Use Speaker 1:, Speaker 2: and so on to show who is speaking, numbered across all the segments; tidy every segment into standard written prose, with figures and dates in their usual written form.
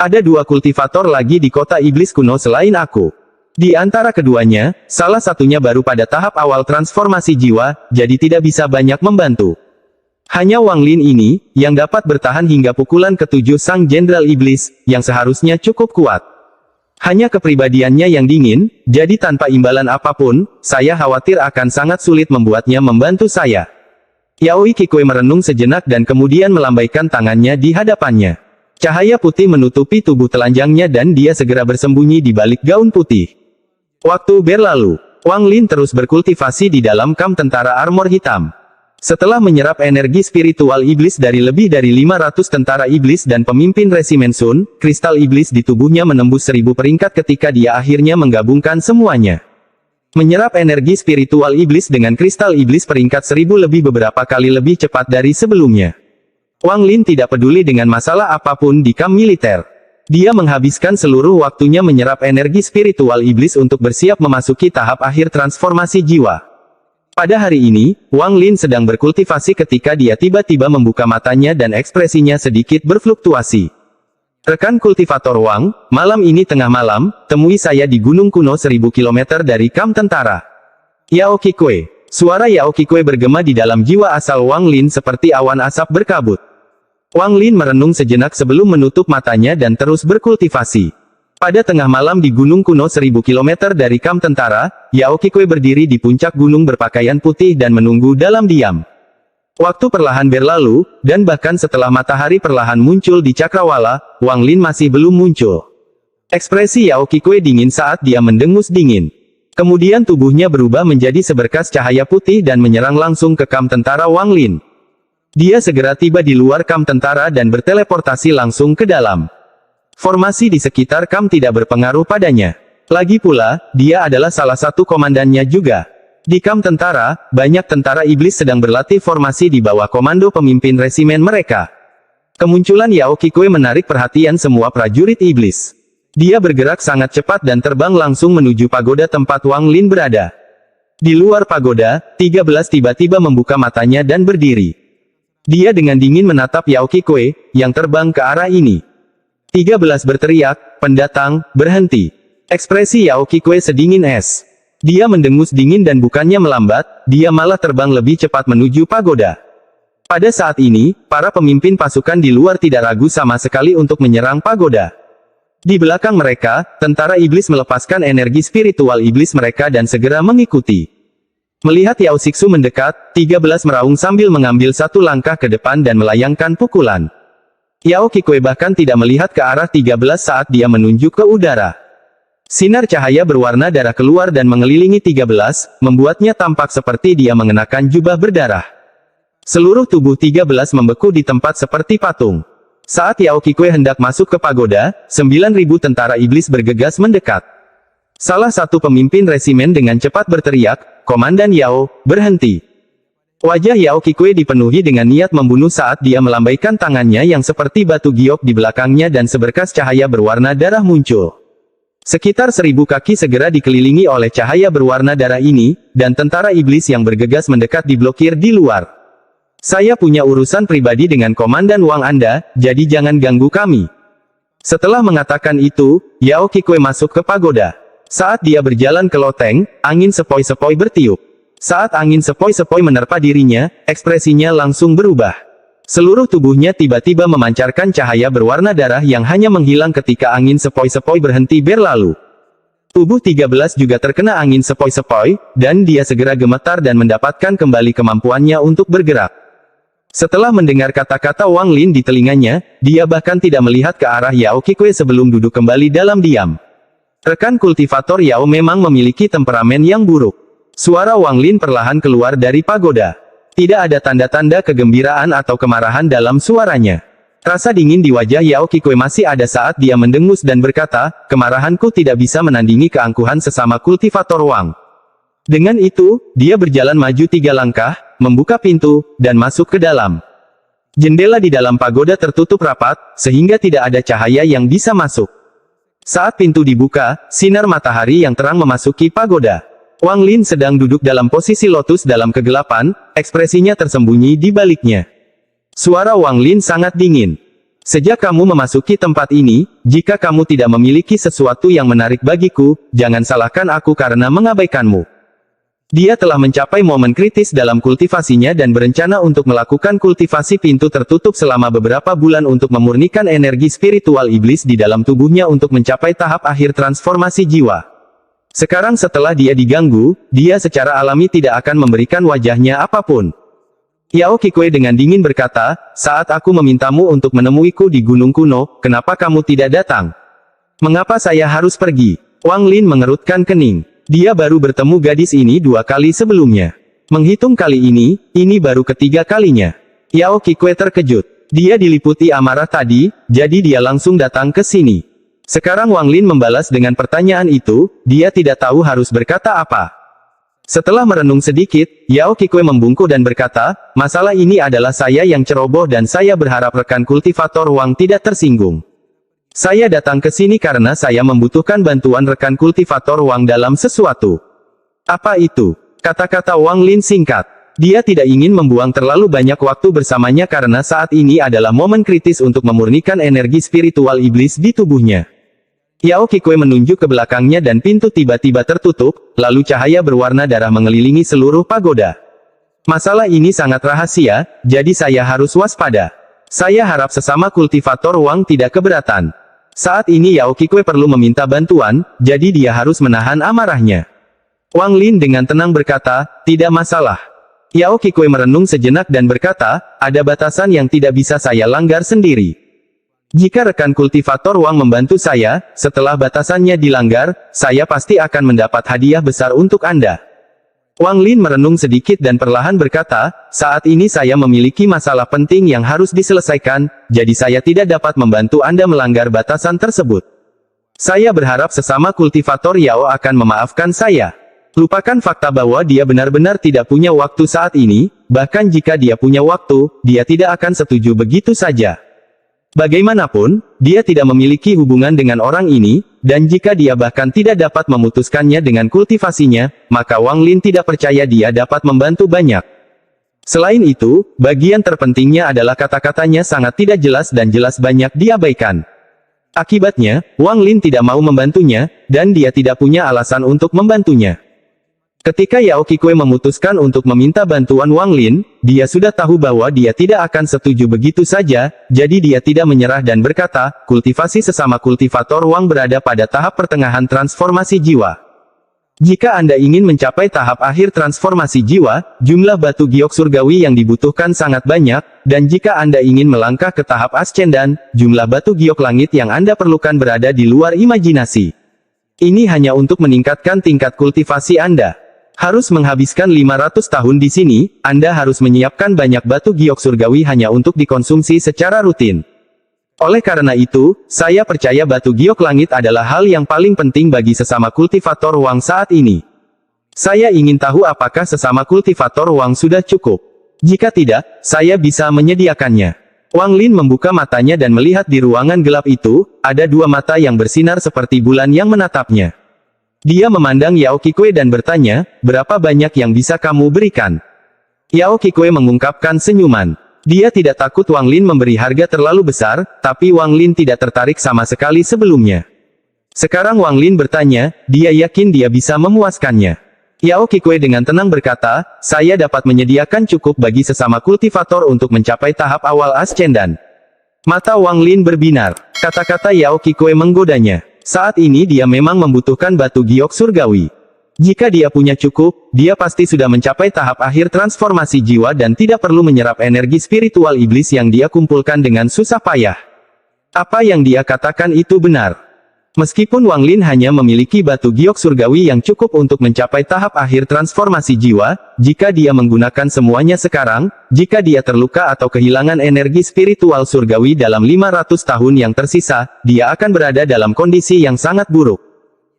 Speaker 1: Ada 2 kultivator lagi di kota iblis kuno selain aku. Di antara keduanya, salah satunya baru pada tahap awal transformasi jiwa, jadi tidak bisa banyak membantu. Hanya Wang Lin ini, yang dapat bertahan hingga pukulan ke-7 Sang Jenderal Iblis, yang seharusnya cukup kuat. Hanya kepribadiannya yang dingin, jadi tanpa imbalan apapun, saya khawatir akan sangat sulit membuatnya membantu saya. Yaoi Kikue merenung sejenak dan kemudian melambaikan tangannya di hadapannya. Cahaya putih menutupi tubuh telanjangnya dan dia segera bersembunyi di balik gaun putih. Waktu berlalu, Wang Lin terus berkultivasi di dalam kamp tentara armor hitam. Setelah menyerap energi spiritual iblis dari lebih dari 500 tentara iblis dan pemimpin resimen Sun, kristal iblis di tubuhnya menembus 1000 peringkat ketika dia akhirnya menggabungkan semuanya. Menyerap energi spiritual iblis dengan kristal iblis peringkat 1000 lebih beberapa kali lebih cepat dari sebelumnya. Wang Lin tidak peduli dengan masalah apapun di kamp militer. Dia menghabiskan seluruh waktunya menyerap energi spiritual iblis untuk bersiap memasuki tahap akhir transformasi jiwa. Pada hari ini, Wang Lin sedang berkultivasi ketika dia tiba-tiba membuka matanya dan ekspresinya sedikit berfluktuasi. Rekan kultivator Wang, malam ini tengah malam, temui saya di Gunung Kuno 1000 km dari kamp tentara. Yao Kikue. Suara Yao Kikue bergema di dalam jiwa asal Wang Lin seperti awan asap berkabut. Wang Lin merenung sejenak sebelum menutup matanya dan terus berkultivasi. Pada tengah malam di Gunung Kuno 1000 km dari kamp tentara, Yao Kikue berdiri di puncak gunung berpakaian putih dan menunggu dalam diam. Waktu perlahan berlalu, dan bahkan setelah matahari perlahan muncul di cakrawala, Wang Lin masih belum muncul. Ekspresi Yao Kikue dingin saat dia mendengus dingin. Kemudian tubuhnya berubah menjadi seberkas cahaya putih dan menyerang langsung ke kamp tentara Wang Lin. Dia segera tiba di luar kamp tentara dan berteleportasi langsung ke dalam. Formasi di sekitar kamp tidak berpengaruh padanya. Lagi pula, dia adalah salah satu komandannya juga. Di kamp tentara, banyak tentara iblis sedang berlatih formasi di bawah komando pemimpin resimen mereka. Kemunculan Yao Kikue menarik perhatian semua prajurit iblis. Dia bergerak sangat cepat dan terbang langsung menuju pagoda tempat Wang Lin berada. Di luar pagoda, 13 tiba-tiba membuka matanya dan berdiri. Dia dengan dingin menatap Yao Kikue, yang terbang ke arah ini. 13 berteriak, "Pendatang, berhenti." Ekspresi Yao Kikue sedingin es. Dia mendengus dingin dan bukannya melambat, dia malah terbang lebih cepat menuju pagoda. Pada saat ini, para pemimpin pasukan di luar tidak ragu sama sekali untuk menyerang pagoda. Di belakang mereka, tentara iblis melepaskan energi spiritual iblis mereka dan segera mengikuti. Melihat Yao Siksu mendekat, 13 meraung sambil mengambil satu langkah ke depan dan melayangkan pukulan. Yao Kikue bahkan tidak melihat ke arah 13 saat dia menunjuk ke udara. Sinar cahaya berwarna darah keluar dan mengelilingi 13, membuatnya tampak seperti dia mengenakan jubah berdarah. Seluruh tubuh 13 membeku di tempat seperti patung. Saat Yao Kikue hendak masuk ke pagoda, 9.000 tentara iblis bergegas mendekat. Salah satu pemimpin resimen dengan cepat berteriak, "Komandan Yao, berhenti." Wajah Yao Kikue dipenuhi dengan niat membunuh saat dia melambaikan tangannya yang seperti batu giok di belakangnya dan seberkas cahaya berwarna darah muncul. Sekitar 1000 kaki segera dikelilingi oleh cahaya berwarna darah ini, dan tentara iblis yang bergegas mendekat diblokir di luar. "Saya punya urusan pribadi dengan Komandan Wang Anda, jadi jangan ganggu kami." Setelah mengatakan itu, Yao Kikue masuk ke pagoda. Saat dia berjalan ke loteng, angin sepoi-sepoi bertiup. Saat angin sepoi-sepoi menerpa dirinya, ekspresinya langsung berubah. Seluruh tubuhnya tiba-tiba memancarkan cahaya berwarna darah yang hanya menghilang ketika angin sepoi-sepoi berhenti berlalu. Tubuh 13 juga terkena angin sepoi-sepoi, dan dia segera gemetar dan mendapatkan kembali kemampuannya untuk bergerak. Setelah mendengar kata-kata Wang Lin di telinganya, dia bahkan tidak melihat ke arah Yao Kikue sebelum duduk kembali dalam diam. Rekan kultivator Yao memang memiliki temperamen yang buruk. Suara Wang Lin perlahan keluar dari pagoda. Tidak ada tanda-tanda kegembiraan atau kemarahan dalam suaranya. Rasa dingin di wajah Yao Kikue masih ada saat dia mendengus dan berkata, "Kemarahanku tidak bisa menandingi keangkuhan sesama kultivator Wang." Dengan itu, dia berjalan maju 3 langkah, membuka pintu, dan masuk ke dalam. Jendela di dalam pagoda tertutup rapat, sehingga tidak ada cahaya yang bisa masuk. Saat pintu dibuka, sinar matahari yang terang memasuki pagoda. Wang Lin sedang duduk dalam posisi lotus dalam kegelapan, ekspresinya tersembunyi di baliknya. Suara Wang Lin sangat dingin. Sejak kamu memasuki tempat ini, jika kamu tidak memiliki sesuatu yang menarik bagiku, jangan salahkan aku karena mengabaikanmu. Dia telah mencapai momen kritis dalam kultivasinya dan berencana untuk melakukan kultivasi pintu tertutup selama beberapa bulan untuk memurnikan energi spiritual iblis di dalam tubuhnya untuk mencapai tahap akhir transformasi jiwa. Sekarang setelah dia diganggu, dia secara alami tidak akan memberikan wajahnya apapun. Yao Qingque dengan dingin berkata, saat aku memintamu untuk menemuiku di Gunung Kuno, kenapa kamu tidak datang? Mengapa saya harus pergi? Wang Lin mengerutkan kening. Dia baru bertemu gadis ini 2 kali sebelumnya. Menghitung kali ini baru ketiga kalinya. Yao Qingque terkejut. Dia diliputi amarah tadi, jadi dia langsung datang ke sini. Sekarang Wang Lin membalas dengan pertanyaan itu, dia tidak tahu harus berkata apa. Setelah merenung sedikit, Yao Qingque membungkuk dan berkata, masalah ini adalah saya yang ceroboh dan saya berharap rekan kultivator Wang tidak tersinggung. Saya datang ke sini karena saya membutuhkan bantuan rekan kultivator Wang dalam sesuatu. Apa itu? Kata-kata Wang Lin singkat. Dia tidak ingin membuang terlalu banyak waktu bersamanya karena saat ini adalah momen kritis untuk memurnikan energi spiritual iblis di tubuhnya. Yao Qingque menunjuk ke belakangnya dan pintu tiba-tiba tertutup, lalu cahaya berwarna darah mengelilingi seluruh pagoda. Masalah ini sangat rahasia, jadi saya harus waspada. Saya harap sesama kultivator Wang tidak keberatan. Saat ini Yao Qingque perlu meminta bantuan, jadi dia harus menahan amarahnya. Wang Lin dengan tenang berkata, tidak masalah. Yao Qingque merenung sejenak dan berkata, ada batasan yang tidak bisa saya langgar sendiri. Jika rekan kultivator Wang membantu saya, setelah batasannya dilanggar, saya pasti akan mendapat hadiah besar untuk Anda. Wang Lin merenung sedikit dan perlahan berkata, saat ini saya memiliki masalah penting yang harus diselesaikan, jadi saya tidak dapat membantu Anda melanggar batasan tersebut. Saya berharap sesama kultivator Yao akan memaafkan saya. Lupakan fakta bahwa dia benar-benar tidak punya waktu saat ini, bahkan jika dia punya waktu, dia tidak akan setuju begitu saja. Bagaimanapun, dia tidak memiliki hubungan dengan orang ini, dan jika dia bahkan tidak dapat memutuskannya dengan kultivasinya, maka Wang Lin tidak percaya dia dapat membantu banyak. Selain itu, bagian terpentingnya adalah kata-katanya sangat tidak jelas dan jelas banyak diabaikan. Akibatnya, Wang Lin tidak mau membantunya, dan dia tidak punya alasan untuk membantunya. Ketika Yao Qingque memutuskan untuk meminta bantuan Wang Lin, dia sudah tahu bahwa dia tidak akan setuju begitu saja, jadi dia tidak menyerah dan berkata, kultivasi sesama kultivator Wang berada pada tahap pertengahan transformasi jiwa. Jika Anda ingin mencapai tahap akhir transformasi jiwa, jumlah batu giok surgawi yang dibutuhkan sangat banyak, dan jika Anda ingin melangkah ke tahap ascendan, jumlah batu giok langit yang Anda perlukan berada di luar imajinasi. Ini hanya untuk meningkatkan tingkat kultivasi Anda. Harus menghabiskan 500 tahun di sini, Anda harus menyiapkan banyak batu giok surgawi hanya untuk dikonsumsi secara rutin. Oleh karena itu, saya percaya batu giok langit adalah hal yang paling penting bagi sesama kultivator Wang saat ini. Saya ingin tahu apakah sesama kultivator Wang sudah cukup. Jika tidak, saya bisa menyediakannya. Wang Lin membuka matanya dan melihat di ruangan gelap itu, ada 2 mata yang bersinar seperti bulan yang menatapnya. Dia memandang Yao Qingque dan bertanya, berapa banyak yang bisa kamu berikan? Yao Qingque mengungkapkan senyuman. Dia tidak takut Wang Lin memberi harga terlalu besar, tapi Wang Lin tidak tertarik sama sekali sebelumnya. Sekarang Wang Lin bertanya, dia yakin dia bisa memuaskannya. Yao Qingque dengan tenang berkata, saya dapat menyediakan cukup bagi sesama kultivator untuk mencapai tahap awal ascendan. Mata Wang Lin berbinar. Kata-kata Yao Qingque menggodanya. Saat ini dia memang membutuhkan batu giok surgawi. Jika dia punya cukup, dia pasti sudah mencapai tahap akhir transformasi jiwa dan tidak perlu menyerap energi spiritual iblis yang dia kumpulkan dengan susah payah. Apa yang dia katakan itu benar. Meskipun Wang Lin hanya memiliki batu giok surgawi yang cukup untuk mencapai tahap akhir transformasi jiwa, jika dia menggunakan semuanya sekarang, jika dia terluka atau kehilangan energi spiritual surgawi dalam 500 tahun yang tersisa, dia akan berada dalam kondisi yang sangat buruk.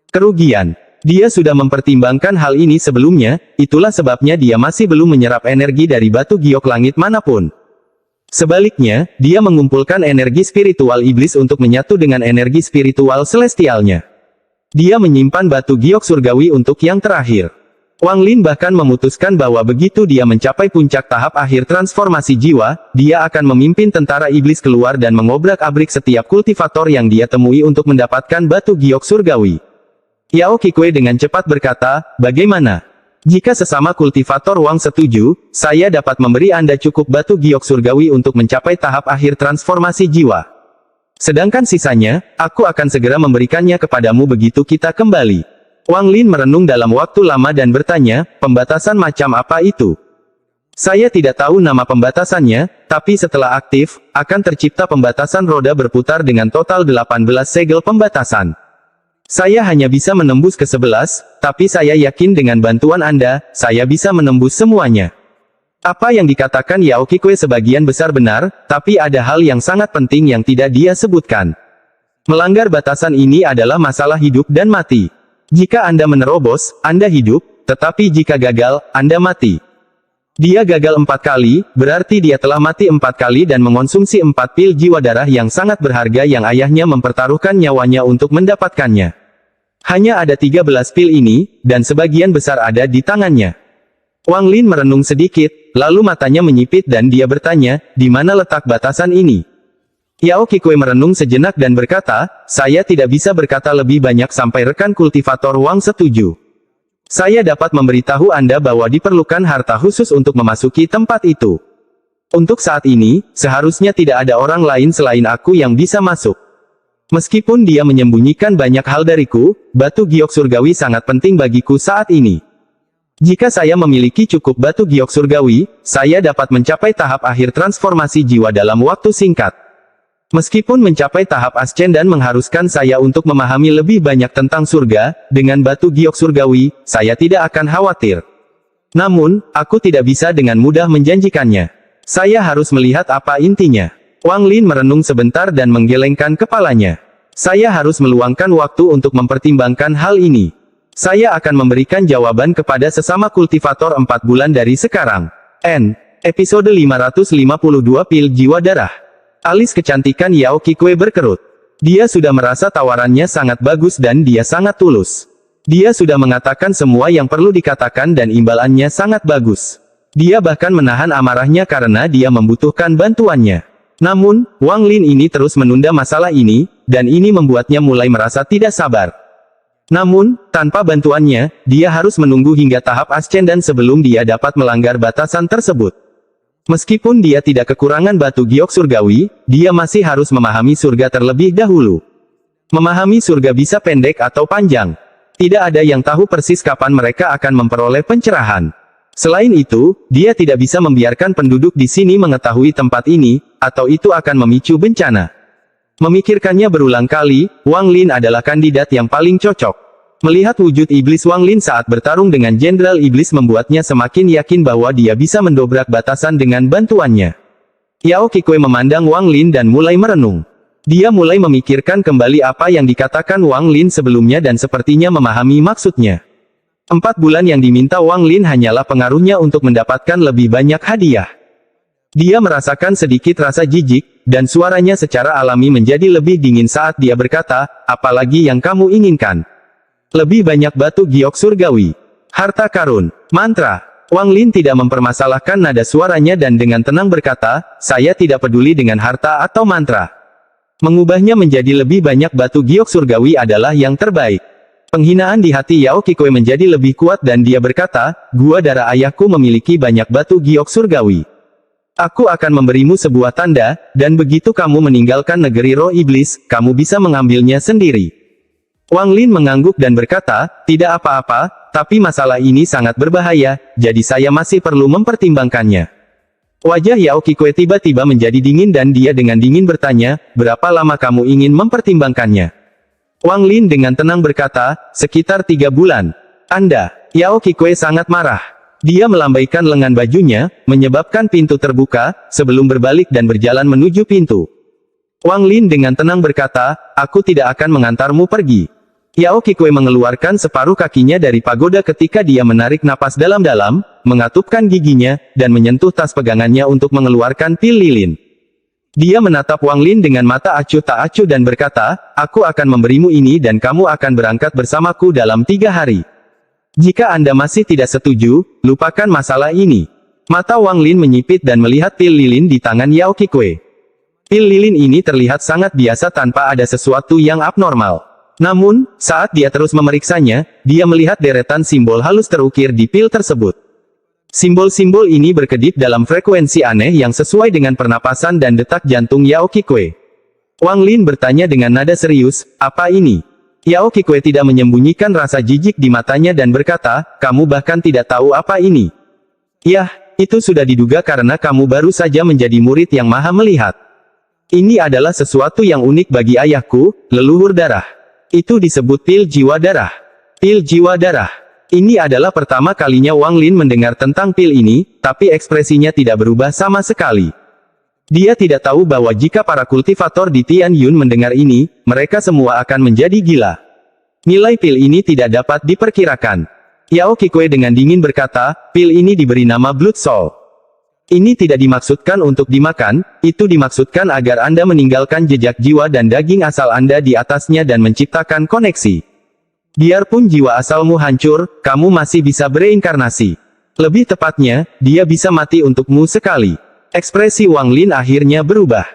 Speaker 1: Kerugian. Dia sudah mempertimbangkan hal ini sebelumnya, itulah sebabnya dia masih belum menyerap energi dari batu giok langit manapun. Sebaliknya, dia mengumpulkan energi spiritual iblis untuk menyatu dengan energi spiritual celestialnya. Dia menyimpan batu giok surgawi untuk yang terakhir. Wang Lin bahkan memutuskan bahwa begitu dia mencapai puncak tahap akhir transformasi jiwa, dia akan memimpin tentara iblis keluar dan mengobrak-abrik setiap kultivator yang dia temui untuk mendapatkan batu giok surgawi. Yao Qikui dengan cepat berkata, bagaimana? Jika sesama kultivator Wang setuju, saya dapat memberi Anda cukup batu giok surgawi untuk mencapai tahap akhir transformasi jiwa. Sedangkan sisanya, aku akan segera memberikannya kepadamu begitu kita kembali. Wang Lin merenung dalam waktu lama dan bertanya, pembatasan macam apa itu? Saya tidak tahu nama pembatasannya, tapi setelah aktif, akan tercipta pembatasan roda berputar dengan total 18 segel pembatasan. Saya hanya bisa menembus ke 11, tapi saya yakin dengan bantuan Anda, saya bisa menembus semuanya. Apa yang dikatakan Yao Qikui sebagian besar benar, tapi ada hal yang sangat penting yang tidak dia sebutkan. Melanggar batasan ini adalah masalah hidup dan mati. Jika Anda menerobos, Anda hidup, tetapi jika gagal, Anda mati. Dia gagal 4 kali, berarti dia telah mati 4 kali dan mengonsumsi 4 pil jiwa darah yang sangat berharga yang ayahnya mempertaruhkan nyawanya untuk mendapatkannya. Hanya ada 13 pil ini, dan sebagian besar ada di tangannya. Wang Lin merenung sedikit, lalu matanya menyipit dan dia bertanya, di mana letak batasan ini? Yao Qikui merenung sejenak dan berkata, saya tidak bisa berkata lebih banyak sampai rekan kultivator Wang setuju. Saya dapat memberitahu Anda bahwa diperlukan harta khusus untuk memasuki tempat itu. Untuk saat ini, seharusnya tidak ada orang lain selain aku yang bisa masuk. Meskipun dia menyembunyikan banyak hal dariku, batu giok surgawi sangat penting bagiku saat ini. Jika saya memiliki cukup batu giok surgawi, saya dapat mencapai tahap akhir transformasi jiwa dalam waktu singkat. Meskipun mencapai tahap ascendan mengharuskan saya untuk memahami lebih banyak tentang surga, dengan batu giok surgawi, saya tidak akan khawatir. Namun, aku tidak bisa dengan mudah menjanjikannya. Saya harus melihat apa intinya. Wang Lin merenung sebentar dan menggelengkan kepalanya. Saya harus meluangkan waktu untuk mempertimbangkan hal ini. Saya akan memberikan jawaban kepada sesama kultivator 4 bulan dari sekarang. Episode 552 Pil Jiwa Darah. Alis kecantikan Yao Qikui berkerut. Dia sudah merasa tawarannya sangat bagus dan dia sangat tulus. Dia sudah mengatakan semua yang perlu dikatakan dan imbalannya sangat bagus. Dia bahkan menahan amarahnya karena dia membutuhkan bantuannya. Namun, Wang Lin ini terus menunda masalah ini, dan ini membuatnya mulai merasa tidak sabar. Namun, tanpa bantuannya, dia harus menunggu hingga tahap ascendan sebelum dia dapat melanggar batasan tersebut. Meskipun dia tidak kekurangan batu giok surgawi, dia masih harus memahami surga terlebih dahulu. Memahami surga bisa pendek atau panjang. Tidak ada yang tahu persis kapan mereka akan memperoleh pencerahan. Selain itu, dia tidak bisa membiarkan penduduk di sini mengetahui tempat ini, atau itu akan memicu bencana. Memikirkannya berulang kali, Wang Lin adalah kandidat yang paling cocok. Melihat wujud iblis Wang Lin saat bertarung dengan Jenderal Iblis membuatnya semakin yakin bahwa dia bisa mendobrak batasan dengan bantuannya. Yao Qikui memandang Wang Lin dan mulai merenung. Dia mulai memikirkan kembali apa yang dikatakan Wang Lin sebelumnya dan sepertinya memahami maksudnya. 4 bulan yang diminta Wang Lin hanyalah pengaruhnya untuk mendapatkan lebih banyak hadiah. Dia merasakan sedikit rasa jijik, dan suaranya secara alami menjadi lebih dingin saat dia berkata, apalagi yang kamu inginkan? Lebih banyak batu giok surgawi, harta karun, mantra. Wang Lin tidak mempermasalahkan nada suaranya dan dengan tenang berkata, saya tidak peduli dengan harta atau mantra. Mengubahnya menjadi lebih banyak batu giok surgawi adalah yang terbaik. Penghinaan di hati Yao Qikui menjadi lebih kuat dan dia berkata, gua darah ayahku memiliki banyak batu giok surgawi. Aku akan memberimu sebuah tanda, dan begitu kamu meninggalkan negeri roh iblis, kamu bisa mengambilnya sendiri. Wang Lin mengangguk dan berkata, tidak apa-apa, tapi masalah ini sangat berbahaya, jadi saya masih perlu mempertimbangkannya. Wajah Yao Qikui tiba-tiba menjadi dingin dan dia dengan dingin bertanya, berapa lama kamu ingin mempertimbangkannya? Wang Lin dengan tenang berkata, sekitar 3 bulan. Anda. Yao Qikui sangat marah. Dia melambaikan lengan bajunya, menyebabkan pintu terbuka, sebelum berbalik dan berjalan menuju pintu. Wang Lin dengan tenang berkata, aku tidak akan mengantarmu pergi. Yao Qikui mengeluarkan separuh kakinya dari pagoda ketika dia menarik napas dalam-dalam, mengatupkan giginya, dan menyentuh tas pegangannya untuk mengeluarkan pil lilin. Dia menatap Wang Lin dengan mata acuh tak acuh dan berkata, aku akan memberimu ini dan kamu akan berangkat bersamaku dalam 3 hari. Jika Anda masih tidak setuju, lupakan masalah ini. Mata Wang Lin menyipit dan melihat pil lilin di tangan Yao Qikui. Pil lilin ini terlihat sangat biasa tanpa ada sesuatu yang abnormal. Namun, saat dia terus memeriksanya, dia melihat deretan simbol halus terukir di pil tersebut. Simbol-simbol ini berkedip dalam frekuensi aneh yang sesuai dengan pernapasan dan detak jantung Yao Qikui. Wang Lin bertanya dengan nada serius, "Apa ini?" Yao Qikui tidak menyembunyikan rasa jijik di matanya dan berkata, "Kamu bahkan tidak tahu apa ini." "Yah, itu sudah diduga karena kamu baru saja menjadi murid yang maha melihat. Ini adalah sesuatu yang unik bagi ayahku, leluhur darah. Itu disebut pil jiwa darah." Pil jiwa darah. Ini adalah pertama kalinya Wang Lin mendengar tentang pil ini, tapi ekspresinya tidak berubah sama sekali. Dia tidak tahu bahwa jika para kultivator di Tianyun mendengar ini, mereka semua akan menjadi gila. Nilai pil ini tidak dapat diperkirakan. Yao Qikui dengan dingin berkata, "Pil ini diberi nama Blood Soul. Ini tidak dimaksudkan untuk dimakan, itu dimaksudkan agar Anda meninggalkan jejak jiwa dan daging asal Anda di atasnya dan menciptakan koneksi. Biarpun jiwa asalmu hancur, kamu masih bisa bereinkarnasi. Lebih tepatnya, dia bisa mati untukmu sekali." Ekspresi Wang Lin akhirnya berubah.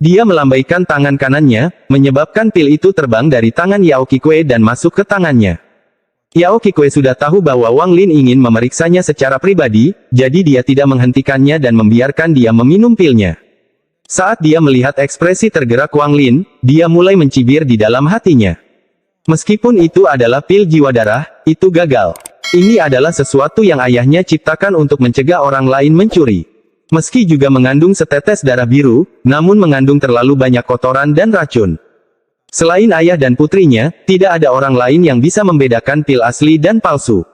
Speaker 1: Dia melambaikan tangan kanannya, menyebabkan pil itu terbang dari tangan Yao Qikui dan masuk ke tangannya. Yao Qikui sudah tahu bahwa Wang Lin ingin memeriksanya secara pribadi, jadi dia tidak menghentikannya dan membiarkan dia meminum pilnya. Saat dia melihat ekspresi tergerak Wang Lin, dia mulai mencibir di dalam hatinya. Meskipun itu adalah pil jiwa darah, itu gagal. Ini adalah sesuatu yang ayahnya ciptakan untuk mencegah orang lain mencuri. Meski juga mengandung setetes darah biru, namun mengandung terlalu banyak kotoran dan racun. Selain ayah dan putrinya, tidak ada orang lain yang bisa membedakan pil asli dan palsu.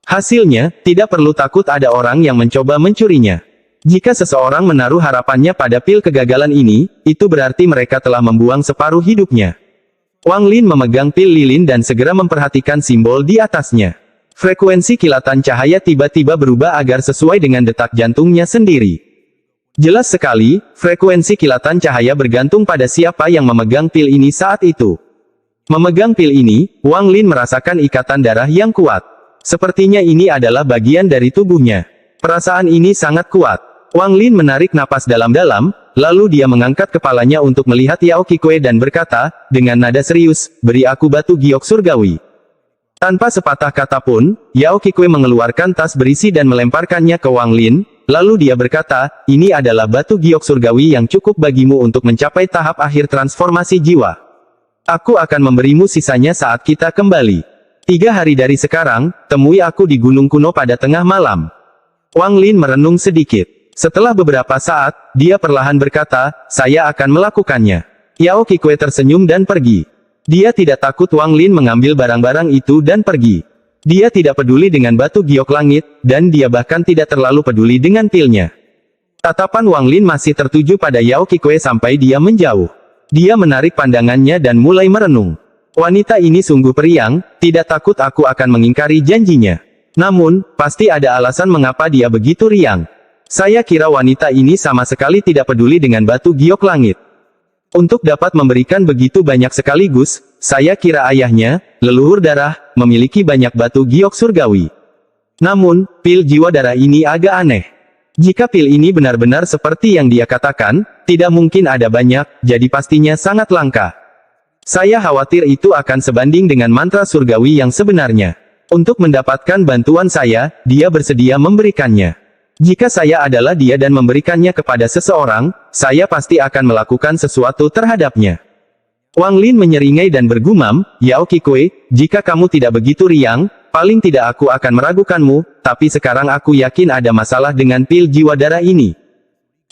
Speaker 1: Hasilnya, tidak perlu takut ada orang yang mencoba mencurinya. Jika seseorang menaruh harapannya pada pil kegagalan ini, itu berarti mereka telah membuang separuh hidupnya. Wang Lin memegang pil lilin dan segera memperhatikan simbol di atasnya. Frekuensi kilatan cahaya tiba-tiba berubah agar sesuai dengan detak jantungnya sendiri. Jelas sekali, frekuensi kilatan cahaya bergantung pada siapa yang memegang pil ini saat itu. Memegang pil ini, Wang Lin merasakan ikatan darah yang kuat. Sepertinya ini adalah bagian dari tubuhnya. Perasaan ini sangat kuat. Wang Lin menarik napas dalam-dalam, lalu dia mengangkat kepalanya untuk melihat Yao Qikui dan berkata, dengan nada serius, "Beri aku batu giok surgawi." Tanpa sepatah kata pun, Yao Qikui mengeluarkan tas berisi dan melemparkannya ke Wang Lin, lalu dia berkata, "Ini adalah batu giok surgawi yang cukup bagimu untuk mencapai tahap akhir transformasi jiwa. Aku akan memberimu sisanya saat kita kembali. 3 hari dari sekarang, temui aku di Gunung Kuno pada tengah malam." Wang Lin merenung sedikit. Setelah beberapa saat, dia perlahan berkata, "Saya akan melakukannya." Yao Qikui tersenyum dan pergi. Dia tidak takut Wang Lin mengambil barang-barang itu dan pergi. Dia tidak peduli dengan batu giok langit, dan dia bahkan tidak terlalu peduli dengan pilnya. Tatapan Wang Lin masih tertuju pada Yao Qikui sampai dia menjauh. Dia menarik pandangannya dan mulai merenung. Wanita ini sungguh periang, tidak takut aku akan mengingkari janjinya. Namun, pasti ada alasan mengapa dia begitu riang. Saya kira wanita ini sama sekali tidak peduli dengan batu giok langit. Untuk dapat memberikan begitu banyak sekaligus, saya kira ayahnya, leluhur darah, memiliki banyak batu giok surgawi. Namun, pil jiwa darah ini agak aneh. Jika pil ini benar-benar seperti yang dia katakan, tidak mungkin ada banyak, jadi pastinya sangat langka. Saya khawatir itu akan sebanding dengan mantra surgawi yang sebenarnya. Untuk mendapatkan bantuan saya, dia bersedia memberikannya. Jika saya adalah dia dan memberikannya kepada seseorang, saya pasti akan melakukan sesuatu terhadapnya. Wang Lin menyeringai dan bergumam, "Yao Qikui, jika kamu tidak begitu riang, paling tidak aku akan meragukanmu, tapi sekarang aku yakin ada masalah dengan pil jiwa darah ini."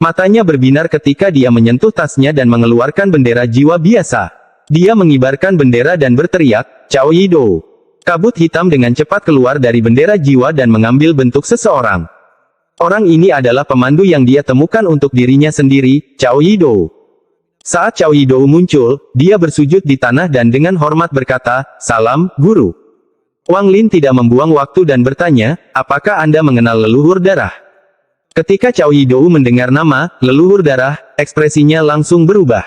Speaker 1: Matanya berbinar ketika dia menyentuh tasnya dan mengeluarkan bendera jiwa biasa. Dia mengibarkan bendera dan berteriak, "Cao Yido." Kabut hitam dengan cepat keluar dari bendera jiwa dan mengambil bentuk seseorang. Orang ini adalah pemandu yang dia temukan untuk dirinya sendiri, Cao Yido. Saat Cao Yido muncul, dia bersujud di tanah dan dengan hormat berkata, "Salam, Guru." Wang Lin tidak membuang waktu dan bertanya, "Apakah Anda mengenal leluhur darah?" Ketika Cao Yido mendengar nama, leluhur darah, ekspresinya langsung berubah.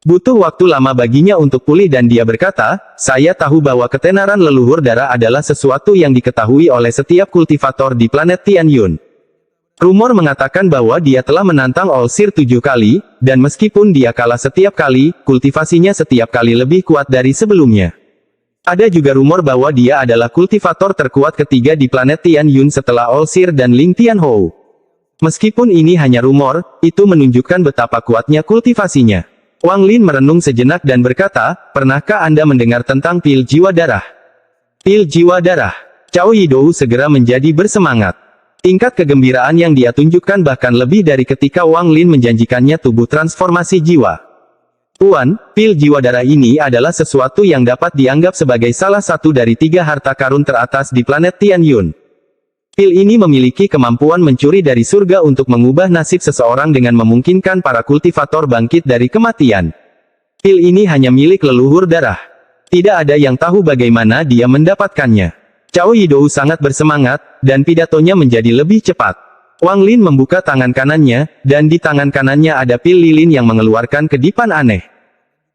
Speaker 1: Butuh waktu lama baginya untuk pulih dan dia berkata, saya tahu bahwa ketenaran leluhur darah adalah sesuatu yang diketahui oleh setiap kultivator di planet Tianyun. Rumor mengatakan bahwa dia telah menantang All-Seer 7 kali, dan meskipun dia kalah setiap kali, kultivasinya setiap kali lebih kuat dari sebelumnya. Ada juga rumor bahwa dia adalah kultivator terkuat ketiga di planet Tianyun setelah All-Seer dan Ling Tianhou. Meskipun ini hanya rumor, itu menunjukkan betapa kuatnya kultivasinya. Wang Lin merenung sejenak dan berkata, pernahkah Anda mendengar tentang pil jiwa darah? Pil jiwa darah. Cao Yidou segera menjadi bersemangat. Tingkat kegembiraan yang dia tunjukkan bahkan lebih dari ketika Wang Lin menjanjikannya tubuh transformasi jiwa. Tuan, pil jiwa darah ini adalah sesuatu yang dapat dianggap sebagai salah satu dari 3 harta karun teratas di planet Tianyun. Pil ini memiliki kemampuan mencuri dari surga untuk mengubah nasib seseorang dengan memungkinkan para kultivator bangkit dari kematian. Pil ini hanya milik leluhur darah. Tidak ada yang tahu bagaimana dia mendapatkannya. Cao Yidou sangat bersemangat, dan pidatonya menjadi lebih cepat. Wang Lin membuka tangan kanannya, dan di tangan kanannya ada pil lilin yang mengeluarkan kedipan aneh.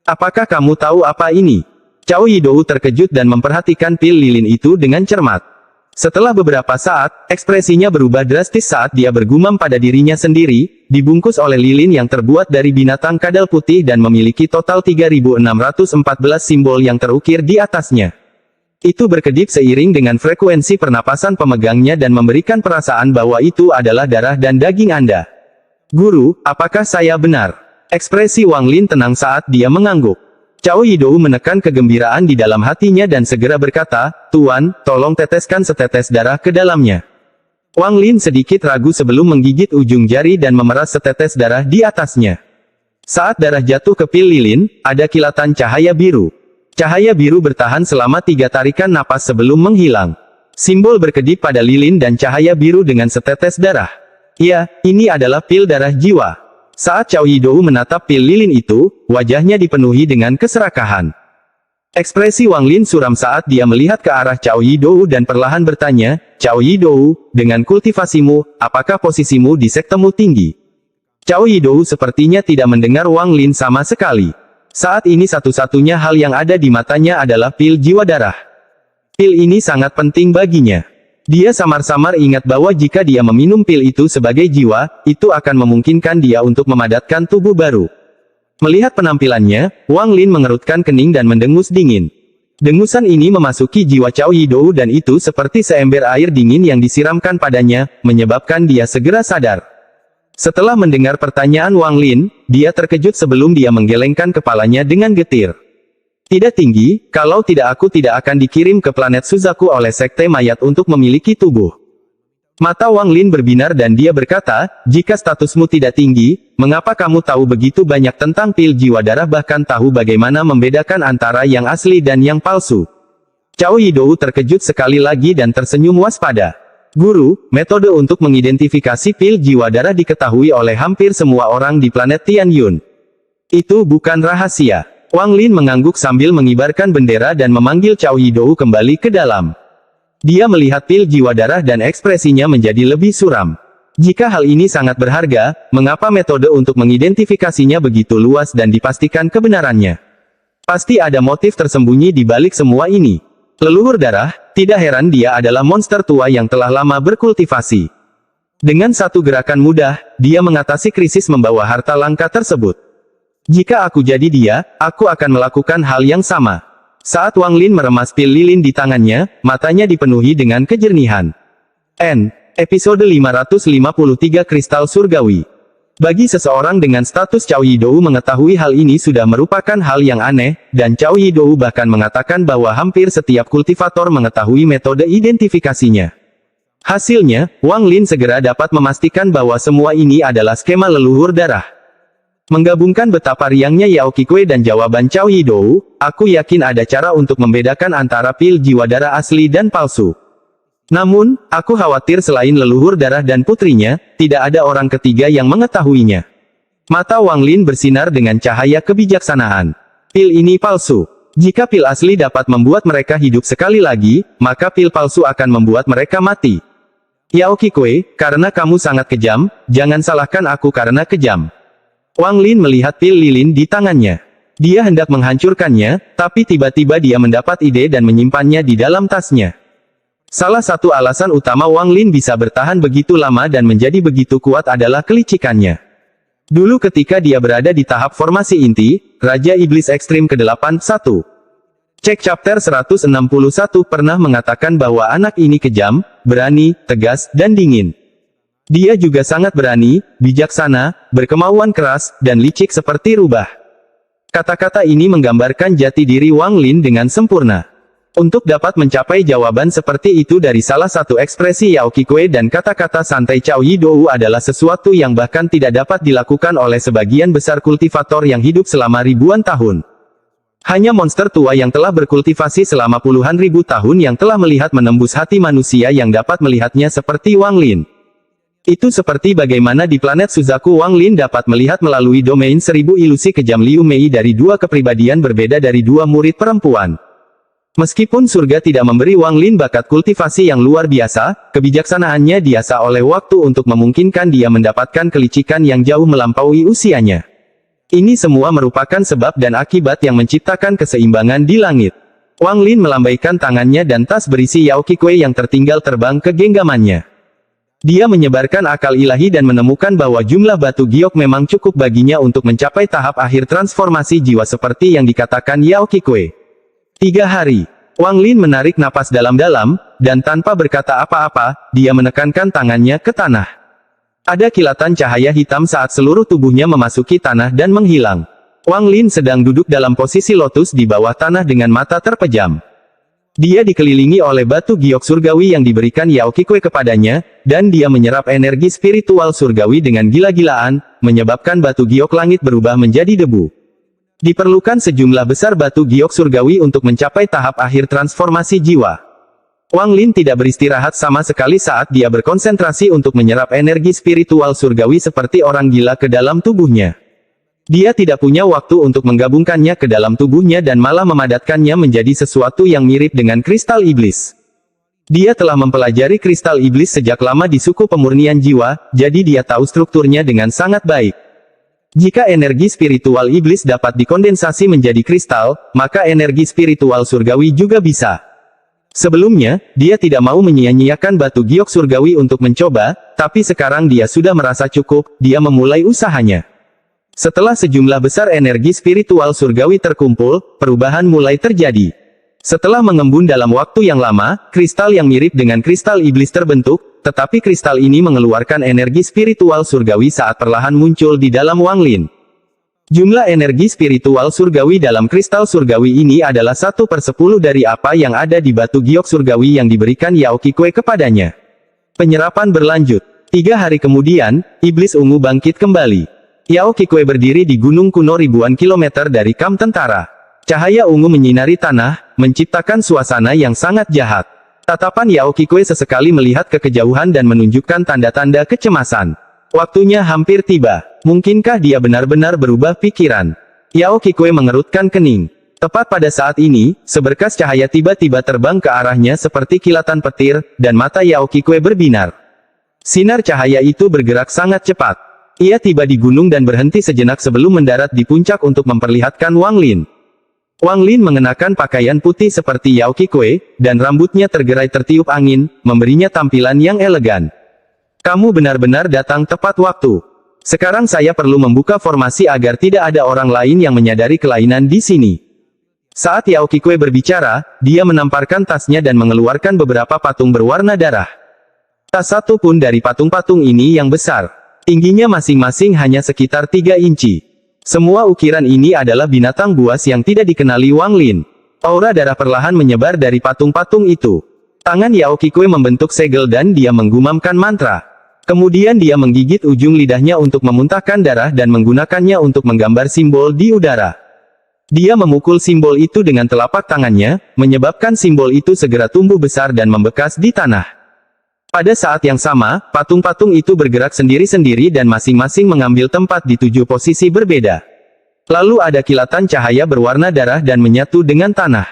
Speaker 1: Apakah kamu tahu apa ini? Cao Yidou terkejut dan memperhatikan pil lilin itu dengan cermat. Setelah beberapa saat, ekspresinya berubah drastis saat dia bergumam pada dirinya sendiri, dibungkus oleh lilin yang terbuat dari binatang kadal putih dan memiliki total 3614 simbol yang terukir di atasnya. Itu berkedip seiring dengan frekuensi pernapasan pemegangnya dan memberikan perasaan bahwa itu adalah darah dan daging Anda. Guru, apakah saya benar? Ekspresi Wang Lin tenang saat dia mengangguk. Cao Yidou menekan kegembiraan di dalam hatinya dan segera berkata, Tuan, tolong teteskan setetes darah ke dalamnya. Wang Lin sedikit ragu sebelum menggigit ujung jari dan memeras setetes darah di atasnya. Saat darah jatuh ke pil lilin, ada kilatan cahaya biru. Cahaya biru bertahan selama 3 tarikan napas sebelum menghilang. Simbol berkedip pada lilin dan cahaya biru dengan setetes darah. Ya, ini adalah pil darah jiwa. Saat Cao Yidou menatap pil lilin itu, wajahnya dipenuhi dengan keserakahan. Ekspresi Wang Lin suram saat dia melihat ke arah Cao Yidou dan perlahan bertanya, Cao Yidou, dengan kultivasimu, apakah posisimu di sektemu tinggi? Cao Yidou sepertinya tidak mendengar Wang Lin sama sekali. Saat ini satu-satunya hal yang ada di matanya adalah pil jiwa darah. Pil ini sangat penting baginya. Dia samar-samar ingat bahwa jika dia meminum pil itu sebagai jiwa, itu akan memungkinkan dia untuk memadatkan tubuh baru. Melihat penampilannya, Wang Lin mengerutkan kening dan mendengus dingin. Dengusan ini memasuki jiwa Cao Yidou dan itu seperti seember air dingin yang disiramkan padanya, menyebabkan dia segera sadar. Setelah mendengar pertanyaan Wang Lin, dia terkejut sebelum dia menggelengkan kepalanya dengan getir. Tidak tinggi, kalau tidak aku tidak akan dikirim ke planet Suzaku oleh sekte mayat untuk memiliki tubuh. Mata Wang Lin berbinar dan dia berkata, jika statusmu tidak tinggi, mengapa kamu tahu begitu banyak tentang pil jiwa darah bahkan tahu bagaimana membedakan antara yang asli dan yang palsu? Cao Yidou terkejut sekali lagi dan tersenyum waspada. Guru, metode untuk mengidentifikasi pil jiwa darah diketahui oleh hampir semua orang di planet Tianyun. Itu bukan rahasia. Wang Lin mengangguk sambil mengibarkan bendera dan memanggil Cao Yidou kembali ke dalam. Dia melihat pil jiwa darah dan ekspresinya menjadi lebih suram. Jika hal ini sangat berharga, mengapa metode untuk mengidentifikasinya begitu luas dan dipastikan kebenarannya? Pasti ada motif tersembunyi di balik semua ini. Leluhur darah, tidak heran dia adalah monster tua yang telah lama berkultivasi. Dengan satu gerakan mudah, dia mengatasi krisis membawa harta langka tersebut. Jika aku jadi dia, aku akan melakukan hal yang sama. Saat Wang Lin meremas pil lilin di tangannya, matanya dipenuhi dengan kejernihan. Episode 553 Kristal Surgawi. Bagi seseorang dengan status Cao Yidou mengetahui hal ini sudah merupakan hal yang aneh, dan Cao Yidou bahkan mengatakan bahwa hampir setiap kultivator mengetahui metode identifikasinya. Hasilnya, Wang Lin segera dapat memastikan bahwa semua ini adalah skema leluhur darah. Menggabungkan betapa riangnya Yao Qikui dan jawaban Cao Yidou, aku yakin ada cara untuk membedakan antara pil jiwa darah asli dan palsu. Namun, aku khawatir selain leluhur darah dan putrinya, tidak ada orang ketiga yang mengetahuinya. Mata Wang Lin bersinar dengan cahaya kebijaksanaan. Pil ini palsu. Jika pil asli dapat membuat mereka hidup sekali lagi, maka pil palsu akan membuat mereka mati. Yao Qikui, karena kamu sangat kejam, jangan salahkan aku karena kejam. Wang Lin melihat pil lilin di tangannya. Dia hendak menghancurkannya, tapi tiba-tiba dia mendapat ide dan menyimpannya di dalam tasnya. Salah satu alasan utama Wang Lin bisa bertahan begitu lama dan menjadi begitu kuat adalah kelicikannya. Dulu ketika dia berada di tahap formasi inti, Raja Iblis Ekstrim ke-8, 1. Cek chapter 161 pernah mengatakan bahwa anak ini kejam, berani, tegas, dan dingin. Dia juga sangat berani, bijaksana, berkemauan keras, dan licik seperti rubah. Kata-kata ini menggambarkan jati diri Wang Lin dengan sempurna. Untuk dapat mencapai jawaban seperti itu dari salah satu ekspresi Yao Qikui dan kata-kata santai Cao Yidou adalah sesuatu yang bahkan tidak dapat dilakukan oleh sebagian besar kultivator yang hidup selama ribuan tahun. Hanya monster tua yang telah berkultivasi selama puluhan ribu tahun yang telah melihat menembus hati manusia yang dapat melihatnya seperti Wang Lin. Itu seperti bagaimana di planet Suzaku Wang Lin dapat melihat melalui domain 1000 ilusi kejam Liu Mei dari dua kepribadian berbeda dari dua murid perempuan. Meskipun surga tidak memberi Wang Lin bakat kultivasi yang luar biasa, kebijaksanaannya diasah oleh waktu untuk memungkinkan dia mendapatkan kelicikan yang jauh melampaui usianya. Ini semua merupakan sebab dan akibat yang menciptakan keseimbangan di langit. Wang Lin melambaikan tangannya dan tas berisi Yao Qikui yang tertinggal terbang ke genggamannya. Dia menyebarkan akal ilahi dan menemukan bahwa jumlah batu giok memang cukup baginya untuk mencapai tahap akhir transformasi jiwa seperti yang dikatakan Yao Qikui. 3 hari. Wang Lin menarik napas dalam-dalam, dan tanpa berkata apa-apa, dia menekankan tangannya ke tanah. Ada kilatan cahaya hitam saat seluruh tubuhnya memasuki tanah dan menghilang. Wang Lin sedang duduk dalam posisi lotus di bawah tanah dengan mata terpejam. Dia dikelilingi oleh batu giok surgawi yang diberikan Yao Qikui kepadanya, dan dia menyerap energi spiritual surgawi dengan gila-gilaan, menyebabkan batu giok langit berubah menjadi debu. Diperlukan sejumlah besar batu giok surgawi untuk mencapai tahap akhir transformasi jiwa. Wang Lin tidak beristirahat sama sekali saat dia berkonsentrasi untuk menyerap energi spiritual surgawi seperti orang gila ke dalam tubuhnya. Dia tidak punya waktu untuk menggabungkannya ke dalam tubuhnya dan malah memadatkannya menjadi sesuatu yang mirip dengan kristal iblis. Dia telah mempelajari kristal iblis sejak lama di suku pemurnian jiwa, jadi dia tahu strukturnya dengan sangat baik. Jika energi spiritual iblis dapat dikondensasi menjadi kristal, maka energi spiritual surgawi juga bisa. Sebelumnya, dia tidak mau menyia-nyiakan batu giok surgawi untuk mencoba, tapi sekarang dia sudah merasa cukup, dia memulai usahanya. Setelah sejumlah besar energi spiritual surgawi terkumpul, perubahan mulai terjadi. Setelah mengembun dalam waktu yang lama, kristal yang mirip dengan kristal iblis terbentuk, tetapi kristal ini mengeluarkan energi spiritual surgawi saat perlahan muncul di dalam Wang Lin. Jumlah energi spiritual surgawi dalam kristal surgawi ini adalah 1/10 dari apa yang ada di batu giok surgawi yang diberikan Yao Qikui kepadanya. Penyerapan berlanjut. 3 hari kemudian, iblis ungu bangkit kembali. Yao Qikui berdiri di gunung kuno ribuan kilometer dari kamp tentara. Cahaya ungu menyinari tanah, menciptakan suasana yang sangat jahat. Tatapan Yao Qikui sesekali melihat ke kejauhan dan menunjukkan tanda-tanda kecemasan. Waktunya hampir tiba. Mungkinkah dia benar-benar berubah pikiran? Yao Qikui mengerutkan kening. Tepat pada saat ini, seberkas cahaya tiba-tiba terbang ke arahnya seperti kilatan petir, dan mata Yao Qikui berbinar. Sinar cahaya itu bergerak sangat cepat. Ia tiba di gunung dan berhenti sejenak sebelum mendarat di puncak untuk memperlihatkan Wang Lin. Wang Lin mengenakan pakaian putih seperti Yao Qikui, dan rambutnya tergerai tertiup angin, memberinya tampilan yang elegan. Kamu benar-benar datang tepat waktu. Sekarang saya perlu membuka formasi agar tidak ada orang lain yang menyadari kelainan di sini. Saat Yao Qikui berbicara, dia menamparkan tasnya dan mengeluarkan beberapa patung berwarna darah. Tak satu pun dari patung-patung ini yang besar. Tingginya masing-masing hanya sekitar 3 inci. Semua ukiran ini adalah binatang buas yang tidak dikenali Wang Lin. Aura darah perlahan menyebar dari patung-patung itu. Tangan Yao Qikui membentuk segel dan dia menggumamkan mantra. Kemudian dia menggigit ujung lidahnya untuk memuntahkan darah dan menggunakannya untuk menggambar simbol di udara. Dia memukul simbol itu dengan telapak tangannya, menyebabkan simbol itu segera tumbuh besar dan membekas di tanah. Pada saat yang sama, patung-patung itu bergerak sendiri-sendiri dan masing-masing mengambil tempat di 7 posisi berbeda. Lalu ada kilatan cahaya berwarna darah dan menyatu dengan tanah.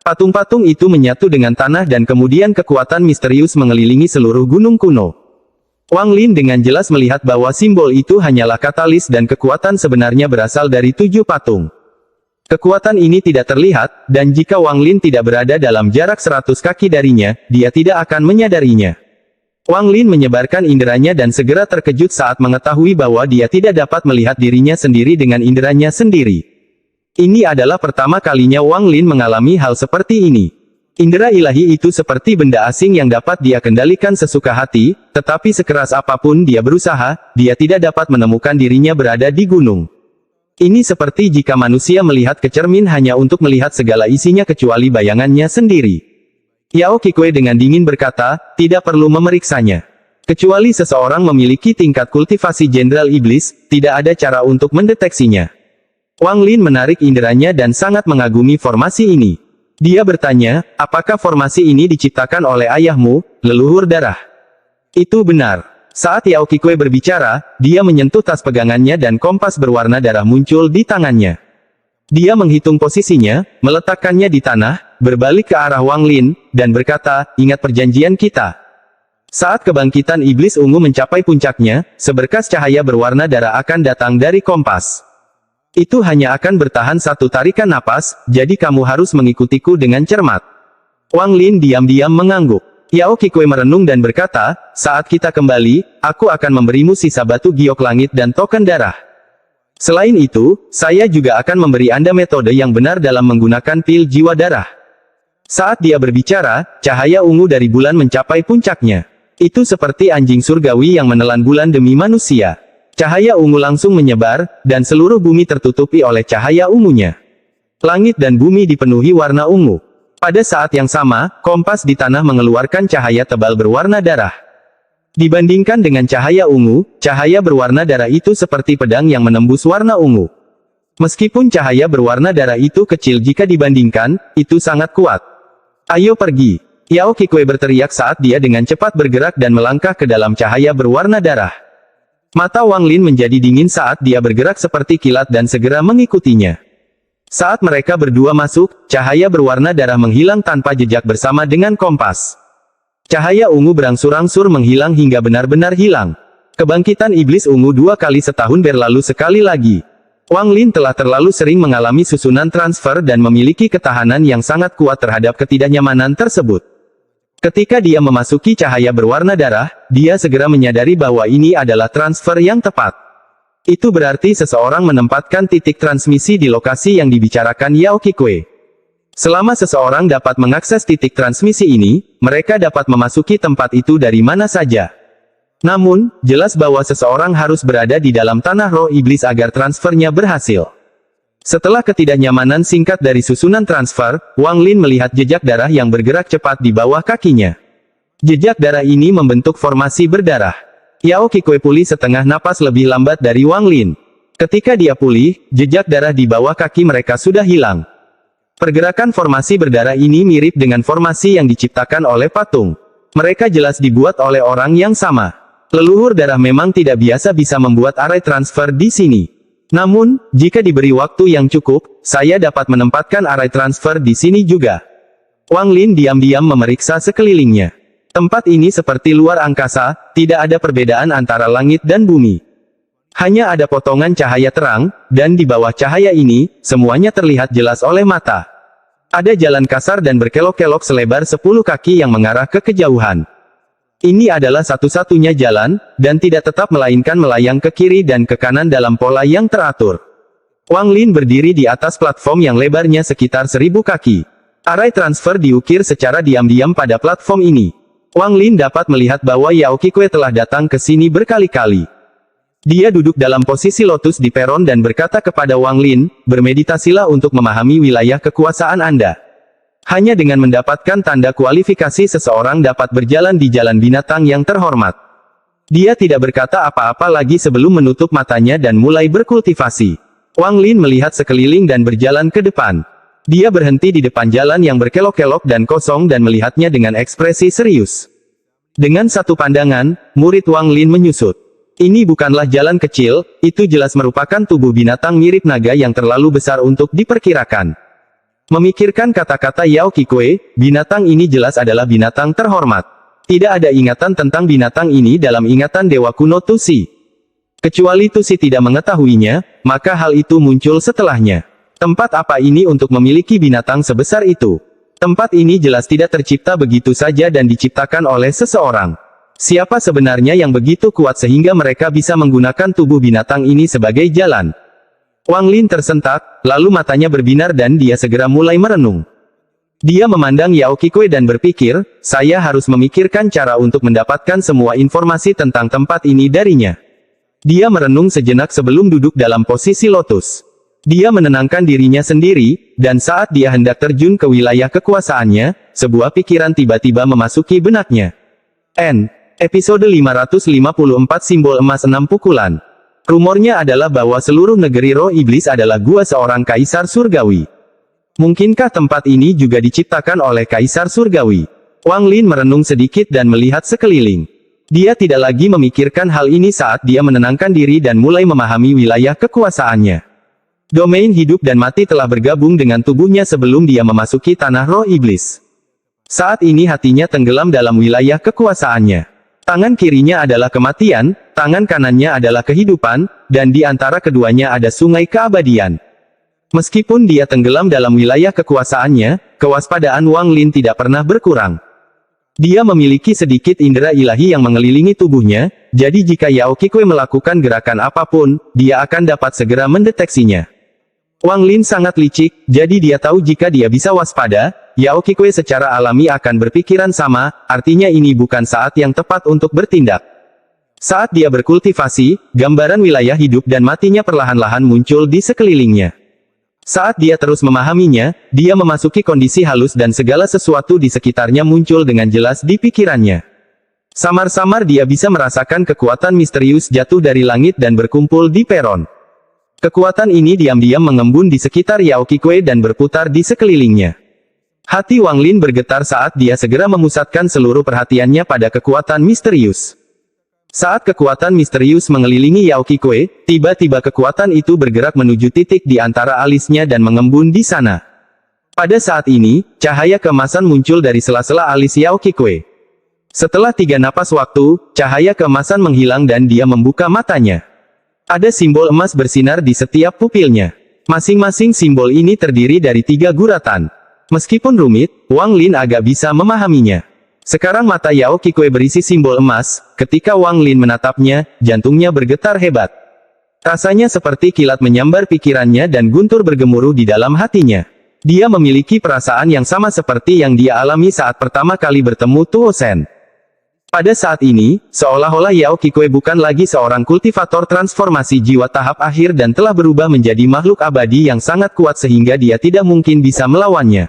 Speaker 1: Patung-patung itu menyatu dengan tanah dan kemudian kekuatan misterius mengelilingi seluruh gunung kuno. Wang Lin dengan jelas melihat bahwa simbol itu hanyalah katalis dan kekuatan sebenarnya berasal dari 7 patung. Kekuatan ini tidak terlihat, dan jika Wang Lin tidak berada dalam jarak 100 kaki darinya, dia tidak akan menyadarinya. Wang Lin menyebarkan inderanya dan segera terkejut saat mengetahui bahwa dia tidak dapat melihat dirinya sendiri dengan inderanya sendiri. Ini adalah pertama kalinya Wang Lin mengalami hal seperti ini. Indera ilahi itu seperti benda asing yang dapat dia kendalikan sesuka hati, tetapi sekeras apapun dia berusaha, dia tidak dapat menemukan dirinya berada di gunung. Ini seperti jika manusia melihat ke cermin hanya untuk melihat segala isinya kecuali bayangannya sendiri. Yao Qingwei dengan dingin berkata, tidak perlu memeriksanya. Kecuali seseorang memiliki tingkat kultivasi Jenderal Iblis, tidak ada cara untuk mendeteksinya. Wang Lin menarik inderanya dan sangat mengagumi formasi ini. Dia bertanya, apakah formasi ini diciptakan oleh ayahmu, leluhur darah? Itu benar. Saat Yao Qingwei berbicara, dia menyentuh tas pegangannya dan kompas berwarna darah muncul di tangannya. Dia menghitung posisinya, meletakkannya di tanah, berbalik ke arah Wang Lin, dan berkata, ingat perjanjian kita. Saat kebangkitan iblis ungu mencapai puncaknya, seberkas cahaya berwarna darah akan datang dari kompas. Itu hanya akan bertahan satu tarikan napas, jadi kamu harus mengikutiku dengan cermat. Wang Lin diam-diam mengangguk. Yao Qingwei merenung dan berkata, saat kita kembali, aku akan memberimu sisa batu giok langit dan token darah. Selain itu, saya juga akan memberi Anda metode yang benar dalam menggunakan pil jiwa darah. Saat dia berbicara, cahaya ungu dari bulan mencapai puncaknya. Itu seperti anjing surgawi yang menelan bulan demi manusia. Cahaya ungu langsung menyebar, dan seluruh bumi tertutupi oleh cahaya ungunya. Langit dan bumi dipenuhi warna ungu. Pada saat yang sama, kompas di tanah mengeluarkan cahaya tebal berwarna darah. Dibandingkan dengan cahaya ungu, cahaya berwarna darah itu seperti pedang yang menembus warna ungu. Meskipun cahaya berwarna darah itu kecil jika dibandingkan, itu sangat kuat. Ayo pergi. Yao Qingwei berteriak saat dia dengan cepat bergerak dan melangkah ke dalam cahaya berwarna darah. Mata Wang Lin menjadi dingin saat dia bergerak seperti kilat dan segera mengikutinya. Saat mereka berdua masuk, cahaya berwarna darah menghilang tanpa jejak bersama dengan kompas. Cahaya ungu berangsur-angsur menghilang hingga benar-benar hilang. Kebangkitan iblis ungu 2 kali setahun berlalu sekali lagi. Wang Lin telah terlalu sering mengalami susunan transfer dan memiliki ketahanan yang sangat kuat terhadap ketidaknyamanan tersebut. Ketika dia memasuki cahaya berwarna darah, dia segera menyadari bahwa ini adalah transfer yang tepat. Itu berarti seseorang menempatkan titik transmisi di lokasi yang dibicarakan Yao Qingwei. Selama seseorang dapat mengakses titik transmisi ini, mereka dapat memasuki tempat itu dari mana saja. Namun, jelas bahwa seseorang harus berada di dalam tanah roh iblis agar transfernya berhasil. Setelah ketidaknyamanan singkat dari susunan transfer, Wang Lin melihat jejak darah yang bergerak cepat di bawah kakinya. Jejak darah ini membentuk formasi berdarah. Yao Qingwei pulih setengah napas lebih lambat dari Wang Lin. Ketika dia pulih, jejak darah di bawah kaki mereka sudah hilang. Pergerakan formasi berdarah ini mirip dengan formasi yang diciptakan oleh patung. Mereka jelas dibuat oleh orang yang sama. Leluhur darah memang tidak biasa bisa membuat array transfer di sini. Namun, jika diberi waktu yang cukup, saya dapat menempatkan array transfer di sini juga. Wang Lin diam-diam memeriksa sekelilingnya. Tempat ini seperti luar angkasa, tidak ada perbedaan antara langit dan bumi. Hanya ada potongan cahaya terang, dan di bawah cahaya ini, semuanya terlihat jelas oleh mata. Ada jalan kasar dan berkelok-kelok selebar 10 kaki yang mengarah ke kejauhan. Ini adalah satu-satunya jalan, dan tidak tetap melainkan melayang ke kiri dan ke kanan dalam pola yang teratur. Wang Lin berdiri di atas platform yang lebarnya sekitar 1000 kaki. Array transfer diukir secara diam-diam pada platform ini. Wang Lin dapat melihat bahwa Yao Qingwei telah datang ke sini berkali-kali. Dia duduk dalam posisi lotus di peron dan berkata kepada Wang Lin, bermeditasilah untuk memahami wilayah kekuasaan Anda. Hanya dengan mendapatkan tanda kualifikasi seseorang dapat berjalan di jalan binatang yang terhormat. Dia tidak berkata apa-apa lagi sebelum menutup matanya dan mulai berkultivasi. Wang Lin melihat sekeliling dan berjalan ke depan. Dia berhenti di depan jalan yang berkelok-kelok dan kosong dan melihatnya dengan ekspresi serius. Dengan satu pandangan, murid Wang Lin menyusut. Ini bukanlah jalan kecil, itu jelas merupakan tubuh binatang mirip naga yang terlalu besar untuk diperkirakan. Memikirkan kata-kata Yao Qingwei, binatang ini jelas adalah binatang terhormat. Tidak ada ingatan tentang binatang ini dalam ingatan dewa kuno Tusi. Kecuali Tusi tidak mengetahuinya, maka hal itu muncul setelahnya. Tempat apa ini untuk memiliki binatang sebesar itu? Tempat ini jelas tidak tercipta begitu saja dan diciptakan oleh seseorang. Siapa sebenarnya yang begitu kuat sehingga mereka bisa menggunakan tubuh binatang ini sebagai jalan? Wang Lin tersentak, lalu matanya berbinar dan dia segera mulai merenung. Dia memandang Yao Qikui dan berpikir, saya harus memikirkan cara untuk mendapatkan semua informasi tentang tempat ini darinya. Dia merenung sejenak sebelum duduk dalam posisi lotus. Dia menenangkan dirinya sendiri, dan saat dia hendak terjun ke wilayah kekuasaannya, sebuah pikiran tiba-tiba memasuki benaknya. Episode 554 Simbol Emas 6 Pukulan. Rumornya adalah bahwa seluruh negeri roh iblis adalah gua seorang kaisar surgawi. Mungkinkah tempat ini juga diciptakan oleh kaisar surgawi? Wang Lin merenung sedikit dan melihat sekeliling. Dia tidak lagi memikirkan hal ini saat dia menenangkan diri dan mulai memahami wilayah kekuasaannya. Domain hidup dan mati telah bergabung dengan tubuhnya sebelum dia memasuki tanah roh iblis. Saat ini hatinya tenggelam dalam wilayah kekuasaannya. Tangan kirinya adalah kematian, tangan kanannya adalah kehidupan, dan di antara keduanya ada sungai keabadian. Meskipun dia tenggelam dalam wilayah kekuasaannya, kewaspadaan Wang Lin tidak pernah berkurang. Dia memiliki sedikit indera ilahi yang mengelilingi tubuhnya, jadi jika Yao Qikui melakukan gerakan apapun, dia akan dapat segera mendeteksinya. Wang Lin sangat licik, jadi dia tahu jika dia bisa waspada, Yao Qikui secara alami akan berpikiran sama, artinya ini bukan saat yang tepat untuk bertindak. Saat dia berkultivasi, gambaran wilayah hidup dan matinya perlahan-lahan muncul di sekelilingnya. Saat dia terus memahaminya, dia memasuki kondisi halus dan segala sesuatu di sekitarnya muncul dengan jelas di pikirannya. Samar-samar dia bisa merasakan kekuatan misterius jatuh dari langit dan berkumpul di peron. Kekuatan ini diam-diam mengembun di sekitar Yao Qikui dan berputar di sekelilingnya. Hati Wang Lin bergetar saat dia segera memusatkan seluruh perhatiannya pada kekuatan misterius. Saat kekuatan misterius mengelilingi Yao Qikui, tiba-tiba kekuatan itu bergerak menuju titik di antara alisnya dan mengembun di sana. Pada saat ini, cahaya keemasan muncul dari sela-sela alis Yao Qikui. Setelah 3 napas waktu, cahaya keemasan menghilang dan dia membuka matanya. Ada simbol emas bersinar di setiap pupilnya. Masing-masing simbol ini terdiri dari 3 guratan. Meskipun rumit, Wang Lin agak bisa memahaminya. Sekarang mata Yao Qikui berisi simbol emas, ketika Wang Lin menatapnya, jantungnya bergetar hebat. Rasanya seperti kilat menyambar pikirannya dan guntur bergemuruh di dalam hatinya. Dia memiliki perasaan yang sama seperti yang dia alami saat pertama kali bertemu Tuo Shen. Pada saat ini, seolah-olah Yao Qikui bukan lagi seorang kultivator transformasi jiwa tahap akhir dan telah berubah menjadi makhluk abadi yang sangat kuat sehingga dia tidak mungkin bisa melawannya.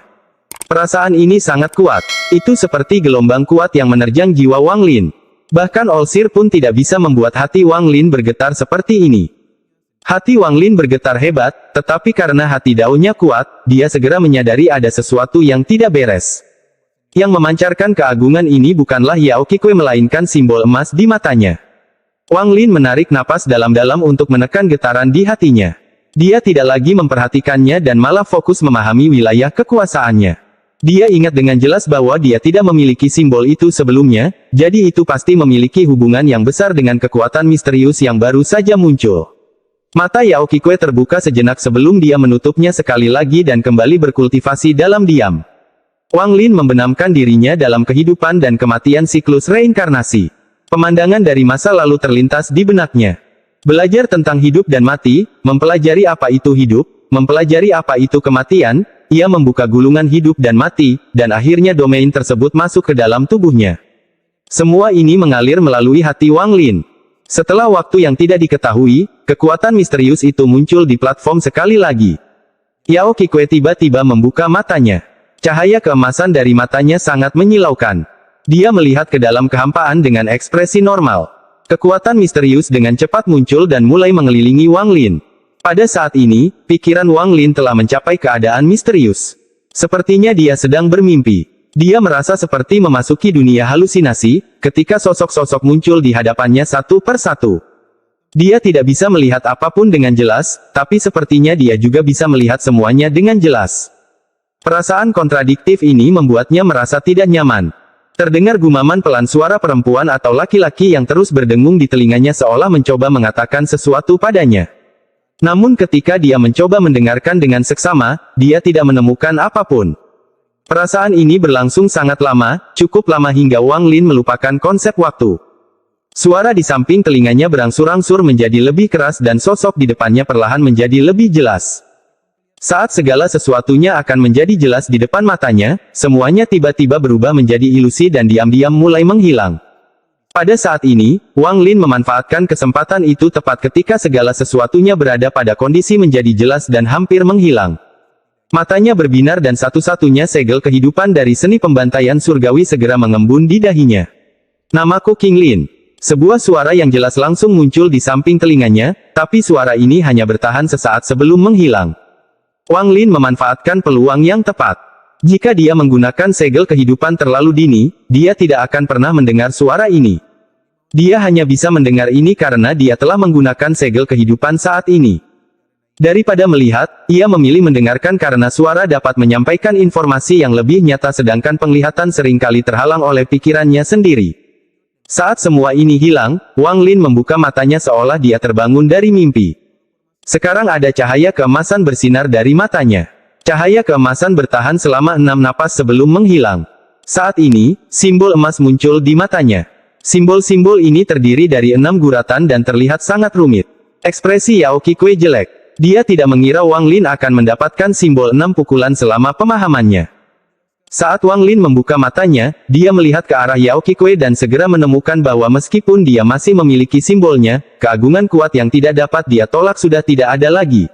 Speaker 1: Perasaan ini sangat kuat. Itu seperti gelombang kuat yang menerjang jiwa Wang Lin. Bahkan Olsir pun tidak bisa membuat hati Wang Lin bergetar seperti ini. Hati Wang Lin bergetar hebat, tetapi karena hati daunnya kuat, dia segera menyadari ada sesuatu yang tidak beres. Yang memancarkan keagungan ini bukanlah Yao Qikui melainkan simbol emas di matanya. Wang Lin menarik napas dalam-dalam untuk menekan getaran di hatinya. Dia tidak lagi memperhatikannya dan malah fokus memahami wilayah kekuasaannya. Dia ingat dengan jelas bahwa dia tidak memiliki simbol itu sebelumnya, jadi itu pasti memiliki hubungan yang besar dengan kekuatan misterius yang baru saja muncul. Mata Yao Qikui terbuka sejenak sebelum dia menutupnya sekali lagi dan kembali berkultivasi dalam diam. Wang Lin membenamkan dirinya dalam kehidupan dan kematian siklus reinkarnasi. Pemandangan dari masa lalu terlintas di benaknya. Belajar tentang hidup dan mati, mempelajari apa itu hidup, mempelajari apa itu kematian, ia membuka gulungan hidup dan mati, dan akhirnya domain tersebut masuk ke dalam tubuhnya. Semua ini mengalir melalui hati Wang Lin. Setelah waktu yang tidak diketahui, kekuatan misterius itu muncul di platform sekali lagi. Yao Qikui tiba-tiba membuka matanya. Cahaya keemasan dari matanya sangat menyilaukan. Dia melihat ke dalam kehampaan dengan ekspresi normal. Kekuatan misterius dengan cepat muncul dan mulai mengelilingi Wang Lin. Pada saat ini, pikiran Wang Lin telah mencapai keadaan misterius. Sepertinya dia sedang bermimpi. Dia merasa seperti memasuki dunia halusinasi, ketika sosok-sosok muncul di hadapannya satu per satu. Dia tidak bisa melihat apapun dengan jelas, tapi sepertinya dia juga bisa melihat semuanya dengan jelas. Perasaan kontradiktif ini membuatnya merasa tidak nyaman. Terdengar gumaman pelan suara perempuan atau laki-laki yang terus berdengung di telinganya seolah mencoba mengatakan sesuatu padanya. Namun ketika dia mencoba mendengarkan dengan seksama, dia tidak menemukan apapun. Perasaan ini berlangsung sangat lama, cukup lama hingga Wang Lin melupakan konsep waktu. Suara di samping telinganya berangsur-angsur menjadi lebih keras dan sosok di depannya perlahan menjadi lebih jelas. Saat segala sesuatunya akan menjadi jelas di depan matanya, semuanya tiba-tiba berubah menjadi ilusi dan diam-diam mulai menghilang. Pada saat ini, Wang Lin memanfaatkan kesempatan itu tepat ketika segala sesuatunya berada pada kondisi menjadi jelas dan hampir menghilang. Matanya berbinar dan satu-satunya segel kehidupan dari seni pembantaian surgawi segera mengembun di dahinya. Namaku King Lin. Sebuah suara yang jelas langsung muncul di samping telinganya, tapi suara ini hanya bertahan sesaat sebelum menghilang. Wang Lin memanfaatkan peluang yang tepat. Jika dia menggunakan segel kehidupan terlalu dini, dia tidak akan pernah mendengar suara ini. Dia hanya bisa mendengar ini karena dia telah menggunakan segel kehidupan saat ini. Daripada melihat, ia memilih mendengarkan karena suara dapat menyampaikan informasi yang lebih nyata sedangkan penglihatan seringkali terhalang oleh pikirannya sendiri. Saat semua ini hilang, Wang Lin membuka matanya seolah dia terbangun dari mimpi. Sekarang ada cahaya keemasan bersinar dari matanya. Cahaya keemasan bertahan selama 6 napas sebelum menghilang. Saat ini, simbol emas muncul di matanya. Simbol-simbol ini terdiri dari 6 guratan dan terlihat sangat rumit. Ekspresi Yao Qikui jelek. Dia tidak mengira Wang Lin akan mendapatkan simbol 6 pukulan selama pemahamannya. Saat Wang Lin membuka matanya, dia melihat ke arah Yao Qikui dan segera menemukan bahwa meskipun dia masih memiliki simbolnya, keagungan kuat yang tidak dapat dia tolak sudah tidak ada lagi.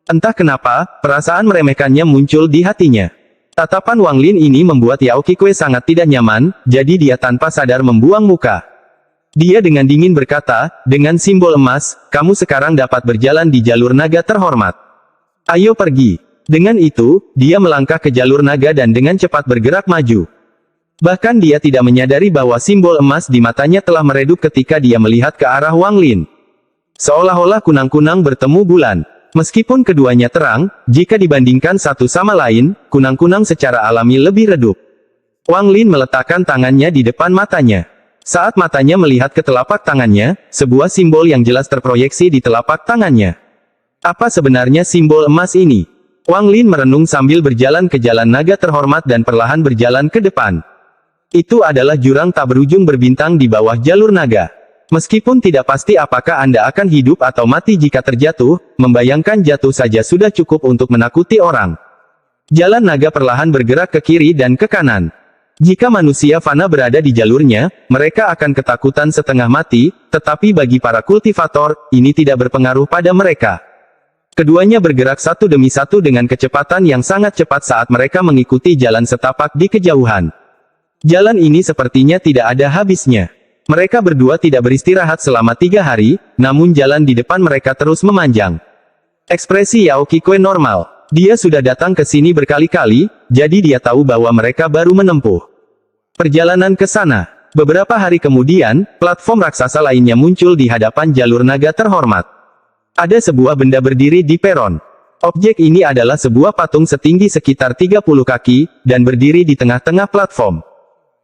Speaker 1: Entah kenapa, perasaan meremehkannya muncul di hatinya. Tatapan Wang Lin ini membuat Yao Qikui sangat tidak nyaman, jadi dia tanpa sadar membuang muka. Dia dengan dingin berkata, dengan simbol emas, kamu sekarang dapat berjalan di jalur naga terhormat. Ayo pergi. Dengan itu, dia melangkah ke jalur naga dan dengan cepat bergerak maju. Bahkan dia tidak menyadari bahwa simbol emas di matanya telah meredup ketika dia melihat ke arah Wang Lin. Seolah-olah kunang-kunang bertemu bulan. Meskipun keduanya terang, jika dibandingkan satu sama lain, kunang-kunang secara alami lebih redup. Wang Lin meletakkan tangannya di depan matanya. Saat matanya melihat ke telapak tangannya, sebuah simbol yang jelas terproyeksi di telapak tangannya. Apa sebenarnya simbol emas ini? Wang Lin merenung sambil berjalan ke jalan naga terhormat dan perlahan berjalan ke depan. Itu adalah jurang tak berujung berbintang di bawah jalur naga. Meskipun tidak pasti apakah Anda akan hidup atau mati jika terjatuh, membayangkan jatuh saja sudah cukup untuk menakuti orang. Jalan naga perlahan bergerak ke kiri dan ke kanan. Jika manusia fana berada di jalurnya, mereka akan ketakutan setengah mati, tetapi bagi para kultivator, ini tidak berpengaruh pada mereka. Keduanya bergerak satu demi satu dengan kecepatan yang sangat cepat saat mereka mengikuti jalan setapak di kejauhan. Jalan ini sepertinya tidak ada habisnya. Mereka berdua tidak beristirahat selama 3 hari, namun jalan di depan mereka terus memanjang. Ekspresi Yao Qikui normal. Dia sudah datang ke sini berkali-kali, jadi dia tahu bahwa mereka baru menempuh perjalanan ke sana. Beberapa hari kemudian, platform raksasa lainnya muncul di hadapan jalur naga terhormat. Ada sebuah benda berdiri di peron. Objek ini adalah sebuah patung setinggi sekitar 30 kaki, dan berdiri di tengah-tengah platform.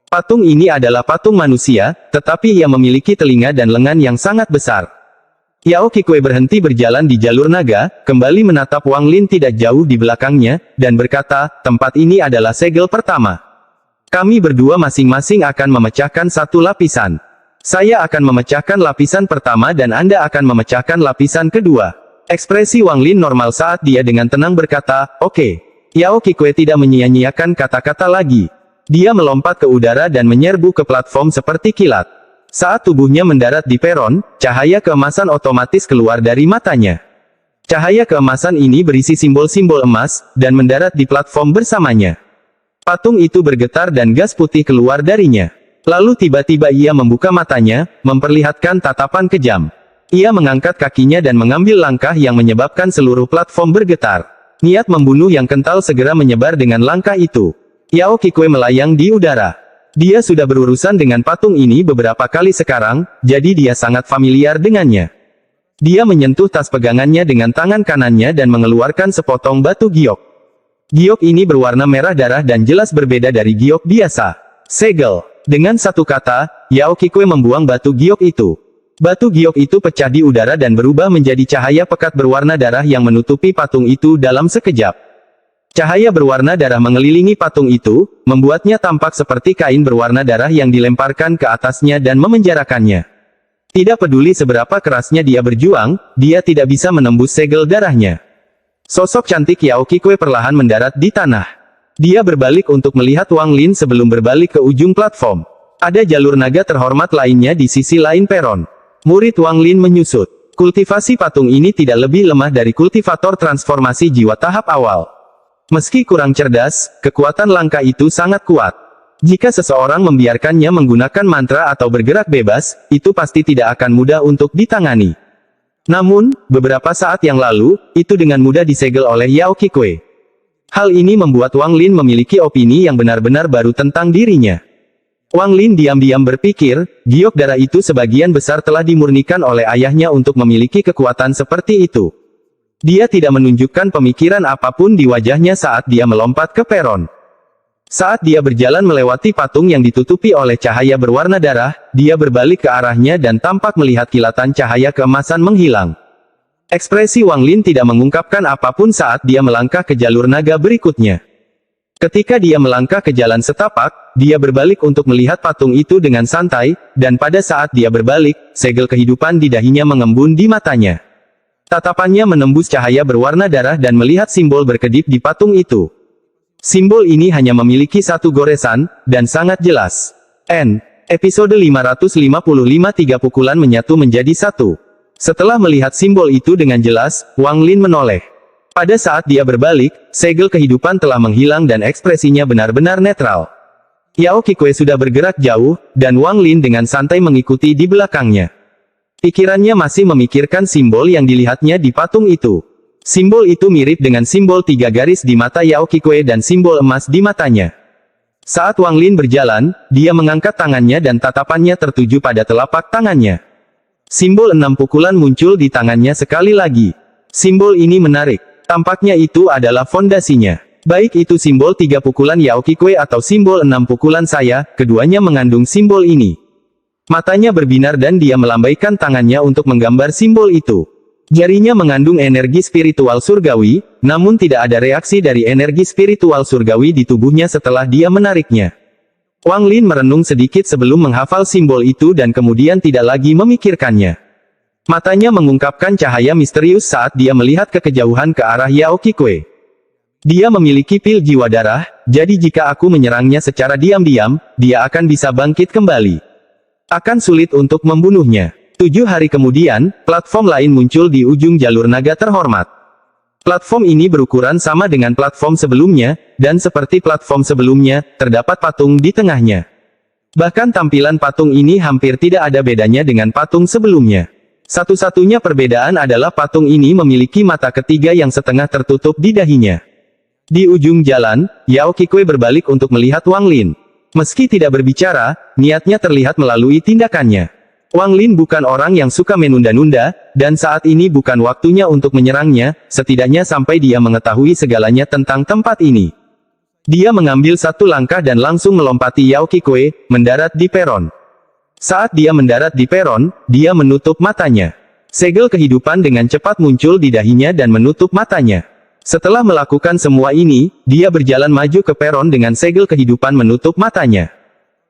Speaker 1: Patung ini adalah patung manusia, tetapi ia memiliki telinga dan lengan yang sangat besar. Yao Qikui berhenti berjalan di jalur naga, kembali menatap Wang Lin tidak jauh di belakangnya, dan berkata, tempat ini adalah segel pertama. Kami berdua masing-masing akan memecahkan satu lapisan. Saya akan memecahkan lapisan pertama dan Anda akan memecahkan lapisan kedua. Ekspresi Wang Lin normal saat dia dengan tenang berkata, oke. Yao Qikui tidak menyia-nyiakan kata-kata lagi. Dia melompat ke udara dan menyerbu ke platform seperti kilat. Saat tubuhnya mendarat di peron, cahaya keemasan otomatis keluar dari matanya. Cahaya keemasan ini berisi simbol-simbol emas, dan mendarat di platform bersamanya. Patung itu bergetar dan gas putih keluar darinya. Lalu tiba-tiba ia membuka matanya, memperlihatkan tatapan kejam. Ia mengangkat kakinya dan mengambil langkah yang menyebabkan seluruh platform bergetar. Niat membunuh yang kental segera menyebar dengan langkah itu. Yao Qikui melayang di udara. Dia sudah berurusan dengan patung ini beberapa kali sekarang, jadi dia sangat familiar dengannya. Dia menyentuh tas pegangannya dengan tangan kanannya dan mengeluarkan sepotong batu giok. Giok ini berwarna merah darah dan jelas berbeda dari giok biasa. Segel. Dengan satu kata, Yao Qikui membuang batu giok itu. Batu giok itu pecah di udara dan berubah menjadi cahaya pekat berwarna darah yang menutupi patung itu dalam sekejap. Cahaya berwarna darah mengelilingi patung itu, membuatnya tampak seperti kain berwarna darah yang dilemparkan ke atasnya dan memenjarakannya. Tidak peduli seberapa kerasnya dia berjuang, dia tidak bisa menembus segel darahnya. Sosok cantik Yao Qikui perlahan mendarat di tanah. Dia berbalik untuk melihat Wang Lin sebelum berbalik ke ujung platform. Ada jalur naga terhormat lainnya di sisi lain peron. Murid Wang Lin menyusut. Kultivasi patung ini tidak lebih lemah dari kultivator transformasi jiwa tahap awal. Meski kurang cerdas, kekuatan langka itu sangat kuat. Jika seseorang membiarkannya menggunakan mantra atau bergerak bebas, itu pasti tidak akan mudah untuk ditangani. Namun, beberapa saat yang lalu, itu dengan mudah disegel oleh Yao Qikui. Hal ini membuat Wang Lin memiliki opini yang benar-benar baru tentang dirinya. Wang Lin diam-diam berpikir, giok darah itu sebagian besar telah dimurnikan oleh ayahnya untuk memiliki kekuatan seperti itu. Dia tidak menunjukkan pemikiran apapun di wajahnya saat dia melompat ke peron. Saat dia berjalan melewati patung yang ditutupi oleh cahaya berwarna darah, dia berbalik ke arahnya dan tampak melihat kilatan cahaya keemasan menghilang. Ekspresi Wang Lin tidak mengungkapkan apapun saat dia melangkah ke jalur naga berikutnya. Ketika dia melangkah ke jalan setapak, dia berbalik untuk melihat patung itu dengan santai, dan pada saat dia berbalik, segel kehidupan di dahinya mengembun di matanya. Tatapannya menembus cahaya berwarna darah dan melihat simbol berkedip di patung itu. Simbol ini hanya memiliki satu goresan, dan sangat jelas. Episode 555 3 pukulan menyatu menjadi satu. Setelah melihat simbol itu dengan jelas, Wang Lin menoleh. Pada saat dia berbalik, segel kehidupan telah menghilang dan ekspresinya benar-benar netral. Yao Qikui sudah bergerak jauh, dan Wang Lin dengan santai mengikuti di belakangnya. Pikirannya masih memikirkan simbol yang dilihatnya di patung itu. Simbol itu mirip dengan simbol 3 garis di mata Yao Qikui dan simbol emas di matanya. Saat Wang Lin berjalan, dia mengangkat tangannya dan tatapannya tertuju pada telapak tangannya. Simbol 6 pukulan muncul di tangannya sekali lagi. Simbol ini menarik. Tampaknya itu adalah fondasinya. Baik itu simbol 3 pukulan Yao Qikui atau simbol 6 pukulan saya, keduanya mengandung simbol ini. Matanya berbinar dan dia melambaikan tangannya untuk menggambar simbol itu. Jarinya mengandung energi spiritual surgawi, namun tidak ada reaksi dari energi spiritual surgawi di tubuhnya setelah dia menariknya. Wang Lin merenung sedikit sebelum menghafal simbol itu dan kemudian tidak lagi memikirkannya. Matanya mengungkapkan cahaya misterius saat dia melihat ke kejauhan ke arah Yao Qikui. Dia memiliki pil jiwa darah, jadi jika aku menyerangnya secara diam-diam, dia akan bisa bangkit kembali. Akan sulit untuk membunuhnya. 7 hari kemudian, platform lain muncul di ujung jalur naga terhormat. Platform ini berukuran sama dengan platform sebelumnya, dan seperti platform sebelumnya, terdapat patung di tengahnya. Bahkan tampilan patung ini hampir tidak ada bedanya dengan patung sebelumnya. Satu-satunya perbedaan adalah patung ini memiliki mata ketiga yang setengah tertutup di dahinya. Di ujung jalan, Yao Qikui berbalik untuk melihat Wang Lin. Meski tidak berbicara, niatnya terlihat melalui tindakannya. Wang Lin bukan orang yang suka menunda-nunda, dan saat ini bukan waktunya untuk menyerangnya, setidaknya sampai dia mengetahui segalanya tentang tempat ini. Dia mengambil satu langkah dan langsung melompati Yao Qikui, mendarat di peron. Saat dia mendarat di peron, dia menutup matanya. Segel kehidupan dengan cepat muncul di dahinya dan menutup matanya. Setelah melakukan semua ini, dia berjalan maju ke peron dengan segel kehidupan menutup matanya.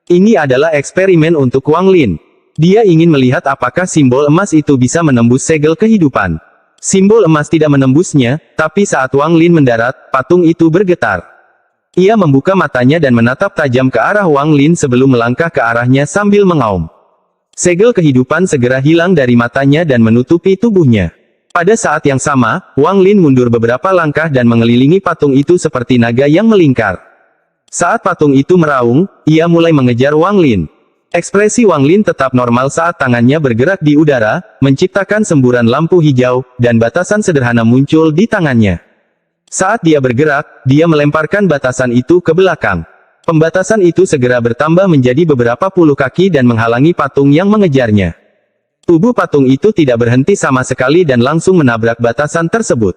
Speaker 1: Ini adalah eksperimen untuk Wang Lin. Dia ingin melihat apakah simbol emas itu bisa menembus segel kehidupan. Simbol emas tidak menembusnya, tapi saat Wang Lin mendarat, patung itu bergetar. Ia membuka matanya dan menatap tajam ke arah Wang Lin sebelum melangkah ke arahnya sambil mengaum. Segel kehidupan segera hilang dari matanya dan menutupi tubuhnya. Pada saat yang sama, Wang Lin mundur beberapa langkah dan mengelilingi patung itu seperti naga yang melingkar. Saat patung itu meraung, ia mulai mengejar Wang Lin. Ekspresi Wang Lin tetap normal saat tangannya bergerak di udara, menciptakan semburan lampu hijau, dan batasan sederhana muncul di tangannya. Saat dia bergerak, dia melemparkan batasan itu ke belakang. Pembatasan itu segera bertambah menjadi beberapa puluh kaki dan menghalangi patung yang mengejarnya. Tubuh patung itu tidak berhenti sama sekali dan langsung menabrak batasan tersebut.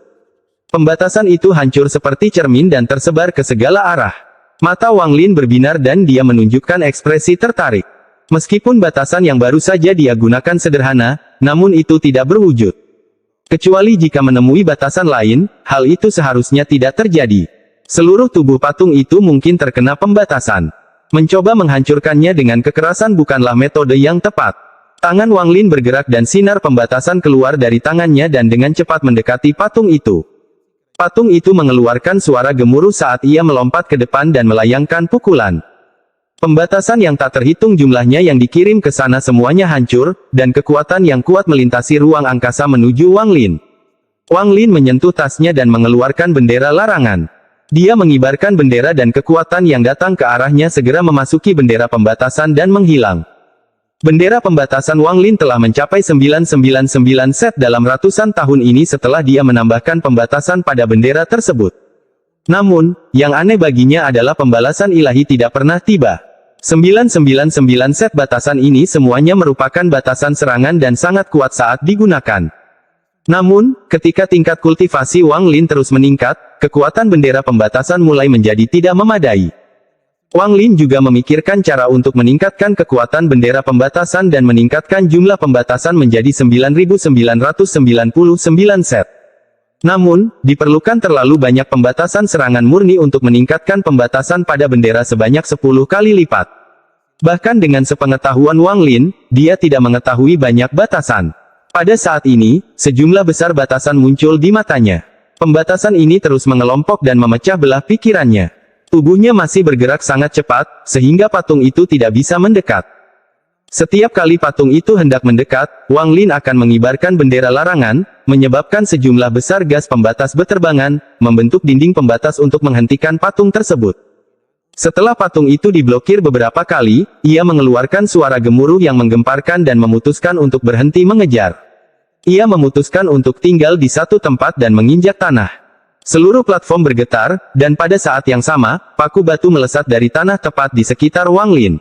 Speaker 1: Pembatasan itu hancur seperti cermin dan tersebar ke segala arah. Mata Wang Lin berbinar dan dia menunjukkan ekspresi tertarik. Meskipun batasan yang baru saja dia gunakan sederhana, namun itu tidak berwujud. Kecuali jika menemui batasan lain, hal itu seharusnya tidak terjadi. Seluruh tubuh patung itu mungkin terkena pembatasan. Mencoba menghancurkannya dengan kekerasan bukanlah metode yang tepat. Tangan Wang Lin bergerak dan sinar pembatasan keluar dari tangannya dan dengan cepat mendekati patung itu. Patung itu mengeluarkan suara gemuruh saat ia melompat ke depan dan melayangkan pukulan. Pembatasan yang tak terhitung jumlahnya yang dikirim ke sana semuanya hancur, dan kekuatan yang kuat melintasi ruang angkasa menuju Wang Lin. Wang Lin menyentuh tasnya dan mengeluarkan bendera larangan. Dia mengibarkan bendera dan kekuatan yang datang ke arahnya segera memasuki bendera pembatasan dan menghilang. Bendera pembatasan Wang Lin telah mencapai 999 set dalam ratusan tahun ini setelah dia menambahkan pembatasan pada bendera tersebut. Namun, yang aneh baginya adalah pembalasan ilahi tidak pernah tiba. 999 set batasan ini semuanya merupakan batasan serangan dan sangat kuat saat digunakan. Namun, ketika tingkat kultivasi Wang Lin terus meningkat, kekuatan bendera pembatasan mulai menjadi tidak memadai. Wang Lin juga memikirkan cara untuk meningkatkan kekuatan bendera pembatasan dan meningkatkan jumlah pembatasan menjadi 9.999 set. Namun, diperlukan terlalu banyak pembatasan serangan murni untuk meningkatkan pembatasan pada bendera sebanyak 10 kali lipat. Bahkan dengan sepengetahuan Wang Lin, dia tidak mengetahui banyak batasan. Pada saat ini, sejumlah besar batasan muncul di matanya. Pembatasan ini terus mengelompok dan memecah belah pikirannya. Tubuhnya masih bergerak sangat cepat, sehingga patung itu tidak bisa mendekat. Setiap kali patung itu hendak mendekat, Wang Lin akan mengibarkan bendera larangan, menyebabkan sejumlah besar gas pembatas beterbangan, membentuk dinding pembatas untuk menghentikan patung tersebut. Setelah patung itu diblokir beberapa kali, ia mengeluarkan suara gemuruh yang menggemparkan dan memutuskan untuk berhenti mengejar. Ia memutuskan untuk tinggal di satu tempat dan menginjak tanah. Seluruh platform bergetar, dan pada saat yang sama, paku batu melesat dari tanah tepat di sekitar Wang Lin.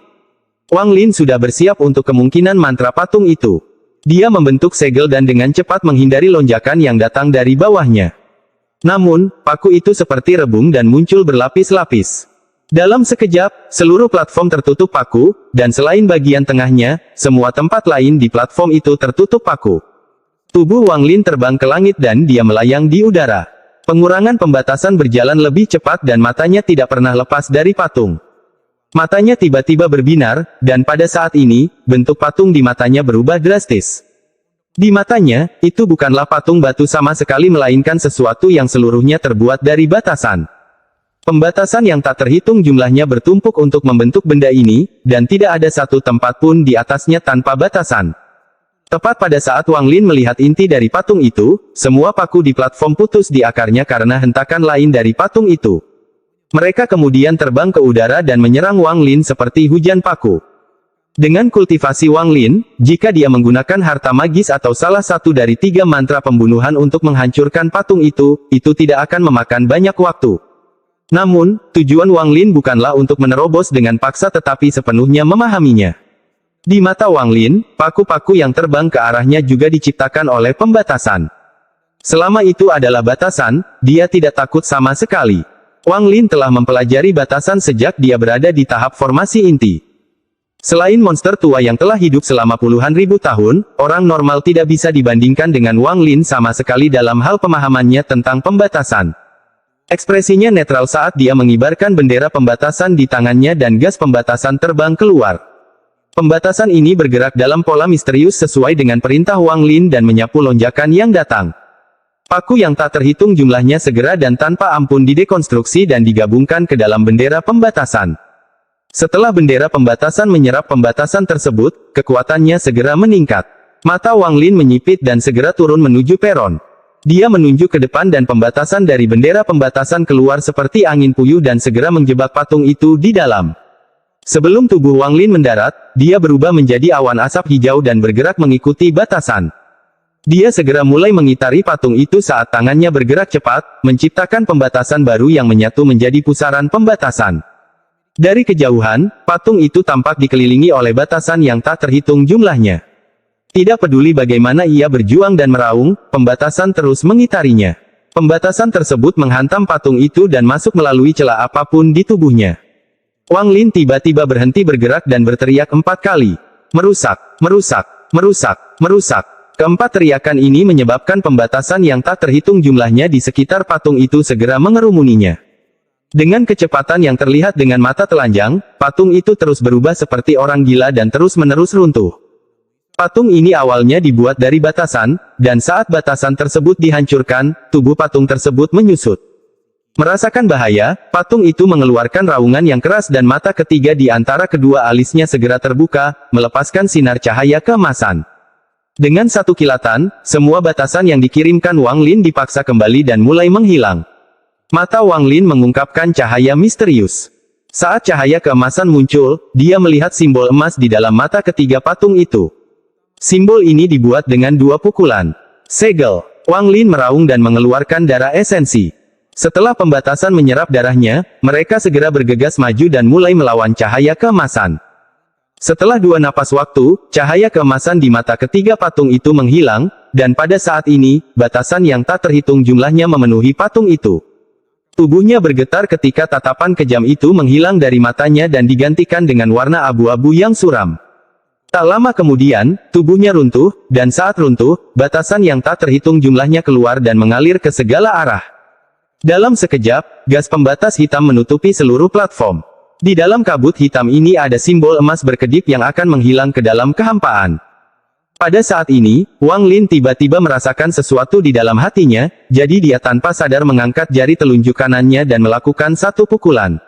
Speaker 1: Wang Lin sudah bersiap untuk kemungkinan mantra patung itu. Dia membentuk segel dan dengan cepat menghindari lonjakan yang datang dari bawahnya. Namun, paku itu seperti rebung dan muncul berlapis-lapis. Dalam sekejap, seluruh platform tertutup paku, dan selain bagian tengahnya, semua tempat lain di platform itu tertutup paku. Tubuh Wang Lin terbang ke langit dan dia melayang di udara. Pengurangan pembatasan berjalan lebih cepat dan matanya tidak pernah lepas dari patung. Matanya tiba-tiba berbinar, dan pada saat ini, bentuk patung di matanya berubah drastis. Di matanya, itu bukanlah patung batu sama sekali melainkan sesuatu yang seluruhnya terbuat dari batasan. Pembatasan yang tak terhitung jumlahnya bertumpuk untuk membentuk benda ini, dan tidak ada satu tempat pun di atasnya tanpa batasan. Tepat pada saat Wang Lin melihat inti dari patung itu, semua paku di platform putus di akarnya karena hentakan lain dari patung itu. Mereka kemudian terbang ke udara dan menyerang Wang Lin seperti hujan paku. Dengan kultivasi Wang Lin, jika dia menggunakan harta magis atau salah satu dari 3 mantra pembunuhan untuk menghancurkan patung itu tidak akan memakan banyak waktu. Namun, tujuan Wang Lin bukanlah untuk menerobos dengan paksa tetapi sepenuhnya memahaminya. Di mata Wang Lin, paku-paku yang terbang ke arahnya juga diciptakan oleh pembatasan. Selama itu adalah batasan, dia tidak takut sama sekali. Wang Lin telah mempelajari batasan sejak dia berada di tahap formasi inti. Selain monster tua yang telah hidup selama puluhan ribu tahun, orang normal tidak bisa dibandingkan dengan Wang Lin sama sekali dalam hal pemahamannya tentang pembatasan. Ekspresinya netral saat dia mengibarkan bendera pembatasan di tangannya dan gas pembatasan terbang keluar. Pembatasan ini bergerak dalam pola misterius sesuai dengan perintah Wang Lin dan menyapu lonjakan yang datang. Paku yang tak terhitung jumlahnya segera dan tanpa ampun didekonstruksi dan digabungkan ke dalam bendera pembatasan. Setelah bendera pembatasan menyerap pembatasan tersebut, kekuatannya segera meningkat. Mata Wang Lin menyipit dan segera turun menuju peron. Dia menunjuk ke depan dan pembatasan dari bendera pembatasan keluar seperti angin puyuh dan segera menjebak patung itu di dalam. Sebelum tubuh Wang Lin mendarat, dia berubah menjadi awan asap hijau dan bergerak mengikuti batasan. Dia segera mulai mengitari patung itu saat tangannya bergerak cepat, menciptakan pembatasan baru yang menyatu menjadi pusaran pembatasan. Dari kejauhan, patung itu tampak dikelilingi oleh batasan yang tak terhitung jumlahnya. Tidak peduli bagaimana ia berjuang dan meraung, pembatasan terus mengitarinya. Pembatasan tersebut menghantam patung itu dan masuk melalui celah apapun di tubuhnya. Wang Lin tiba-tiba berhenti bergerak dan berteriak 4 kali. Merusak, merusak, merusak, merusak. Keempat teriakan ini menyebabkan pembatasan yang tak terhitung jumlahnya di sekitar patung itu segera mengerumuninya. Dengan kecepatan yang terlihat dengan mata telanjang, patung itu terus berubah seperti orang gila dan terus-menerus runtuh. Patung ini awalnya dibuat dari batasan, dan saat batasan tersebut dihancurkan, tubuh patung tersebut menyusut. Merasakan bahaya, patung itu mengeluarkan raungan yang keras dan mata ketiga di antara kedua alisnya segera terbuka, melepaskan sinar cahaya keemasan. Dengan satu kilatan, semua batasan yang dikirimkan Wang Lin dipaksa kembali dan mulai menghilang. Mata Wang Lin mengungkapkan cahaya misterius. Saat cahaya keemasan muncul, dia melihat simbol emas di dalam mata ketiga patung itu. Simbol ini dibuat dengan 2 pukulan. Segel. Wang Lin meraung dan mengeluarkan darah esensi. Setelah pembatasan menyerap darahnya, mereka segera bergegas maju dan mulai melawan cahaya keemasan. Setelah 2 napas waktu, cahaya keemasan di mata ketiga patung itu menghilang, dan pada saat ini, batasan yang tak terhitung jumlahnya memenuhi patung itu. Tubuhnya bergetar ketika tatapan kejam itu menghilang dari matanya dan digantikan dengan warna abu-abu yang suram. Tak lama kemudian, tubuhnya runtuh, dan saat runtuh, batasan yang tak terhitung jumlahnya keluar dan mengalir ke segala arah. Dalam sekejap, gas pembatas hitam menutupi seluruh platform. Di dalam kabut hitam ini ada simbol emas berkedip yang akan menghilang ke dalam kehampaan. Pada saat ini, Wang Lin tiba-tiba merasakan sesuatu di dalam hatinya, jadi dia tanpa sadar mengangkat jari telunjuk kanannya dan melakukan satu pukulan.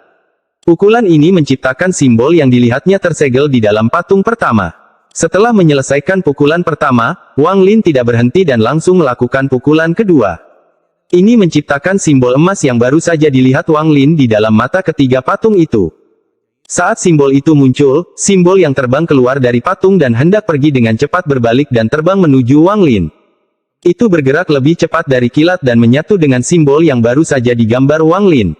Speaker 1: Pukulan ini menciptakan simbol yang dilihatnya tersegel di dalam patung pertama. Setelah menyelesaikan pukulan pertama, Wang Lin tidak berhenti dan langsung melakukan pukulan kedua. Ini menciptakan simbol emas yang baru saja dilihat Wang Lin di dalam mata ketiga patung itu. Saat simbol itu muncul, simbol yang terbang keluar dari patung dan hendak pergi dengan cepat berbalik dan terbang menuju Wang Lin. Itu bergerak lebih cepat dari kilat dan menyatu dengan simbol yang baru saja digambar Wang Lin.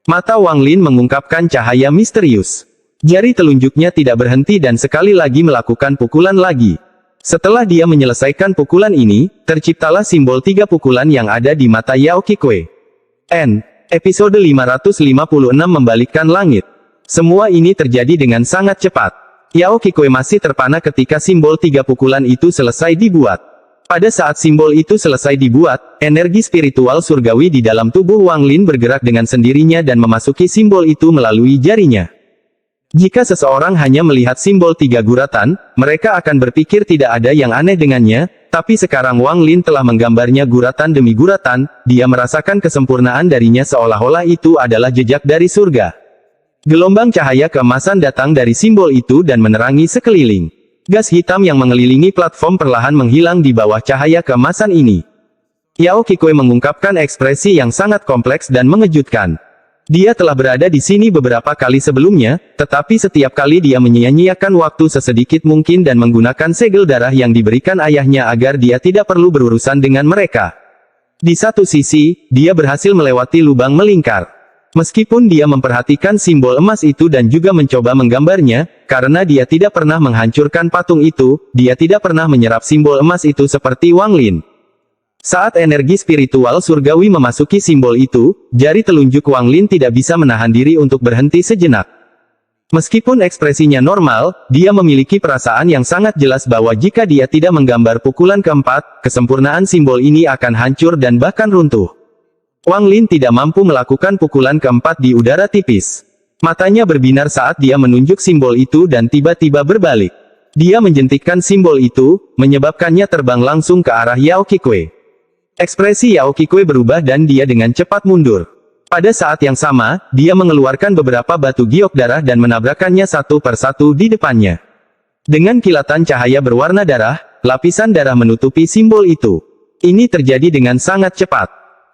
Speaker 1: Mata Wang Lin mengungkapkan cahaya misterius. Jari telunjuknya tidak berhenti dan sekali lagi melakukan pukulan lagi. Setelah dia menyelesaikan pukulan ini, terciptalah simbol 3 pukulan yang ada di mata Yao Qikui. Episode 556 Membalikkan Langit. Semua ini terjadi dengan sangat cepat. Yao Qikui masih terpana ketika simbol 3 pukulan itu selesai dibuat. Pada saat simbol itu selesai dibuat, energi spiritual surgawi di dalam tubuh Wang Lin bergerak dengan sendirinya dan memasuki simbol itu melalui jarinya. Jika seseorang hanya melihat simbol 3 guratan, mereka akan berpikir tidak ada yang aneh dengannya, tapi sekarang Wang Lin telah menggambarnya guratan demi guratan, dia merasakan kesempurnaan darinya seolah-olah itu adalah jejak dari surga. Gelombang cahaya keemasan datang dari simbol itu dan menerangi sekeliling. Gas hitam yang mengelilingi platform perlahan menghilang di bawah cahaya keemasan ini. Yao Qikui mengungkapkan ekspresi yang sangat kompleks dan mengejutkan. Dia telah berada di sini beberapa kali sebelumnya, tetapi setiap kali dia menyia-nyiakan waktu sesedikit mungkin dan menggunakan segel darah yang diberikan ayahnya agar dia tidak perlu berurusan dengan mereka. Di satu sisi, dia berhasil melewati lubang melingkar. Meskipun dia memperhatikan simbol emas itu dan juga mencoba menggambarnya, karena dia tidak pernah menghancurkan patung itu, dia tidak pernah menyerap simbol emas itu seperti Wang Lin. Saat energi spiritual surgawi memasuki simbol itu, jari telunjuk Wang Lin tidak bisa menahan diri untuk berhenti sejenak. Meskipun ekspresinya normal, dia memiliki perasaan yang sangat jelas bahwa jika dia tidak menggambar pukulan keempat, kesempurnaan simbol ini akan hancur dan bahkan runtuh. Wang Lin tidak mampu melakukan pukulan keempat di udara tipis. Matanya berbinar saat dia menunjuk simbol itu dan tiba-tiba berbalik. Dia menjentikkan simbol itu, menyebabkannya terbang langsung ke arah Yao Qikui. Ekspresi Yao Qikui berubah dan dia dengan cepat mundur. Pada saat yang sama, dia mengeluarkan beberapa batu giok darah dan menabrakkannya satu persatu di depannya. Dengan kilatan cahaya berwarna darah, lapisan darah menutupi simbol itu. Ini terjadi dengan sangat cepat.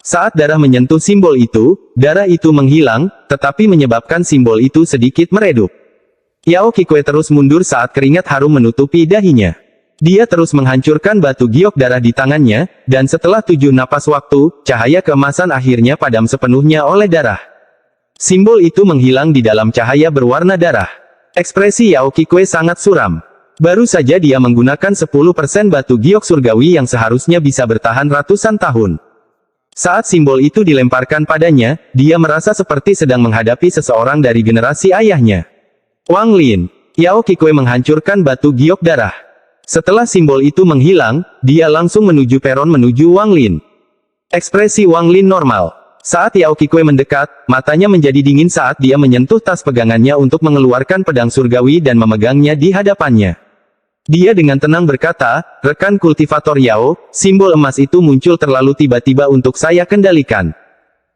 Speaker 1: Saat darah menyentuh simbol itu, darah itu menghilang, tetapi menyebabkan simbol itu sedikit meredup. Yao Qikui terus mundur saat keringat harum menutupi dahinya. Dia terus menghancurkan batu giok darah di tangannya, dan setelah 7 napas waktu, cahaya keemasan akhirnya padam sepenuhnya oleh darah. Simbol itu menghilang di dalam cahaya berwarna darah. Ekspresi Yao Qikui sangat suram. Baru saja dia menggunakan 10% batu giok surgawi yang seharusnya bisa bertahan ratusan tahun. Saat simbol itu dilemparkan padanya, dia merasa seperti sedang menghadapi seseorang dari generasi ayahnya. Wang Lin. Yao Qikui menghancurkan batu giok darah. Setelah simbol itu menghilang, dia langsung menuju peron menuju Wang Lin. Ekspresi Wang Lin normal. Saat Yao Qikui mendekat, matanya menjadi dingin saat dia menyentuh tas pegangannya untuk mengeluarkan pedang surgawi dan memegangnya di hadapannya. Dia dengan tenang berkata, "Rekan kultivator Yao, simbol emas itu muncul terlalu tiba-tiba untuk saya kendalikan.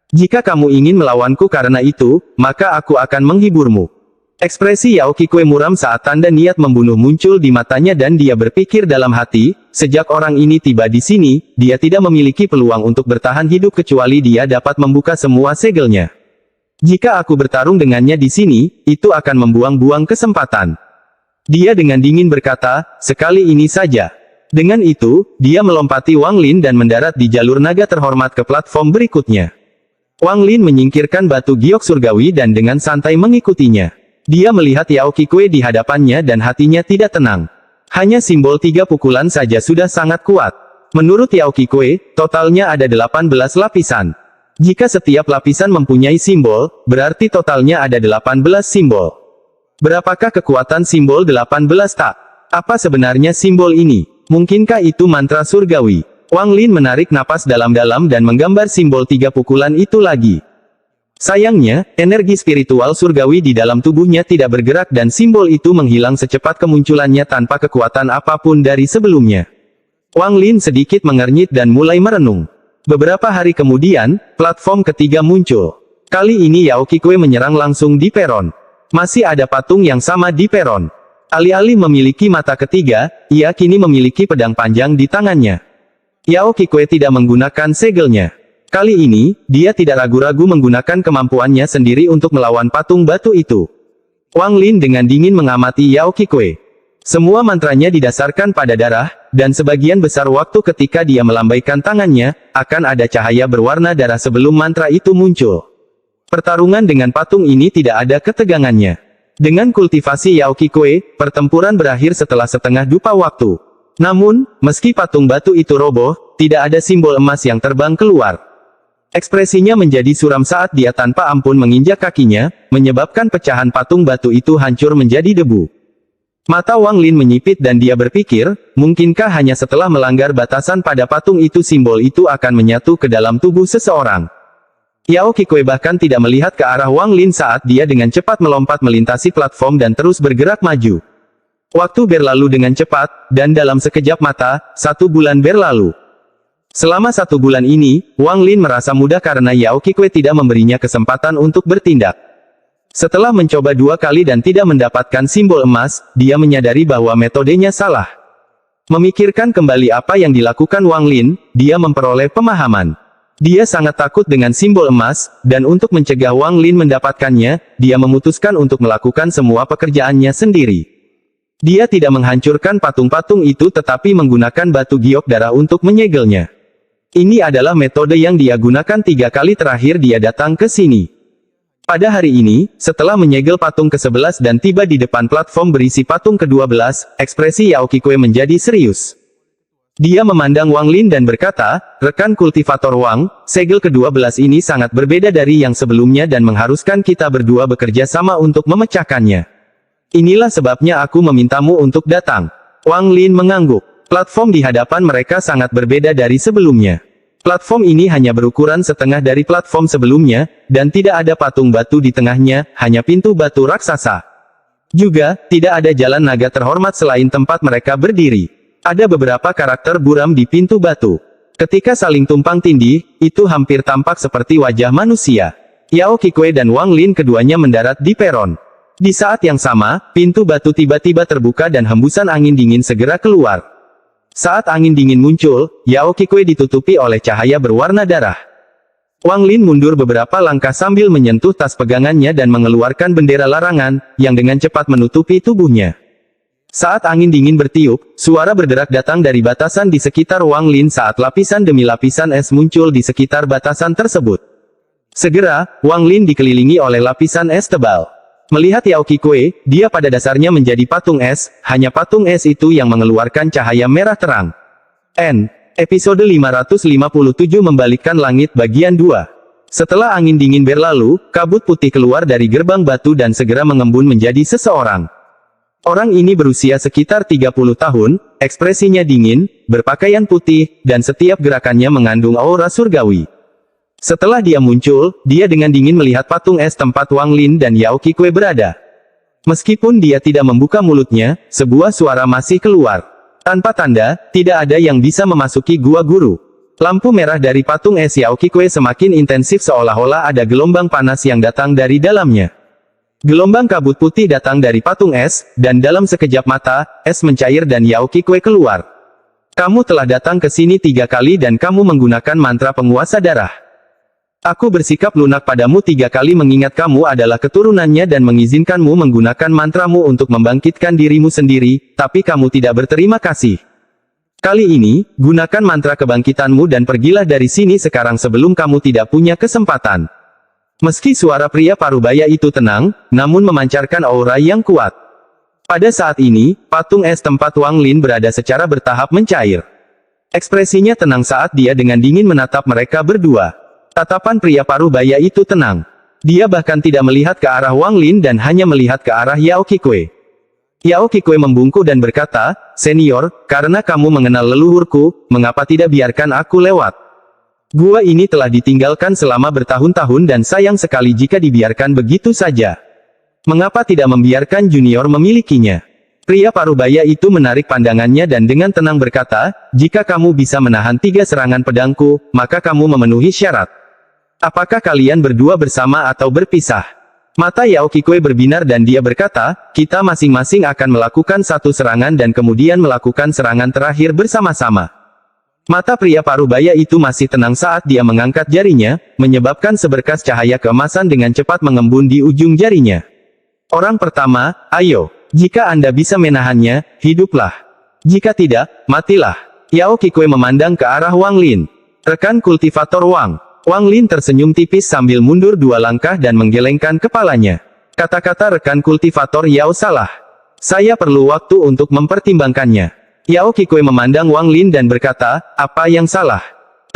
Speaker 1: Jika kamu ingin melawanku karena itu, maka aku akan menghiburmu." Ekspresi Yao Qikui muram saat tanda niat membunuh muncul di matanya dan dia berpikir dalam hati, sejak orang ini tiba di sini, dia tidak memiliki peluang untuk bertahan hidup kecuali dia dapat membuka semua segelnya. Jika aku bertarung dengannya di sini, itu akan membuang-buang kesempatan. Dia dengan dingin berkata, "Sekali ini saja." Dengan itu, dia melompati Wang Lin dan mendarat di jalur naga terhormat ke platform berikutnya. Wang Lin menyingkirkan batu giok surgawi dan dengan santai mengikutinya. Dia melihat Yao Qikui di hadapannya dan hatinya tidak tenang. Hanya simbol 3 pukulan saja sudah sangat kuat. Menurut Yao Qikui, totalnya ada 18 lapisan. Jika setiap lapisan mempunyai simbol, berarti totalnya ada 18 simbol. Berapakah kekuatan simbol 18 tak? Apa sebenarnya simbol ini? Mungkinkah itu mantra surgawi? Wang Lin menarik napas dalam-dalam dan menggambar simbol 3 pukulan itu lagi. Sayangnya, energi spiritual surgawi di dalam tubuhnya tidak bergerak dan simbol itu menghilang secepat kemunculannya tanpa kekuatan apapun dari sebelumnya. Wang Lin sedikit mengernyit dan mulai merenung. Beberapa hari kemudian, platform ketiga muncul. Kali ini Yao Qikui menyerang langsung di peron. Masih ada patung yang sama di peron. Alih-alih memiliki mata ketiga, ia kini memiliki pedang panjang di tangannya. Yao Qikui tidak menggunakan segelnya. Kali ini, dia tidak ragu-ragu menggunakan kemampuannya sendiri untuk melawan patung batu itu. Wang Lin dengan dingin mengamati Yao Qikui. Semua mantranya didasarkan pada darah, dan sebagian besar waktu ketika dia melambaikan tangannya, akan ada cahaya berwarna darah sebelum mantra itu muncul. Pertarungan dengan patung ini tidak ada ketegangannya. Dengan kultivasi Yao Qikui, pertempuran berakhir setelah setengah dupa waktu. Namun, meski patung batu itu roboh, tidak ada simbol emas yang terbang keluar. Ekspresinya menjadi suram saat dia tanpa ampun menginjak kakinya, menyebabkan pecahan patung batu itu hancur menjadi debu. Mata Wang Lin menyipit dan dia berpikir, mungkinkah hanya setelah melanggar batasan pada patung itu simbol itu akan menyatu ke dalam tubuh seseorang. Yao Qikui bahkan tidak melihat ke arah Wang Lin saat dia dengan cepat melompat melintasi platform dan terus bergerak maju. Waktu berlalu dengan cepat, dan dalam sekejap mata, 1 bulan berlalu. Selama 1 bulan ini, Wang Lin merasa mudah karena Yao Qikui tidak memberinya kesempatan untuk bertindak. Setelah mencoba 2 kali dan tidak mendapatkan simbol emas, dia menyadari bahwa metodenya salah. Memikirkan kembali apa yang dilakukan Wang Lin, dia memperoleh pemahaman. Dia sangat takut dengan simbol emas, dan untuk mencegah Wang Lin mendapatkannya, dia memutuskan untuk melakukan semua pekerjaannya sendiri. Dia tidak menghancurkan patung-patung itu tetapi menggunakan batu giok darah untuk menyegelnya. Ini adalah metode yang dia gunakan 3 kali terakhir dia datang ke sini. Pada hari ini, setelah menyegel patung ke-11 dan tiba di depan platform berisi patung ke-12, ekspresi Yao Qikui menjadi serius. Dia memandang Wang Lin dan berkata, "Rekan kultivator Wang, segel ke-12 ini sangat berbeda dari yang sebelumnya dan mengharuskan kita berdua bekerja sama untuk memecahkannya. Inilah sebabnya aku memintamu untuk datang." Wang Lin mengangguk. Platform di hadapan mereka sangat berbeda dari sebelumnya. Platform ini hanya berukuran setengah dari platform sebelumnya, dan tidak ada patung batu di tengahnya, hanya pintu batu raksasa. Juga, tidak ada jalan naga terhormat selain tempat mereka berdiri. Ada beberapa karakter buram di pintu batu. Ketika saling tumpang tindih, itu hampir tampak seperti wajah manusia. Yao Qikui dan Wang Lin keduanya mendarat di peron. Di saat yang sama, pintu batu tiba-tiba terbuka dan hembusan angin dingin segera keluar. Saat angin dingin muncul, Yao Qikui ditutupi oleh cahaya berwarna darah. Wang Lin mundur beberapa langkah sambil menyentuh tas pegangannya dan mengeluarkan bendera larangan, yang dengan cepat menutupi tubuhnya. Saat angin dingin bertiup, suara berderak datang dari batasan di sekitar Wang Lin saat lapisan demi lapisan es muncul di sekitar batasan tersebut. Segera, Wang Lin dikelilingi oleh lapisan es tebal. Melihat Yao Qikui, dia pada dasarnya menjadi patung es, hanya patung es itu yang mengeluarkan cahaya merah terang. Episode 557 Membalikkan Langit Bagian 2. Setelah angin dingin berlalu, kabut putih keluar dari gerbang batu dan segera mengembun menjadi seseorang. Orang ini berusia sekitar 30 tahun, ekspresinya dingin, berpakaian putih, dan setiap gerakannya mengandung aura surgawi. Setelah dia muncul, dia dengan dingin melihat patung es tempat Wang Lin dan Yao Qikui berada. Meskipun dia tidak membuka mulutnya, sebuah suara masih keluar. Tanpa tanda, tidak ada yang bisa memasuki gua guru. Lampu merah dari patung es Yao Qikui semakin intensif seolah-olah ada gelombang panas yang datang dari dalamnya. Gelombang kabut putih datang dari patung es, dan dalam sekejap mata, es mencair dan Yao Qikui keluar. Kamu telah datang ke sini 3 kali dan kamu menggunakan mantra penguasa darah. Aku bersikap lunak padamu 3 kali mengingat kamu adalah keturunannya dan mengizinkanmu menggunakan mantramu untuk membangkitkan dirimu sendiri, tapi kamu tidak berterima kasih. Kali ini, gunakan mantra kebangkitanmu dan pergilah dari sini sekarang sebelum kamu tidak punya kesempatan. Meski suara pria parubaya itu tenang, namun memancarkan aura yang kuat. Pada saat ini, patung es tempat Wang Lin berada secara bertahap mencair. Ekspresinya tenang saat dia dengan dingin menatap mereka berdua. Tatapan pria parubaya itu tenang. Dia bahkan tidak melihat ke arah Wang Lin dan hanya melihat ke arah Yao Qikui. Yao Qikui membungkuk dan berkata, "Senior, karena kamu mengenal leluhurku, mengapa tidak biarkan aku lewat? Gua ini telah ditinggalkan selama bertahun-tahun dan sayang sekali jika dibiarkan begitu saja. Mengapa tidak membiarkan junior memilikinya?" Pria parubaya itu menarik pandangannya dan dengan tenang berkata, "Jika kamu bisa menahan 3 serangan pedangku, maka kamu memenuhi syarat. Apakah kalian berdua bersama atau berpisah?" Mata Yao Qikui berbinar dan dia berkata, "Kita masing-masing akan melakukan 1 serangan dan kemudian melakukan serangan terakhir bersama-sama." Mata pria parubaya itu masih tenang saat dia mengangkat jarinya, menyebabkan seberkas cahaya keemasan dengan cepat mengembun di ujung jarinya. "Orang pertama, ayo. Jika Anda bisa menahannya, hiduplah. Jika tidak, matilah." Yao Qikui memandang ke arah Wang Lin. "Rekan kultivator Wang." Wang Lin tersenyum tipis sambil mundur 2 langkah dan menggelengkan kepalanya. Kata-kata rekan kultivator Yao salah. Saya perlu waktu untuk mempertimbangkannya. Yao Qikui memandang Wang Lin dan berkata, "Apa yang salah?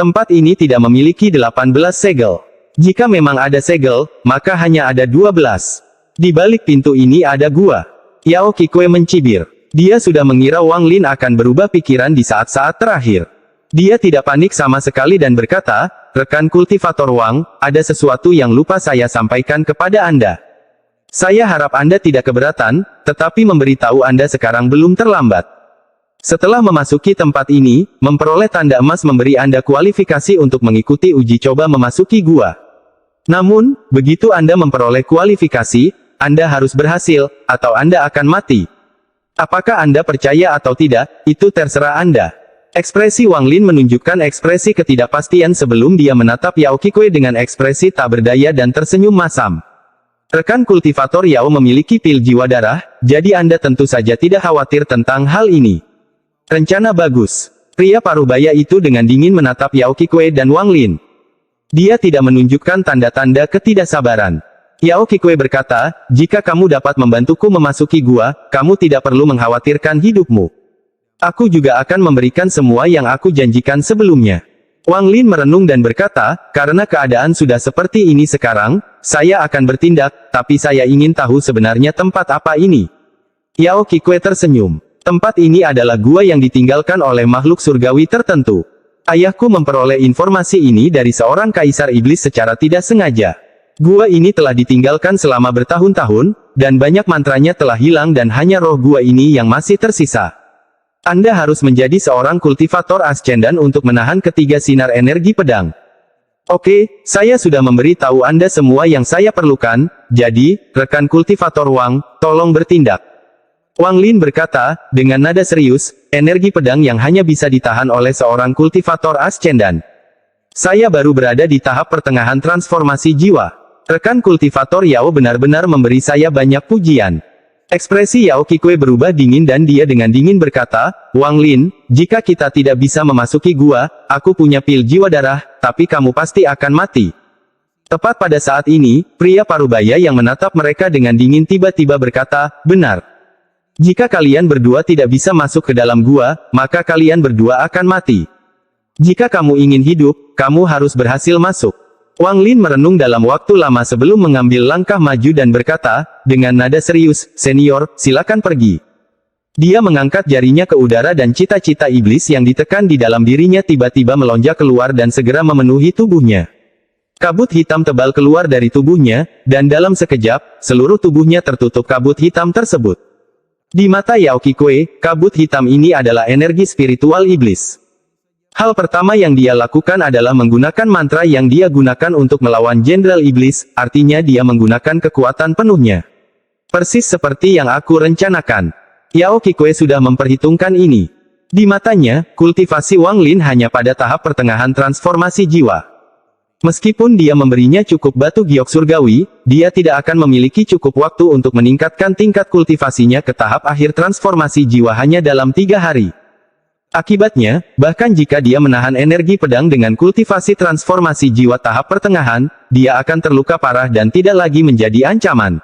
Speaker 1: Tempat ini tidak memiliki 18 segel. Jika memang ada segel, maka hanya ada 12. Di balik pintu ini ada gua." Yao Qikui mencibir. Dia sudah mengira Wang Lin akan berubah pikiran di saat-saat terakhir. Dia tidak panik sama sekali dan berkata, "Rekan kultivator Wang, ada sesuatu yang lupa saya sampaikan kepada Anda. Saya harap Anda tidak keberatan, tetapi memberitahu Anda sekarang belum terlambat. Setelah memasuki tempat ini, memperoleh tanda emas memberi Anda kualifikasi untuk mengikuti uji coba memasuki gua. Namun, begitu Anda memperoleh kualifikasi, Anda harus berhasil, atau Anda akan mati. Apakah Anda percaya atau tidak, itu terserah Anda." Ekspresi Wang Lin menunjukkan ekspresi ketidakpastian sebelum dia menatap Yao Qikui dengan ekspresi tak berdaya dan tersenyum masam. "Rekan kultivator Yao memiliki pil jiwa darah, jadi Anda tentu saja tidak khawatir tentang hal ini. Rencana bagus." Pria parubaya itu dengan dingin menatap Yao Qikui dan Wang Lin. Dia tidak menunjukkan tanda-tanda ketidaksabaran. Yao Qikui berkata, "Jika kamu dapat membantuku memasuki gua, kamu tidak perlu mengkhawatirkan hidupmu. Aku juga akan memberikan semua yang aku janjikan sebelumnya." Wang Lin merenung dan berkata, "Karena keadaan sudah seperti ini sekarang, saya akan bertindak, tapi saya ingin tahu sebenarnya tempat apa ini." Yao Qikui tersenyum. "Tempat ini adalah gua yang ditinggalkan oleh makhluk surgawi tertentu. Ayahku memperoleh informasi ini dari seorang kaisar iblis secara tidak sengaja. Gua ini telah ditinggalkan selama bertahun-tahun, dan banyak mantranya telah hilang dan hanya roh gua ini yang masih tersisa. Anda harus menjadi seorang kultivator ascendan untuk menahan ketiga sinar energi pedang. Oke, saya sudah memberi tahu Anda semua yang saya perlukan, jadi, rekan kultivator Wang, tolong bertindak." Wang Lin berkata, dengan nada serius, "Energi pedang yang hanya bisa ditahan oleh seorang kultivator ascendan. Saya baru berada di tahap pertengahan transformasi jiwa. Rekan kultivator Yao benar-benar memberi saya banyak pujian." Ekspresi Yao Qikui berubah dingin dan dia dengan dingin berkata, "Wang Lin, jika kita tidak bisa memasuki gua, aku punya pil jiwa darah, tapi kamu pasti akan mati." Tepat pada saat ini, pria parubaya yang menatap mereka dengan dingin tiba-tiba berkata, "Benar. Jika kalian berdua tidak bisa masuk ke dalam gua, maka kalian berdua akan mati." Jika kamu ingin hidup, kamu harus berhasil masuk. Wang Lin merenung dalam waktu lama sebelum mengambil langkah maju dan berkata, dengan nada serius, "Senior, silakan pergi." Dia mengangkat jarinya ke udara dan cita-cita iblis yang ditekan di dalam dirinya tiba-tiba melonjak keluar dan segera memenuhi tubuhnya. Kabut hitam tebal keluar dari tubuhnya, dan dalam sekejap, seluruh tubuhnya tertutup kabut hitam tersebut. Di mata Yao Qikui, kabut hitam ini adalah energi spiritual iblis. Hal pertama yang dia lakukan adalah menggunakan mantra yang dia gunakan untuk melawan Jenderal Iblis, artinya dia menggunakan kekuatan penuhnya. Persis seperti yang aku rencanakan. Yao Qikui sudah memperhitungkan ini. Di matanya, kultivasi Wang Lin hanya pada tahap pertengahan transformasi jiwa. Meskipun dia memberinya cukup batu giok surgawi, dia tidak akan memiliki cukup waktu untuk meningkatkan tingkat kultivasinya ke tahap akhir transformasi jiwa hanya dalam 3 hari. Akibatnya, bahkan jika dia menahan energi pedang dengan kultivasi transformasi jiwa tahap pertengahan, dia akan terluka parah dan tidak lagi menjadi ancaman.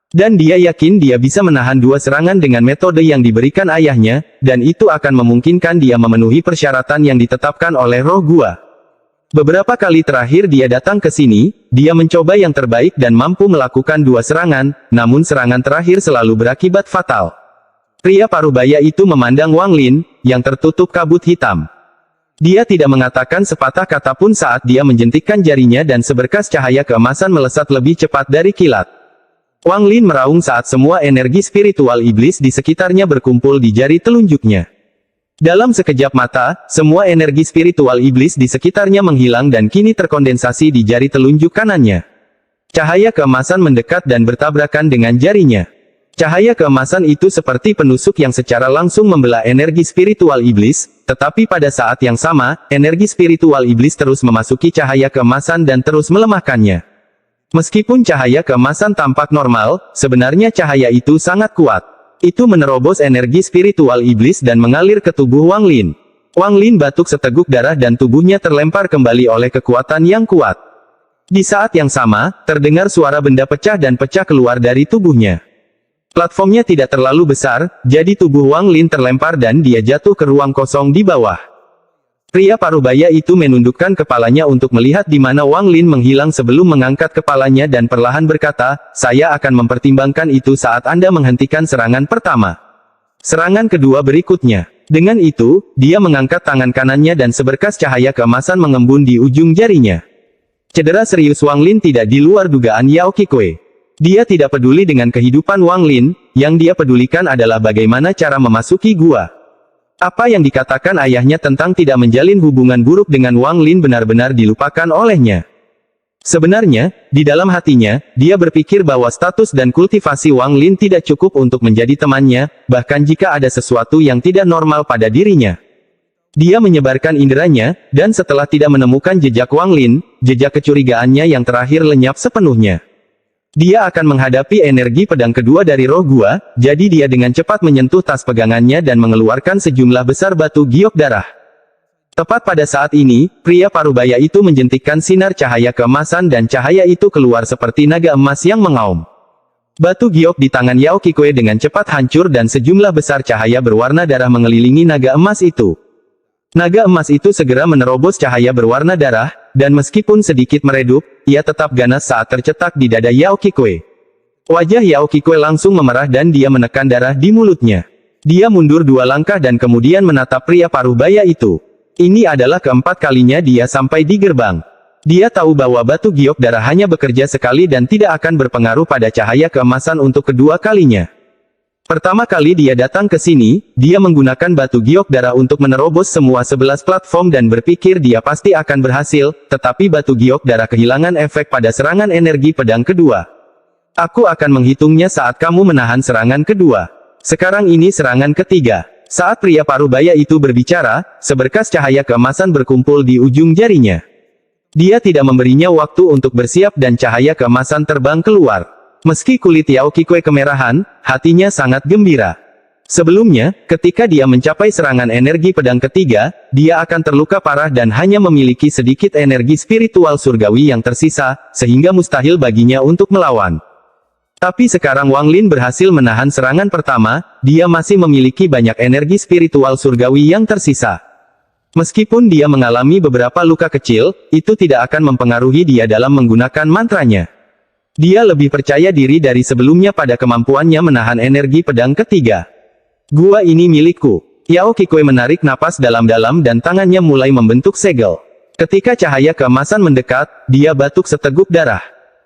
Speaker 1: Dan dia yakin dia bisa menahan 2 serangan dengan metode yang diberikan ayahnya, dan itu akan memungkinkan dia memenuhi persyaratan yang ditetapkan oleh roh gua. Beberapa kali terakhir dia datang ke sini, dia mencoba yang terbaik dan mampu melakukan 2 serangan, namun serangan terakhir selalu berakibat fatal. Pria parubaya itu memandang Wang Lin, yang tertutup kabut hitam. Dia tidak mengatakan sepatah kata pun saat dia menjentikkan jarinya dan seberkas cahaya keemasan melesat lebih cepat dari kilat. Wang Lin meraung saat semua energi spiritual iblis di sekitarnya berkumpul di jari telunjuknya. Dalam sekejap mata, semua energi spiritual iblis di sekitarnya menghilang dan kini terkondensasi di jari telunjuk kanannya. Cahaya keemasan mendekat dan bertabrakan dengan jarinya. Cahaya keemasan itu seperti penusuk yang secara langsung membelah energi spiritual iblis, tetapi pada saat yang sama, energi spiritual iblis terus memasuki cahaya keemasan dan terus melemahkannya. Meskipun cahaya keemasan tampak normal, sebenarnya cahaya itu sangat kuat. Itu menerobos energi spiritual iblis dan mengalir ke tubuh Wang Lin. Wang Lin batuk seteguk darah dan tubuhnya terlempar kembali oleh kekuatan yang kuat. Di saat yang sama, terdengar suara benda pecah dan pecah keluar dari tubuhnya. Platformnya tidak terlalu besar, jadi tubuh Wang Lin terlempar dan dia jatuh ke ruang kosong di bawah. Pria parubaya itu menundukkan kepalanya untuk melihat di mana Wang Lin menghilang sebelum mengangkat kepalanya dan perlahan berkata, "Saya akan mempertimbangkan itu saat Anda menghentikan serangan pertama." Serangan kedua berikutnya. Dengan itu, dia mengangkat tangan kanannya dan seberkas cahaya keemasan mengembun di ujung jarinya. Cedera serius Wang Lin tidak di luar dugaan Yao Qikui. Dia tidak peduli dengan kehidupan Wang Lin, yang dia pedulikan adalah bagaimana cara memasuki gua. Apa yang dikatakan ayahnya tentang tidak menjalin hubungan buruk dengan Wang Lin benar-benar dilupakan olehnya. Sebenarnya, di dalam hatinya, dia berpikir bahwa status dan kultivasi Wang Lin tidak cukup untuk menjadi temannya, bahkan jika ada sesuatu yang tidak normal pada dirinya. Dia menyebarkan inderanya, dan setelah tidak menemukan jejak Wang Lin, jejak kecurigaannya yang terakhir lenyap sepenuhnya. Dia akan menghadapi energi pedang kedua dari roh gua, jadi dia dengan cepat menyentuh tas pegangannya dan mengeluarkan sejumlah besar batu giok darah. Tepat pada saat ini, pria parubaya itu menjentikkan sinar cahaya keemasan dan cahaya itu keluar seperti naga emas yang mengaum. Batu giok di tangan Yao Qikui dengan cepat hancur dan sejumlah besar cahaya berwarna darah mengelilingi naga emas itu. Naga emas itu segera menerobos cahaya berwarna darah, dan meskipun sedikit meredup, ia tetap ganas saat tercetak di dada Yao Qikui. Wajah Yao Qikui langsung memerah dan dia menekan darah di mulutnya. Dia mundur 2 langkah dan kemudian menatap pria parubaya itu. Ini adalah keempat kalinya dia sampai di gerbang. Dia tahu bahwa batu giok darah hanya bekerja sekali dan tidak akan berpengaruh pada cahaya keemasan untuk kedua kalinya. Pertama kali dia datang ke sini, dia menggunakan batu giok darah untuk menerobos semua 11 platform dan berpikir dia pasti akan berhasil, tetapi batu giok darah kehilangan efek pada serangan energi pedang kedua. Aku akan menghitungnya saat kamu menahan serangan kedua. Sekarang ini serangan ketiga. Saat pria parubaya itu berbicara, seberkas cahaya keemasan berkumpul di ujung jarinya. Dia tidak memberinya waktu untuk bersiap dan cahaya keemasan terbang keluar. Meski kulit Yao Qikui kemerahan, hatinya sangat gembira. Sebelumnya, ketika dia mencapai serangan energi pedang ketiga, dia akan terluka parah dan hanya memiliki sedikit energi spiritual surgawi yang tersisa, sehingga mustahil baginya untuk melawan. Tapi sekarang Wang Lin berhasil menahan serangan pertama, dia masih memiliki banyak energi spiritual surgawi yang tersisa. Meskipun dia mengalami beberapa luka kecil, itu tidak akan mempengaruhi dia dalam menggunakan mantranya. Dia lebih percaya diri dari sebelumnya pada kemampuannya menahan energi pedang ketiga. Gua ini milikku. Yao Kikui menarik napas dalam-dalam dan tangannya mulai membentuk segel. Ketika cahaya keemasan mendekat, dia batuk seteguk darah.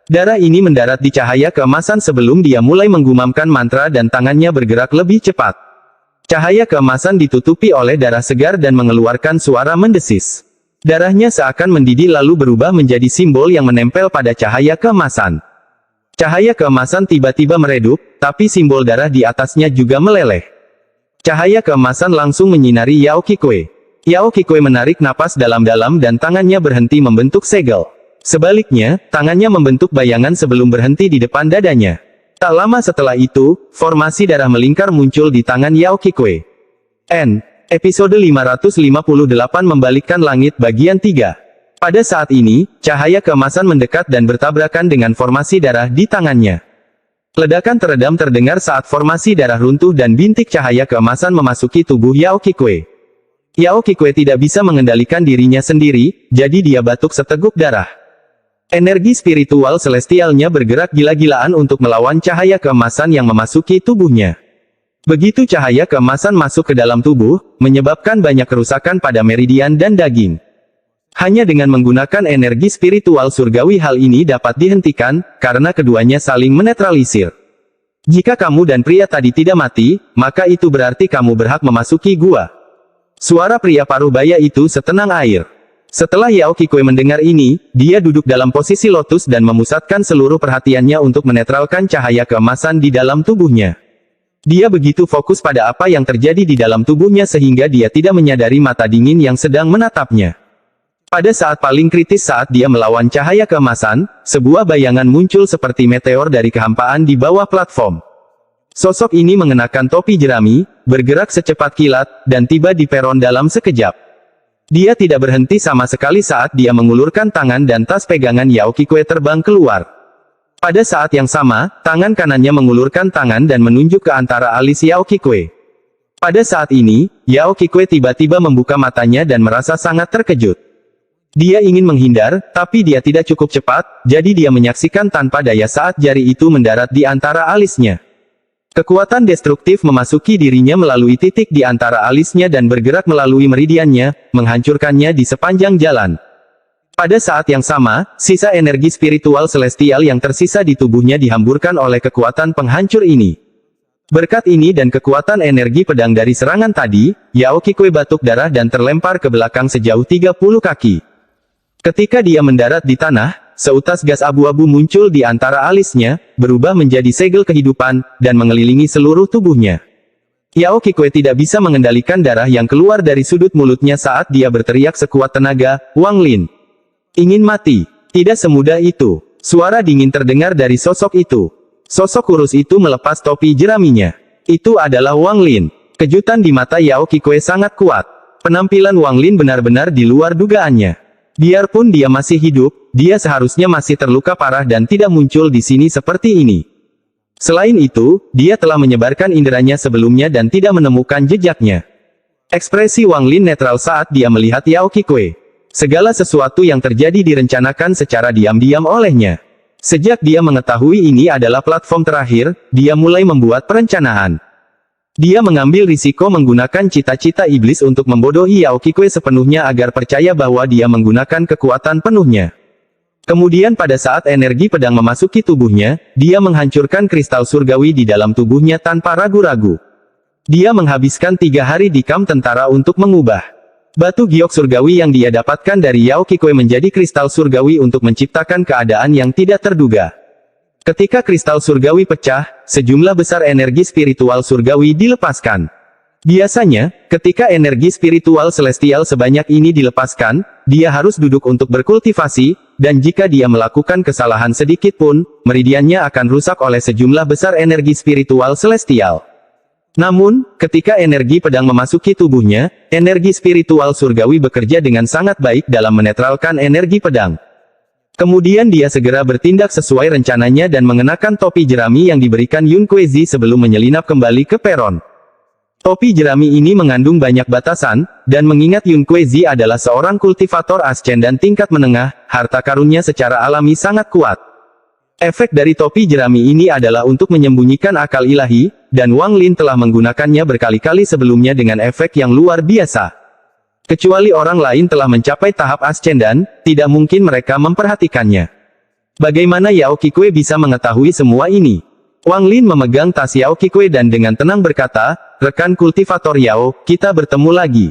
Speaker 1: Darah ini mendarat di cahaya keemasan sebelum dia mulai menggumamkan mantra dan tangannya bergerak lebih cepat. Cahaya keemasan ditutupi oleh darah segar dan mengeluarkan suara mendesis. Darahnya seakan mendidih lalu berubah menjadi simbol yang menempel pada cahaya keemasan. Cahaya keemasan tiba-tiba meredup, tapi simbol darah di atasnya juga meleleh. Cahaya keemasan langsung menyinari Yao Kikui. Yao Kikui menarik napas dalam-dalam dan tangannya berhenti membentuk segel. Sebaliknya, tangannya membentuk bayangan sebelum berhenti di depan dadanya. Tak lama setelah itu, formasi darah melingkar muncul di tangan Yao Kikui. Episode 558 Membalikkan Langit bagian 3. Pada saat ini, cahaya keemasan mendekat dan bertabrakan dengan formasi darah di tangannya. Ledakan teredam terdengar saat formasi darah runtuh dan bintik cahaya keemasan memasuki tubuh Yao Kikui. Yao Kikui tidak bisa mengendalikan dirinya sendiri, jadi dia batuk seteguk darah. Energi spiritual celestialnya bergerak gila-gilaan untuk melawan cahaya keemasan yang memasuki tubuhnya. Begitu cahaya keemasan masuk ke dalam tubuh, menyebabkan banyak kerusakan pada meridian dan daging. Hanya dengan menggunakan energi spiritual surgawi hal ini dapat dihentikan, karena keduanya saling menetralisir. Jika kamu dan pria tadi tidak mati, maka itu berarti kamu berhak memasuki gua. Suara pria paruh baya itu setenang air. Setelah Yao Kikui mendengar ini, dia duduk dalam posisi lotus dan memusatkan seluruh perhatiannya untuk menetralkan cahaya keemasan di dalam tubuhnya. Dia begitu fokus pada apa yang terjadi di dalam tubuhnya sehingga dia tidak menyadari mata dingin yang sedang menatapnya. Pada saat paling kritis saat dia melawan cahaya keemasan, sebuah bayangan muncul seperti meteor dari kehampaan di bawah platform. Sosok ini mengenakan topi jerami, bergerak secepat kilat, dan tiba di peron dalam sekejap. Dia tidak berhenti sama sekali saat dia mengulurkan tangan dan tas pegangan Yao Kikui terbang keluar. Pada saat yang sama, tangan kanannya mengulurkan tangan dan menunjuk ke antara alis Yao Kikui. Pada saat ini, Yao Kikui tiba-tiba membuka matanya dan merasa sangat terkejut. Dia ingin menghindar, tapi dia tidak cukup cepat, jadi dia menyaksikan tanpa daya saat jari itu mendarat di antara alisnya. Kekuatan destruktif memasuki dirinya melalui titik di antara alisnya dan bergerak melalui meridiannya, menghancurkannya di sepanjang jalan. Pada saat yang sama, sisa energi spiritual celestial yang tersisa di tubuhnya dihamburkan oleh kekuatan penghancur ini. Berkat ini dan kekuatan energi pedang dari serangan tadi, Yao Kikui batuk darah dan terlempar ke belakang sejauh 30 kaki. Ketika dia mendarat di tanah, seutas gas abu-abu muncul di antara alisnya, berubah menjadi segel kehidupan, dan mengelilingi seluruh tubuhnya. Yao Kikui tidak bisa mengendalikan darah yang keluar dari sudut mulutnya saat dia berteriak sekuat tenaga, "Wang Lin! Ingin mati!" Tidak semudah itu. Suara dingin terdengar dari sosok itu. Sosok kurus itu melepas topi jeraminya. Itu adalah Wang Lin. Kejutan di mata Yao Kikui sangat kuat. Penampilan Wang Lin benar-benar di luar dugaannya. Biarpun dia masih hidup, dia seharusnya masih terluka parah dan tidak muncul di sini seperti ini. Selain itu, dia telah menyebarkan inderanya sebelumnya dan tidak menemukan jejaknya. Ekspresi Wang Lin netral saat dia melihat Yao Kikui. Segala sesuatu yang terjadi direncanakan secara diam-diam olehnya. Sejak dia mengetahui ini adalah platform terakhir, dia mulai membuat perencanaan. Dia mengambil risiko menggunakan cita-cita iblis untuk membodohi Yao Kikui sepenuhnya agar percaya bahwa dia menggunakan kekuatan penuhnya. Kemudian pada saat energi pedang memasuki tubuhnya, dia menghancurkan kristal surgawi di dalam tubuhnya tanpa ragu-ragu. Dia menghabiskan 3 hari di kamp tentara untuk mengubah batu giok surgawi yang dia dapatkan dari Yao Kikui menjadi kristal surgawi untuk menciptakan keadaan yang tidak terduga. Ketika kristal surgawi pecah, sejumlah besar energi spiritual surgawi dilepaskan. Biasanya, ketika energi spiritual celestial sebanyak ini dilepaskan, dia harus duduk untuk berkultivasi, dan jika dia melakukan kesalahan sedikit pun, meridiannya akan rusak oleh sejumlah besar energi spiritual celestial. Namun, ketika energi pedang memasuki tubuhnya, energi spiritual surgawi bekerja dengan sangat baik dalam menetralkan energi pedang. Kemudian dia segera bertindak sesuai rencananya dan mengenakan topi jerami yang diberikan Yun Kuezi sebelum menyelinap kembali ke peron. Topi jerami ini mengandung banyak batasan, dan mengingat Yun Kuei-zi adalah seorang kultivator ascendan tingkat menengah, harta karunnya secara alami sangat kuat. Efek dari topi jerami ini adalah untuk menyembunyikan akal ilahi, dan Wang Lin telah menggunakannya berkali-kali sebelumnya dengan efek yang luar biasa. Kecuali orang lain telah mencapai tahap ascendan, tidak mungkin mereka memperhatikannya. Bagaimana Yao Qikui bisa mengetahui semua ini? Wang Lin memegang tas Yao Qikui dan dengan tenang berkata, "Rekan kultivator Yao, kita bertemu lagi."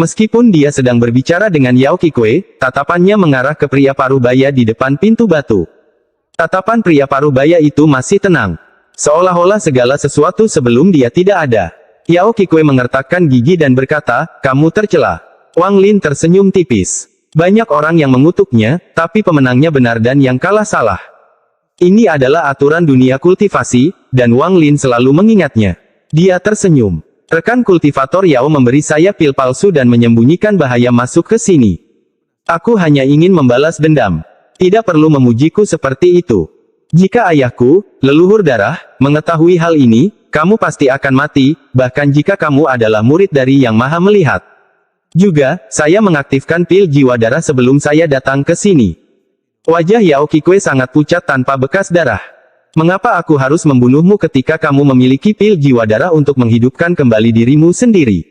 Speaker 1: Meskipun dia sedang berbicara dengan Yao Qikui, tatapannya mengarah ke pria parubaya di depan pintu batu. Tatapan pria parubaya itu masih tenang. Seolah-olah segala sesuatu sebelum dia tidak ada. Yao Qikui mengertakkan gigi dan berkata, "Kamu tercela." Wang Lin tersenyum tipis. Banyak orang yang mengutuknya, tapi pemenangnya benar dan yang kalah salah. Ini adalah aturan dunia kultivasi, dan Wang Lin selalu mengingatnya. Dia tersenyum. Rekan kultivator Yao memberi saya pil palsu dan menyembunyikan bahaya masuk ke sini. Aku hanya ingin membalas dendam. Tidak perlu memujiku seperti itu. Jika ayahku, leluhur darah, mengetahui hal ini, kamu pasti akan mati, bahkan jika kamu adalah murid dari Yang Maha Melihat. Juga, saya mengaktifkan pil jiwa darah sebelum saya datang ke sini. Wajah Yao Qikui sangat pucat tanpa bekas darah. Mengapa aku harus membunuhmu ketika kamu memiliki pil jiwa darah untuk menghidupkan kembali dirimu sendiri?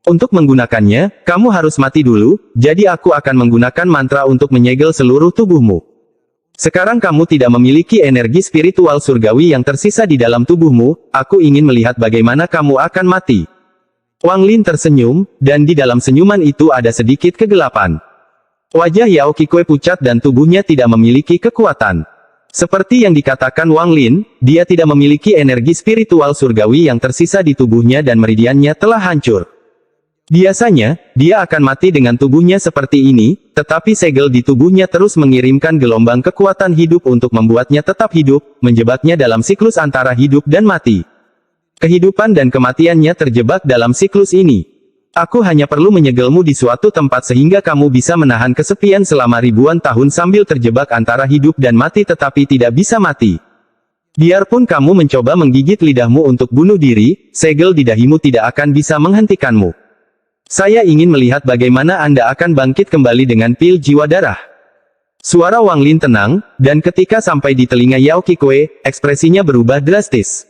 Speaker 1: Untuk menggunakannya, kamu harus mati dulu, jadi aku akan menggunakan mantra untuk menyegel seluruh tubuhmu. Sekarang kamu tidak memiliki energi spiritual surgawi yang tersisa di dalam tubuhmu, aku ingin melihat bagaimana kamu akan mati. Wang Lin tersenyum, dan di dalam senyuman itu ada sedikit kegelapan. Wajah Yao Qikui pucat dan tubuhnya tidak memiliki kekuatan. Seperti yang dikatakan Wang Lin, dia tidak memiliki energi spiritual surgawi yang tersisa di tubuhnya dan meridiannya telah hancur. Biasanya, dia akan mati dengan tubuhnya seperti ini, tetapi segel di tubuhnya terus mengirimkan gelombang kekuatan hidup untuk membuatnya tetap hidup, menjebaknya dalam siklus antara hidup dan mati. Kehidupan dan kematiannya terjebak dalam siklus ini. Aku hanya perlu menyegelmu di suatu tempat sehingga kamu bisa menahan kesepian selama ribuan tahun sambil terjebak antara hidup dan mati tetapi tidak bisa mati. Biarpun kamu mencoba menggigit lidahmu untuk bunuh diri, segel di dahimu tidak akan bisa menghentikanmu. Saya ingin melihat bagaimana Anda akan bangkit kembali dengan pil jiwa darah. Suara Wang Lin tenang, dan ketika sampai di telinga Yao Qikui, ekspresinya berubah drastis.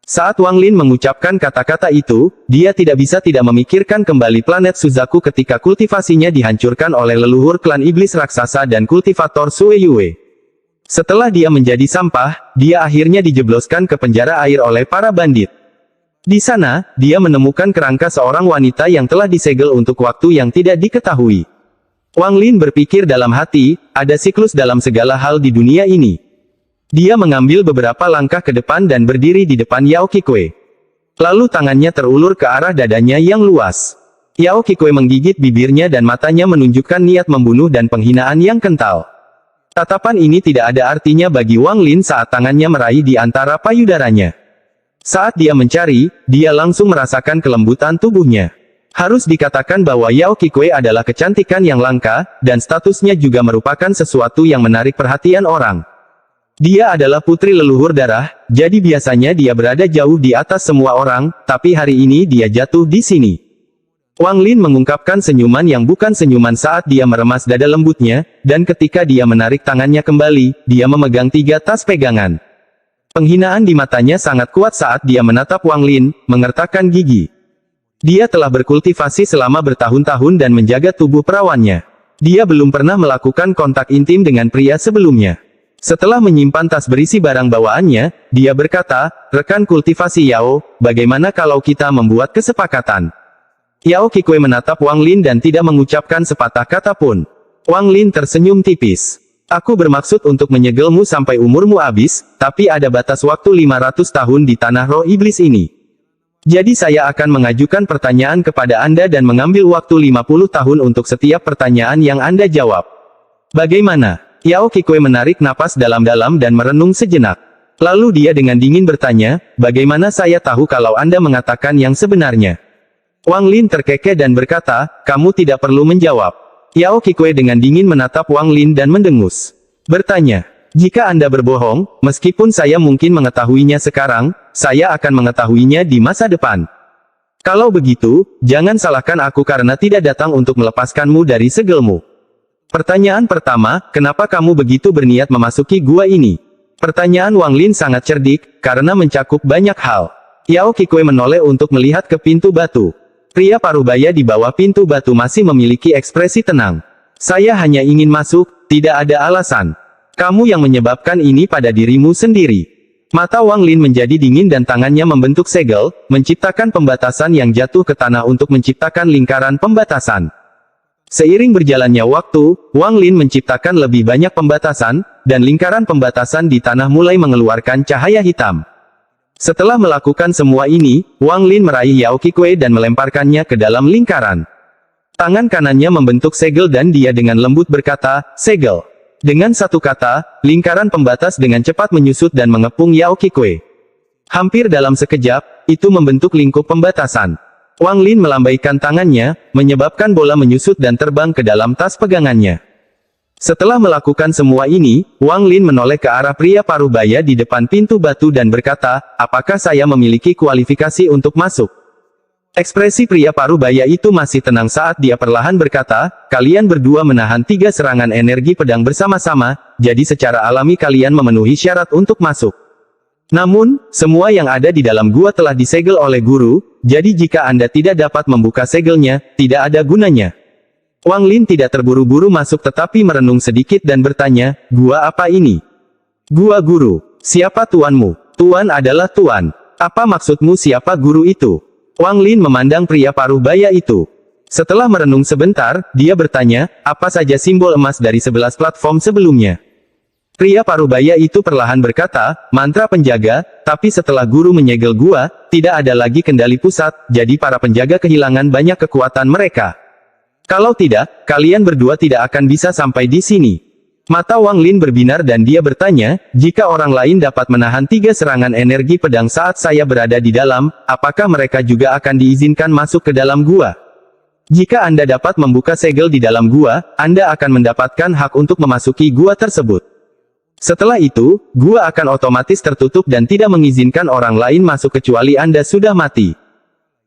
Speaker 1: Saat Wang Lin mengucapkan kata-kata itu, dia tidak bisa tidak memikirkan kembali planet Suzaku ketika kultivasinya dihancurkan oleh leluhur klan iblis raksasa dan kultivator Sue Yue. Setelah dia menjadi sampah, dia akhirnya dijebloskan ke penjara air oleh para bandit. Di sana, dia menemukan kerangka seorang wanita yang telah disegel untuk waktu yang tidak diketahui. Wang Lin berpikir dalam hati, ada siklus dalam segala hal di dunia ini. Dia mengambil beberapa langkah ke depan dan berdiri di depan Yao Qikui. Lalu tangannya terulur ke arah dadanya yang luas. Yao Qikui menggigit bibirnya dan matanya menunjukkan niat membunuh dan penghinaan yang kental. Tatapan ini tidak ada artinya bagi Wang Lin saat tangannya meraih di antara payudaranya. Saat dia mencari, dia langsung merasakan kelembutan tubuhnya. Harus dikatakan bahwa Yao Qikui adalah kecantikan yang langka, dan statusnya juga merupakan sesuatu yang menarik perhatian orang. Dia adalah putri leluhur darah, jadi biasanya dia berada jauh di atas semua orang, tapi hari ini dia jatuh di sini. Wang Lin mengungkapkan senyuman yang bukan senyuman saat dia meremas dada lembutnya, dan ketika dia menarik tangannya kembali, dia memegang 3 tas pegangan. Penghinaan di matanya sangat kuat saat dia menatap Wang Lin, mengertakkan gigi. Dia telah berkultivasi selama bertahun-tahun dan menjaga tubuh perawannya. Dia belum pernah melakukan kontak intim dengan pria sebelumnya. Setelah menyimpan tas berisi barang bawaannya, dia berkata, "Rekan kultivasi Yao, bagaimana kalau kita membuat kesepakatan?" Yao Qikui menatap Wang Lin dan tidak mengucapkan sepatah kata pun. Wang Lin tersenyum tipis. Aku bermaksud untuk menyegelmu sampai umurmu habis, tapi ada batas waktu 500 tahun di tanah roh iblis ini. Jadi saya akan mengajukan pertanyaan kepada Anda dan mengambil waktu 50 tahun untuk setiap pertanyaan yang Anda jawab. Bagaimana? Yao Qikui menarik napas dalam-dalam dan merenung sejenak. Lalu dia dengan dingin bertanya, bagaimana saya tahu kalau Anda mengatakan yang sebenarnya? Wang Lin terkekeh dan berkata, kamu tidak perlu menjawab. Yao Qikui dengan dingin menatap Wang Lin dan mendengus. Bertanya, jika Anda berbohong, meskipun saya mungkin mengetahuinya sekarang, saya akan mengetahuinya di masa depan. Kalau begitu, jangan salahkan aku karena tidak datang untuk melepaskanmu dari segelmu. Pertanyaan pertama, kenapa kamu begitu berniat memasuki gua ini? Pertanyaan Wang Lin sangat cerdik, karena mencakup banyak hal. Yao Qikui menoleh untuk melihat ke pintu batu. Pria parubaya di bawah pintu batu masih memiliki ekspresi tenang. Saya hanya ingin masuk, tidak ada alasan. Kamu yang menyebabkan ini pada dirimu sendiri. Mata Wang Lin menjadi dingin dan tangannya membentuk segel, menciptakan pembatasan yang jatuh ke tanah untuk menciptakan lingkaran pembatasan. Seiring berjalannya waktu, Wang Lin menciptakan lebih banyak pembatasan, dan lingkaran pembatasan di tanah mulai mengeluarkan cahaya hitam. Setelah melakukan semua ini, Wang Lin meraih Yao Qikui dan melemparkannya ke dalam lingkaran. Tangan kanannya membentuk segel dan dia dengan lembut berkata, segel. Dengan satu kata, lingkaran pembatas dengan cepat menyusut dan mengepung Yao Qikui. Hampir dalam sekejap, itu membentuk lingkup pembatasan. Wang Lin melambaikan tangannya, menyebabkan bola menyusut dan terbang ke dalam tas pegangannya. Setelah melakukan semua ini, Wang Lin menoleh ke arah pria parubaya di depan pintu batu dan berkata, apakah saya memiliki kualifikasi untuk masuk? Ekspresi pria parubaya itu masih tenang saat dia perlahan berkata, kalian berdua menahan 3 serangan energi pedang bersama-sama, jadi secara alami kalian memenuhi syarat untuk masuk. Namun, semua yang ada di dalam gua telah disegel oleh guru, jadi jika Anda tidak dapat membuka segelnya, tidak ada gunanya. Wang Lin tidak terburu-buru masuk tetapi merenung sedikit dan bertanya, gua apa ini? Gua guru. Siapa tuanmu? Tuan adalah tuan. Apa maksudmu siapa guru itu? Wang Lin memandang pria parubaya itu. Setelah merenung sebentar, dia bertanya, apa saja simbol emas dari 11 platform sebelumnya? Pria parubaya itu perlahan berkata, mantra penjaga, tapi setelah guru menyegel gua, tidak ada lagi kendali pusat, jadi para penjaga kehilangan banyak kekuatan mereka. Kalau tidak, kalian berdua tidak akan bisa sampai di sini. Mata Wang Lin berbinar dan dia bertanya, jika orang lain dapat menahan 3 serangan energi pedang saat saya berada di dalam, apakah mereka juga akan diizinkan masuk ke dalam gua? Jika Anda dapat membuka segel di dalam gua, Anda akan mendapatkan hak untuk memasuki gua tersebut. Setelah itu, gua akan otomatis tertutup dan tidak mengizinkan orang lain masuk kecuali Anda sudah mati.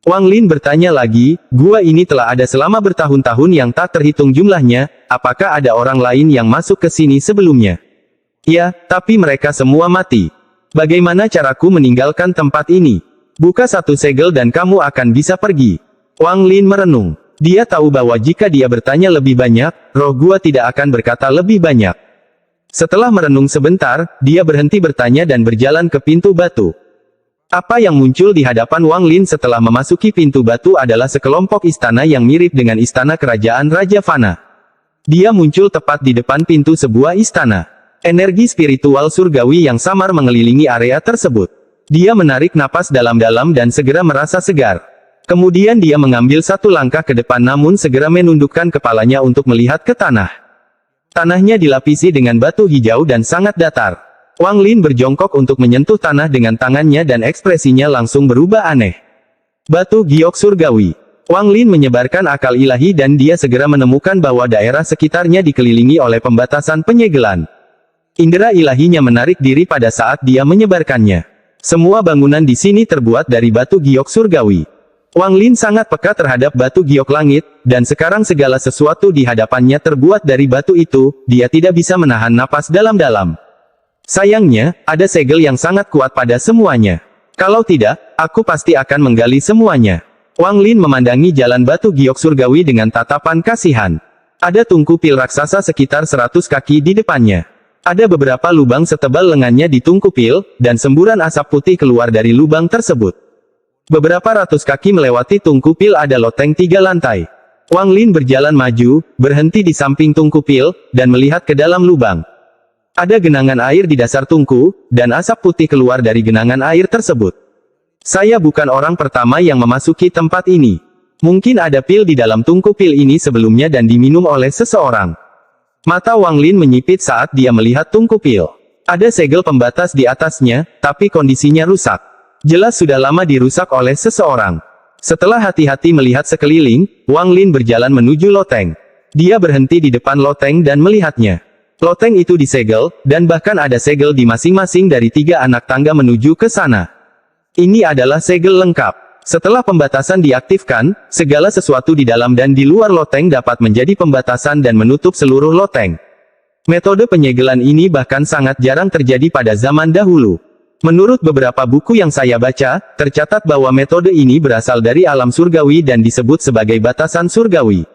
Speaker 1: Wang Lin bertanya lagi, gua ini telah ada selama bertahun-tahun yang tak terhitung jumlahnya, apakah ada orang lain yang masuk ke sini sebelumnya? Ya, tapi mereka semua mati. Bagaimana caraku meninggalkan tempat ini? Buka satu segel dan kamu akan bisa pergi. Wang Lin merenung. Dia tahu bahwa jika dia bertanya lebih banyak, roh gua tidak akan berkata lebih banyak. Setelah merenung sebentar, dia berhenti bertanya dan berjalan ke pintu batu. Apa yang muncul di hadapan Wang Lin setelah memasuki pintu batu adalah sekelompok istana yang mirip dengan istana kerajaan Raja Fana. Dia muncul tepat di depan pintu sebuah istana. Energi spiritual surgawi yang samar mengelilingi area tersebut. Dia menarik napas dalam-dalam dan segera merasa segar. Kemudian dia mengambil satu langkah ke depan namun segera menundukkan kepalanya untuk melihat ke tanah. Tanahnya dilapisi dengan batu hijau dan sangat datar. Wang Lin berjongkok untuk menyentuh tanah dengan tangannya dan ekspresinya langsung berubah aneh. Batu giok surgawi. Wang Lin menyebarkan akal ilahi dan dia segera menemukan bahwa daerah sekitarnya dikelilingi oleh pembatasan penyegelan. Indera ilahinya menarik diri pada saat dia menyebarkannya. Semua bangunan di sini terbuat dari batu giok surgawi. Wang Lin sangat peka terhadap batu giok langit, dan sekarang segala sesuatu di hadapannya terbuat dari batu itu, dia tidak bisa menahan napas dalam-dalam. Sayangnya, ada segel yang sangat kuat pada semuanya. Kalau tidak, aku pasti akan menggali semuanya. Wang Lin memandangi jalan batu giok surgawi dengan tatapan kasihan. Ada tungku pil raksasa sekitar 100 kaki di depannya. Ada beberapa lubang setebal lengannya di tungku pil, dan semburan asap putih keluar dari lubang tersebut. Beberapa ratus kaki melewati tungku pil ada loteng 3 lantai. Wang Lin berjalan maju, berhenti di samping tungku pil, dan melihat ke dalam lubang. Ada genangan air di dasar tungku, dan asap putih keluar dari genangan air tersebut. Saya bukan orang pertama yang memasuki tempat ini. Mungkin ada pil di dalam tungku pil ini sebelumnya dan diminum oleh seseorang. Mata Wang Lin menyipit saat dia melihat tungku pil. Ada segel pembatas di atasnya, tapi kondisinya rusak. Jelas sudah lama dirusak oleh seseorang. Setelah hati-hati melihat sekeliling, Wang Lin berjalan menuju loteng. Dia berhenti di depan loteng dan melihatnya. Loteng itu disegel, dan bahkan ada segel di masing-masing dari 3 anak tangga menuju ke sana. Ini adalah segel lengkap. Setelah pembatasan diaktifkan, segala sesuatu di dalam dan di luar loteng dapat menjadi pembatasan dan menutup seluruh loteng. Metode penyegelan ini bahkan sangat jarang terjadi pada zaman dahulu. Menurut beberapa buku yang saya baca, tercatat bahwa metode ini berasal dari alam surgawi dan disebut sebagai batasan surgawi.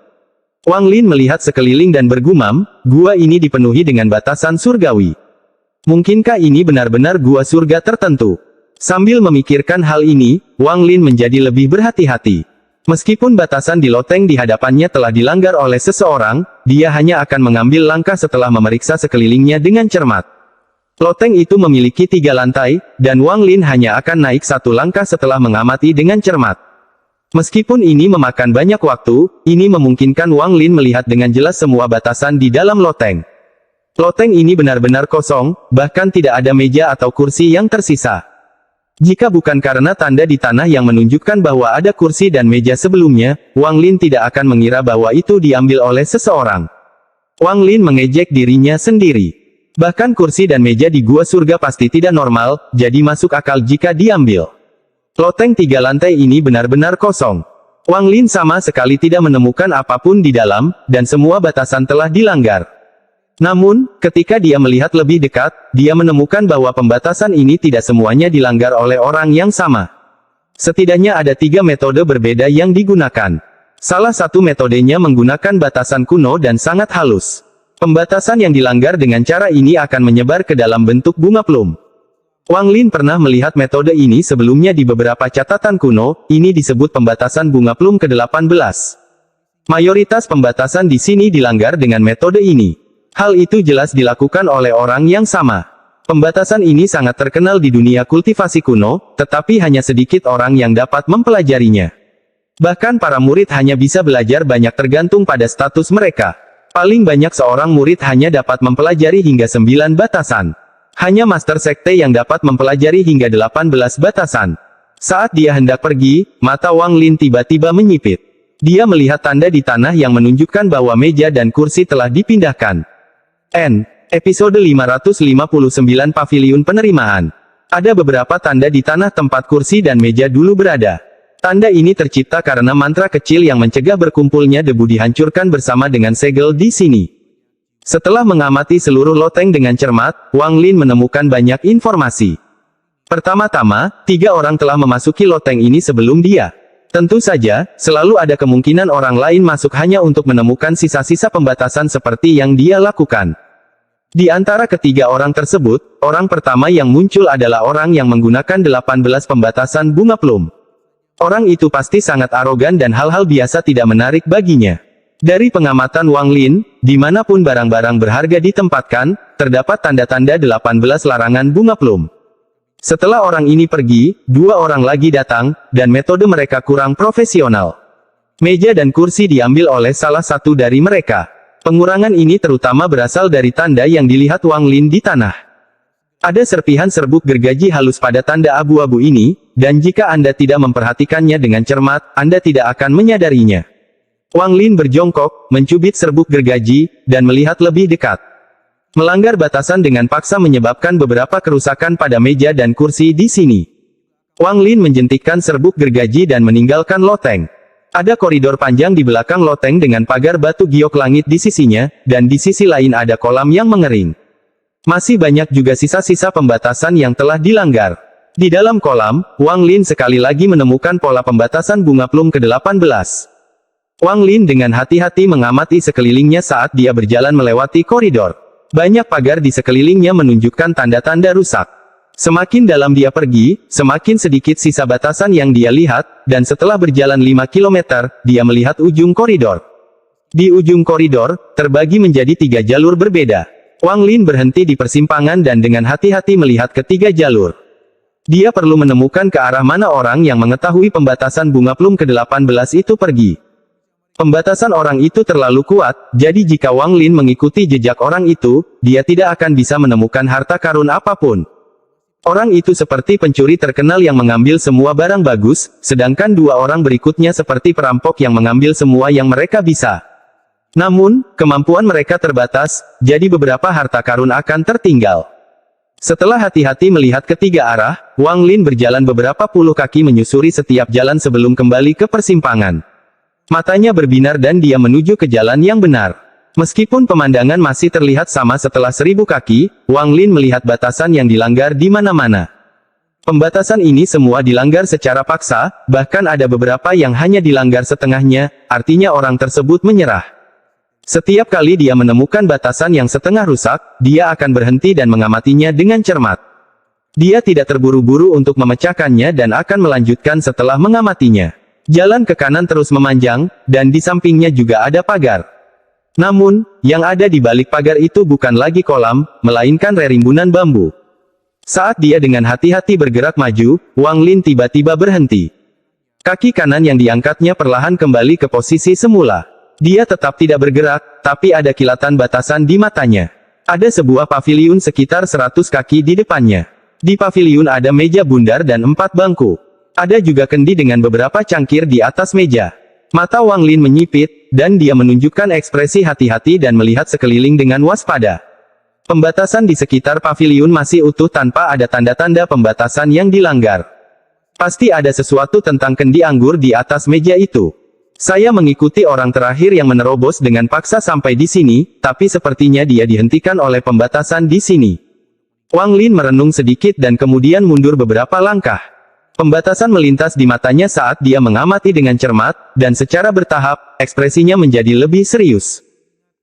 Speaker 1: Wang Lin melihat sekeliling dan bergumam, gua ini dipenuhi dengan batasan surgawi. Mungkinkah ini benar-benar gua surga tertentu? Sambil memikirkan hal ini, Wang Lin menjadi lebih berhati-hati. Meskipun batasan di loteng di hadapannya telah dilanggar oleh seseorang, dia hanya akan mengambil langkah setelah memeriksa sekelilingnya dengan cermat. Loteng itu memiliki 3 lantai, dan Wang Lin hanya akan naik 1 langkah setelah mengamati dengan cermat. Meskipun ini memakan banyak waktu, ini memungkinkan Wang Lin melihat dengan jelas semua batasan di dalam loteng. Loteng ini benar-benar kosong, bahkan tidak ada meja atau kursi yang tersisa. Jika bukan karena tanda di tanah yang menunjukkan bahwa ada kursi dan meja sebelumnya, Wang Lin tidak akan mengira bahwa itu diambil oleh seseorang. Wang Lin mengejek dirinya sendiri. Bahkan kursi dan meja di gua surga pasti tidak normal, jadi masuk akal jika diambil. Loteng 3 lantai ini benar-benar kosong. Wang Lin sama sekali tidak menemukan apapun di dalam, dan semua batasan telah dilanggar. Namun, ketika dia melihat lebih dekat, dia menemukan bahwa pembatasan ini tidak semuanya dilanggar oleh orang yang sama. Setidaknya ada 3 metode berbeda yang digunakan. Salah satu metodenya menggunakan batasan kuno dan sangat halus. Pembatasan yang dilanggar dengan cara ini akan menyebar ke dalam bentuk bunga plum. Wang Lin pernah melihat metode ini sebelumnya di beberapa catatan kuno, ini disebut pembatasan bunga plum ke-18. Mayoritas pembatasan di sini dilanggar dengan metode ini. Hal itu jelas dilakukan oleh orang yang sama. Pembatasan ini sangat terkenal di dunia kultivasi kuno, tetapi hanya sedikit orang yang dapat mempelajarinya. Bahkan para murid hanya bisa belajar banyak tergantung pada status mereka. Paling banyak seorang murid hanya dapat mempelajari hingga 9 batasan. Hanya master sekte yang dapat mempelajari hingga 18 batasan. Saat dia hendak pergi, mata Wang Lin tiba-tiba menyipit. Dia melihat tanda di tanah yang menunjukkan bahwa meja dan kursi telah dipindahkan. Episode 559 Paviliun Penerimaan. Ada beberapa tanda di tanah tempat kursi dan meja dulu berada. Tanda ini tercipta karena mantra kecil yang mencegah berkumpulnya debu dihancurkan bersama dengan segel di sini. Setelah mengamati seluruh loteng dengan cermat, Wang Lin menemukan banyak informasi. Pertama-tama, 3 orang telah memasuki loteng ini sebelum dia. Tentu saja, selalu ada kemungkinan orang lain masuk hanya untuk menemukan sisa-sisa pembatasan seperti yang dia lakukan. Di antara ketiga orang tersebut, orang pertama yang muncul adalah orang yang menggunakan 18 pembatasan bunga plum. Orang itu pasti sangat arogan dan hal-hal biasa tidak menarik baginya. Dari pengamatan Wang Lin, dimanapun barang-barang berharga ditempatkan, terdapat tanda-tanda 18 larangan bunga plum. Setelah orang ini pergi, 2 orang lagi datang, dan metode mereka kurang profesional. Meja dan kursi diambil oleh salah satu dari mereka. Pengurangan ini terutama berasal dari tanda yang dilihat Wang Lin di tanah. Ada serpihan serbuk gergaji halus pada tanda abu-abu ini, dan jika Anda tidak memperhatikannya dengan cermat, Anda tidak akan menyadarinya. Wang Lin berjongkok, mencubit serbuk gergaji, dan melihat lebih dekat. Melanggar batasan dengan paksa menyebabkan beberapa kerusakan pada meja dan kursi di sini. Wang Lin menjentikkan serbuk gergaji dan meninggalkan loteng. Ada koridor panjang di belakang loteng dengan pagar batu giok langit di sisinya, dan di sisi lain ada kolam yang mengering. Masih banyak juga sisa-sisa pembatasan yang telah dilanggar. Di dalam kolam, Wang Lin sekali lagi menemukan pola pembatasan bunga plum ke-18. Wang Lin dengan hati-hati mengamati sekelilingnya saat dia berjalan melewati koridor. Banyak pagar di sekelilingnya menunjukkan tanda-tanda rusak. Semakin dalam dia pergi, semakin sedikit sisa batasan yang dia lihat, dan setelah berjalan 5 km, dia melihat ujung koridor. Di ujung koridor, terbagi menjadi 3 jalur berbeda. Wang Lin berhenti di persimpangan dan dengan hati-hati melihat ketiga jalur. Dia perlu menemukan ke arah mana orang yang mengetahui pembatasan bunga plum ke-18 itu pergi. Pembatasan orang itu terlalu kuat, jadi jika Wang Lin mengikuti jejak orang itu, dia tidak akan bisa menemukan harta karun apapun. Orang itu seperti pencuri terkenal yang mengambil semua barang bagus, sedangkan 2 orang berikutnya seperti perampok yang mengambil semua yang mereka bisa. Namun, kemampuan mereka terbatas, jadi beberapa harta karun akan tertinggal. Setelah hati-hati melihat ketiga arah, Wang Lin berjalan beberapa puluh kaki menyusuri setiap jalan sebelum kembali ke persimpangan. Matanya berbinar dan dia menuju ke jalan yang benar. Meskipun pemandangan masih terlihat sama setelah 1000 kaki, Wang Lin melihat batasan yang dilanggar di mana-mana. Pembatasan ini semua dilanggar secara paksa, bahkan ada beberapa yang hanya dilanggar setengahnya, artinya orang tersebut menyerah. Setiap kali dia menemukan batasan yang setengah rusak, dia akan berhenti dan mengamatinya dengan cermat. Dia tidak terburu-buru untuk memecahkannya dan akan melanjutkan setelah mengamatinya. Jalan ke kanan terus memanjang, dan di sampingnya juga ada pagar. Namun, yang ada di balik pagar itu bukan lagi kolam, melainkan rerimbunan bambu. Saat dia dengan hati-hati bergerak maju, Wang Lin tiba-tiba berhenti. Kaki kanan yang diangkatnya perlahan kembali ke posisi semula. Dia tetap tidak bergerak, tapi ada kilatan batasan di matanya. Ada sebuah paviliun sekitar 100 kaki di depannya. Di paviliun ada meja bundar dan 4 bangku. Ada juga kendi dengan beberapa cangkir di atas meja. Mata Wang Lin menyipit, dan dia menunjukkan ekspresi hati-hati dan melihat sekeliling dengan waspada. Pembatasan di sekitar paviliun masih utuh tanpa ada tanda-tanda pembatasan yang dilanggar. Pasti ada sesuatu tentang kendi anggur di atas meja itu. Saya mengikuti orang terakhir yang menerobos dengan paksa sampai di sini, tapi sepertinya dia dihentikan oleh pembatasan di sini. Wang Lin merenung sedikit dan kemudian mundur beberapa langkah. Pembatasan melintas di matanya saat dia mengamati dengan cermat, dan secara bertahap, ekspresinya menjadi lebih serius.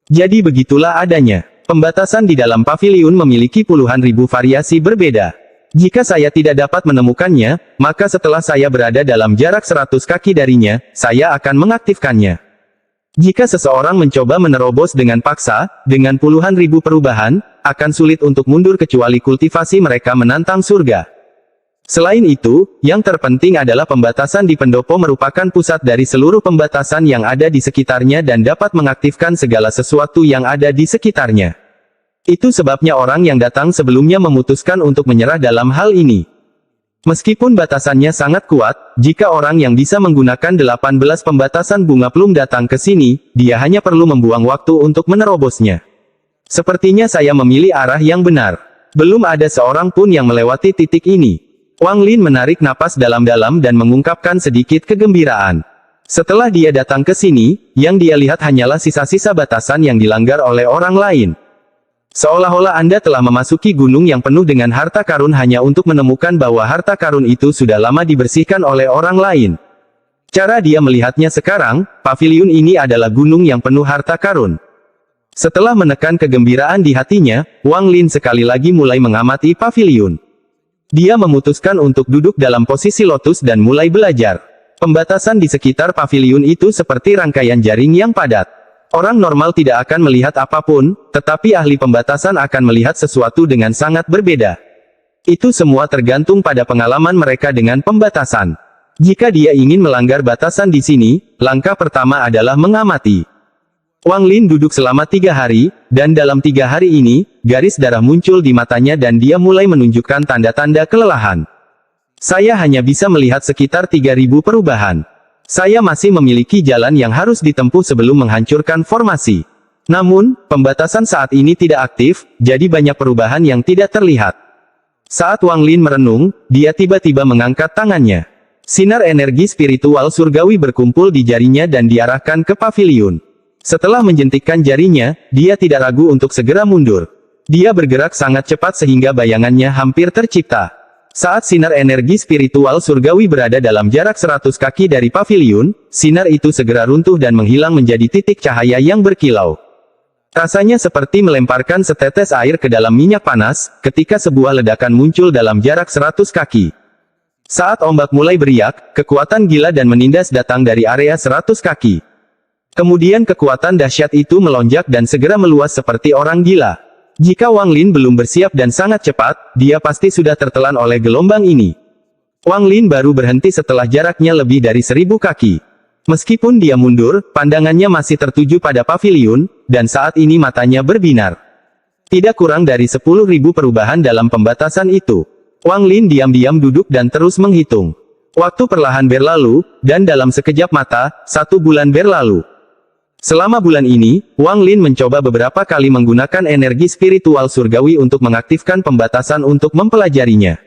Speaker 1: Jadi begitulah adanya. Pembatasan di dalam paviliun memiliki puluhan ribu variasi berbeda. Jika saya tidak dapat menemukannya, maka setelah saya berada dalam jarak 100 kaki darinya, saya akan mengaktifkannya. Jika seseorang mencoba menerobos dengan paksa, dengan puluhan ribu perubahan, akan sulit untuk mundur kecuali kultivasi mereka menantang surga. Selain itu, yang terpenting adalah pembatasan di pendopo merupakan pusat dari seluruh pembatasan yang ada di sekitarnya dan dapat mengaktifkan segala sesuatu yang ada di sekitarnya. Itu sebabnya orang yang datang sebelumnya memutuskan untuk menyerah dalam hal ini. Meskipun batasannya sangat kuat, jika orang yang bisa menggunakan 18 pembatasan bunga plum datang ke sini, dia hanya perlu membuang waktu untuk menerobosnya. Sepertinya saya memilih arah yang benar. Belum ada seorang pun yang melewati titik ini. Wang Lin menarik napas dalam-dalam dan mengungkapkan sedikit kegembiraan. Setelah dia datang ke sini, yang dia lihat hanyalah sisa-sisa batasan yang dilanggar oleh orang lain. Seolah-olah Anda telah memasuki gunung yang penuh dengan harta karun hanya untuk menemukan bahwa harta karun itu sudah lama dibersihkan oleh orang lain. Cara dia melihatnya sekarang, paviliun ini adalah gunung yang penuh harta karun. Setelah menekan kegembiraan di hatinya, Wang Lin sekali lagi mulai mengamati paviliun. Dia memutuskan untuk duduk dalam posisi lotus dan mulai belajar. Pembatasan di sekitar paviliun itu seperti rangkaian jaring yang padat. Orang normal tidak akan melihat apapun, tetapi ahli pembatasan akan melihat sesuatu dengan sangat berbeda. Itu semua tergantung pada pengalaman mereka dengan pembatasan. Jika dia ingin melanggar batasan di sini, langkah pertama adalah mengamati. Wang Lin duduk selama 3 hari, dan dalam 3 hari ini, garis darah muncul di matanya dan dia mulai menunjukkan tanda-tanda kelelahan. Saya hanya bisa melihat sekitar 3000 perubahan. Saya masih memiliki jalan yang harus ditempuh sebelum menghancurkan formasi. Namun, pembatasan saat ini tidak aktif, jadi banyak perubahan yang tidak terlihat. Saat Wang Lin merenung, dia tiba-tiba mengangkat tangannya. Sinar energi spiritual surgawi berkumpul di jarinya dan diarahkan ke paviliun. Setelah menjentikkan jarinya, dia tidak ragu untuk segera mundur. Dia bergerak sangat cepat sehingga bayangannya hampir tercipta. Saat sinar energi spiritual surgawi berada dalam jarak 100 kaki dari paviliun, sinar itu segera runtuh dan menghilang menjadi titik cahaya yang berkilau. Rasanya seperti melemparkan setetes air ke dalam minyak panas, ketika sebuah ledakan muncul dalam jarak 100 kaki. Saat ombak mulai beriak, kekuatan gila dan menindas datang dari area 100 kaki. Kemudian kekuatan dahsyat itu melonjak dan segera meluas seperti orang gila. Jika Wang Lin belum bersiap dan sangat cepat, dia pasti sudah tertelan oleh gelombang ini. Wang Lin baru berhenti setelah jaraknya lebih dari 1000 kaki. Meskipun dia mundur, pandangannya masih tertuju pada paviliun, dan saat ini matanya berbinar. Tidak kurang dari 10.000 perubahan dalam pembatasan itu. Wang Lin diam-diam duduk dan terus menghitung. Waktu perlahan berlalu, dan dalam sekejap mata, 1 bulan berlalu. Selama bulan ini, Wang Lin mencoba beberapa kali menggunakan energi spiritual surgawi untuk mengaktifkan pembatasan untuk mempelajarinya.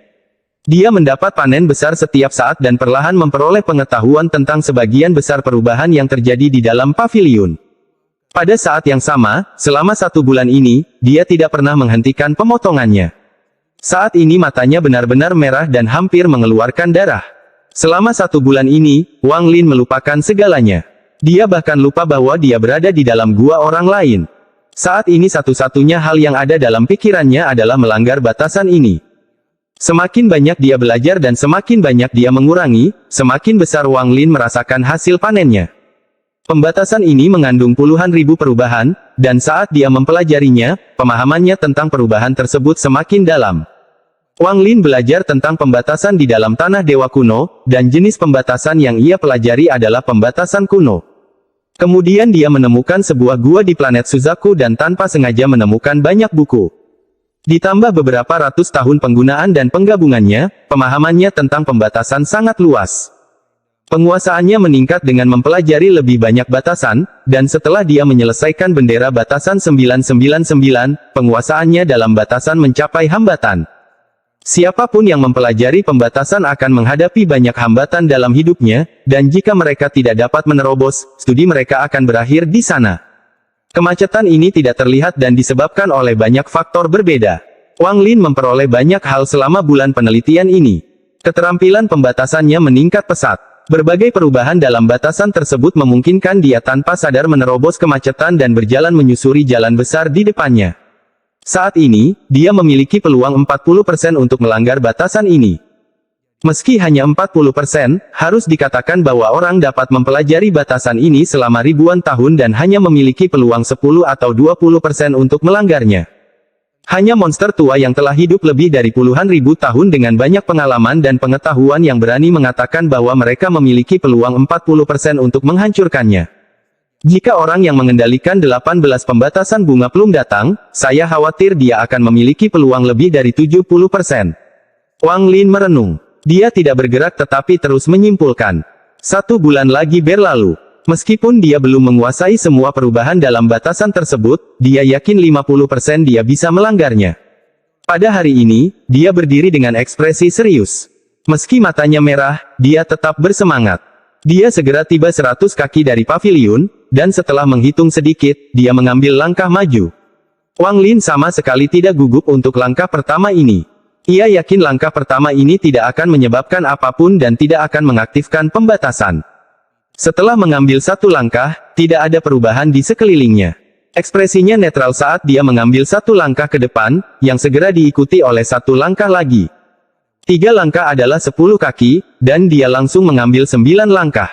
Speaker 1: Dia mendapat panen besar setiap saat dan perlahan memperoleh pengetahuan tentang sebagian besar perubahan yang terjadi di dalam paviliun. Pada saat yang sama, selama 1 bulan ini, dia tidak pernah menghentikan pemotongannya. Saat ini matanya benar-benar merah dan hampir mengeluarkan darah. Selama 1 bulan ini, Wang Lin melupakan segalanya. Dia bahkan lupa bahwa dia berada di dalam gua orang lain. Saat ini satu-satunya hal yang ada dalam pikirannya adalah melanggar batasan ini. Semakin banyak dia belajar dan semakin banyak dia mengurangi, semakin besar Wang Lin merasakan hasil panennya. Pembatasan ini mengandung puluhan ribu perubahan, dan saat dia mempelajarinya, pemahamannya tentang perubahan tersebut semakin dalam. Wang Lin belajar tentang pembatasan di dalam tanah dewa kuno, dan jenis pembatasan yang ia pelajari adalah pembatasan kuno. Kemudian dia menemukan sebuah gua di planet Suzaku dan tanpa sengaja menemukan banyak buku. Ditambah beberapa ratus tahun penggunaan dan penggabungannya, pemahamannya tentang pembatasan sangat luas. Penguasaannya meningkat dengan mempelajari lebih banyak batasan, dan setelah dia menyelesaikan bendera batasan 999, penguasaannya dalam batasan mencapai hambatan. Siapapun yang mempelajari pembatasan akan menghadapi banyak hambatan dalam hidupnya, dan jika mereka tidak dapat menerobos, studi mereka akan berakhir di sana. Kemacetan ini tidak terlihat dan disebabkan oleh banyak faktor berbeda. Wang Lin memperoleh banyak hal selama bulan penelitian ini. Keterampilan pembatasannya meningkat pesat. Berbagai perubahan dalam batasan tersebut memungkinkan dia tanpa sadar menerobos kemacetan dan berjalan menyusuri jalan besar di depannya. Saat ini, dia memiliki peluang 40% untuk melanggar batasan ini. Meski hanya 40%, harus dikatakan bahwa orang dapat mempelajari batasan ini selama ribuan tahun dan hanya memiliki peluang 10 atau 20% untuk melanggarnya. Hanya monster tua yang telah hidup lebih dari puluhan ribu tahun dengan banyak pengalaman dan pengetahuan yang berani mengatakan bahwa mereka memiliki peluang 40% untuk menghancurkannya. Jika orang yang mengendalikan 18 pembatasan bunga plum datang, saya khawatir dia akan memiliki peluang lebih dari 70%. Wang Lin merenung. Dia tidak bergerak tetapi terus menyimpulkan. 1 bulan lagi berlalu. Meskipun dia belum menguasai semua perubahan dalam batasan tersebut, dia yakin 50% dia bisa melanggarnya. Pada hari ini, dia berdiri dengan ekspresi serius. Meski matanya merah, dia tetap bersemangat. Dia segera tiba 100 kaki dari paviliun, dan setelah menghitung sedikit, dia mengambil langkah maju. Wang Lin sama sekali tidak gugup untuk langkah pertama ini. Ia yakin langkah pertama ini tidak akan menyebabkan apapun dan tidak akan mengaktifkan pembatasan. Setelah mengambil 1 langkah, tidak ada perubahan di sekelilingnya. Ekspresinya netral saat dia mengambil 1 langkah ke depan, yang segera diikuti oleh 1 langkah lagi. 3 langkah adalah 10 kaki, dan dia langsung mengambil 9 langkah.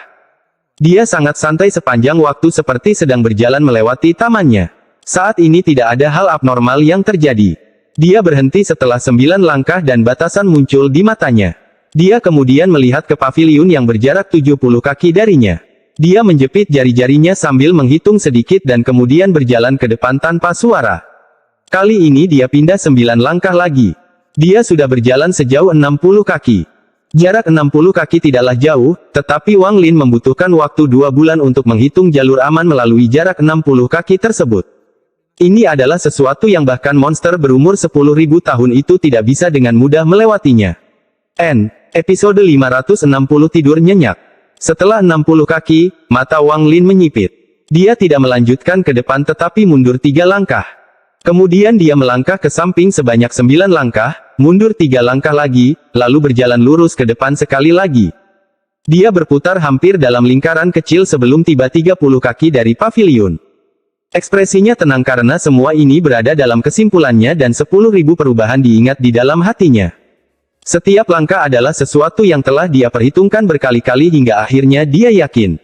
Speaker 1: Dia sangat santai sepanjang waktu seperti sedang berjalan melewati tamannya. Saat ini tidak ada hal abnormal yang terjadi. Dia berhenti setelah 9 langkah dan batasan muncul di matanya. Dia kemudian melihat ke paviliun yang berjarak 70 kaki darinya. Dia menjepit jari-jarinya sambil menghitung sedikit dan kemudian berjalan ke depan tanpa suara. Kali ini dia pindah 9 langkah lagi. Dia sudah berjalan sejauh 60 kaki. Jarak 60 kaki tidaklah jauh, tetapi Wang Lin membutuhkan waktu 2 bulan untuk menghitung jalur aman melalui jarak 60 kaki tersebut. Ini adalah sesuatu yang bahkan monster berumur 10.000 tahun itu tidak bisa dengan mudah melewatinya. Episode 560 Tidur Nyenyak. Setelah 60 kaki, mata Wang Lin menyipit. Dia tidak melanjutkan ke depan tetapi mundur 3 langkah. Kemudian dia melangkah ke samping sebanyak 9 langkah, mundur 3 langkah lagi, lalu berjalan lurus ke depan sekali lagi. Dia berputar hampir dalam lingkaran kecil sebelum tiba 30 kaki dari paviliun. Ekspresinya tenang karena semua ini berada dalam kesimpulannya dan 10.000 perubahan diingat di dalam hatinya. Setiap langkah adalah sesuatu yang telah dia perhitungkan berkali-kali hingga akhirnya dia yakin.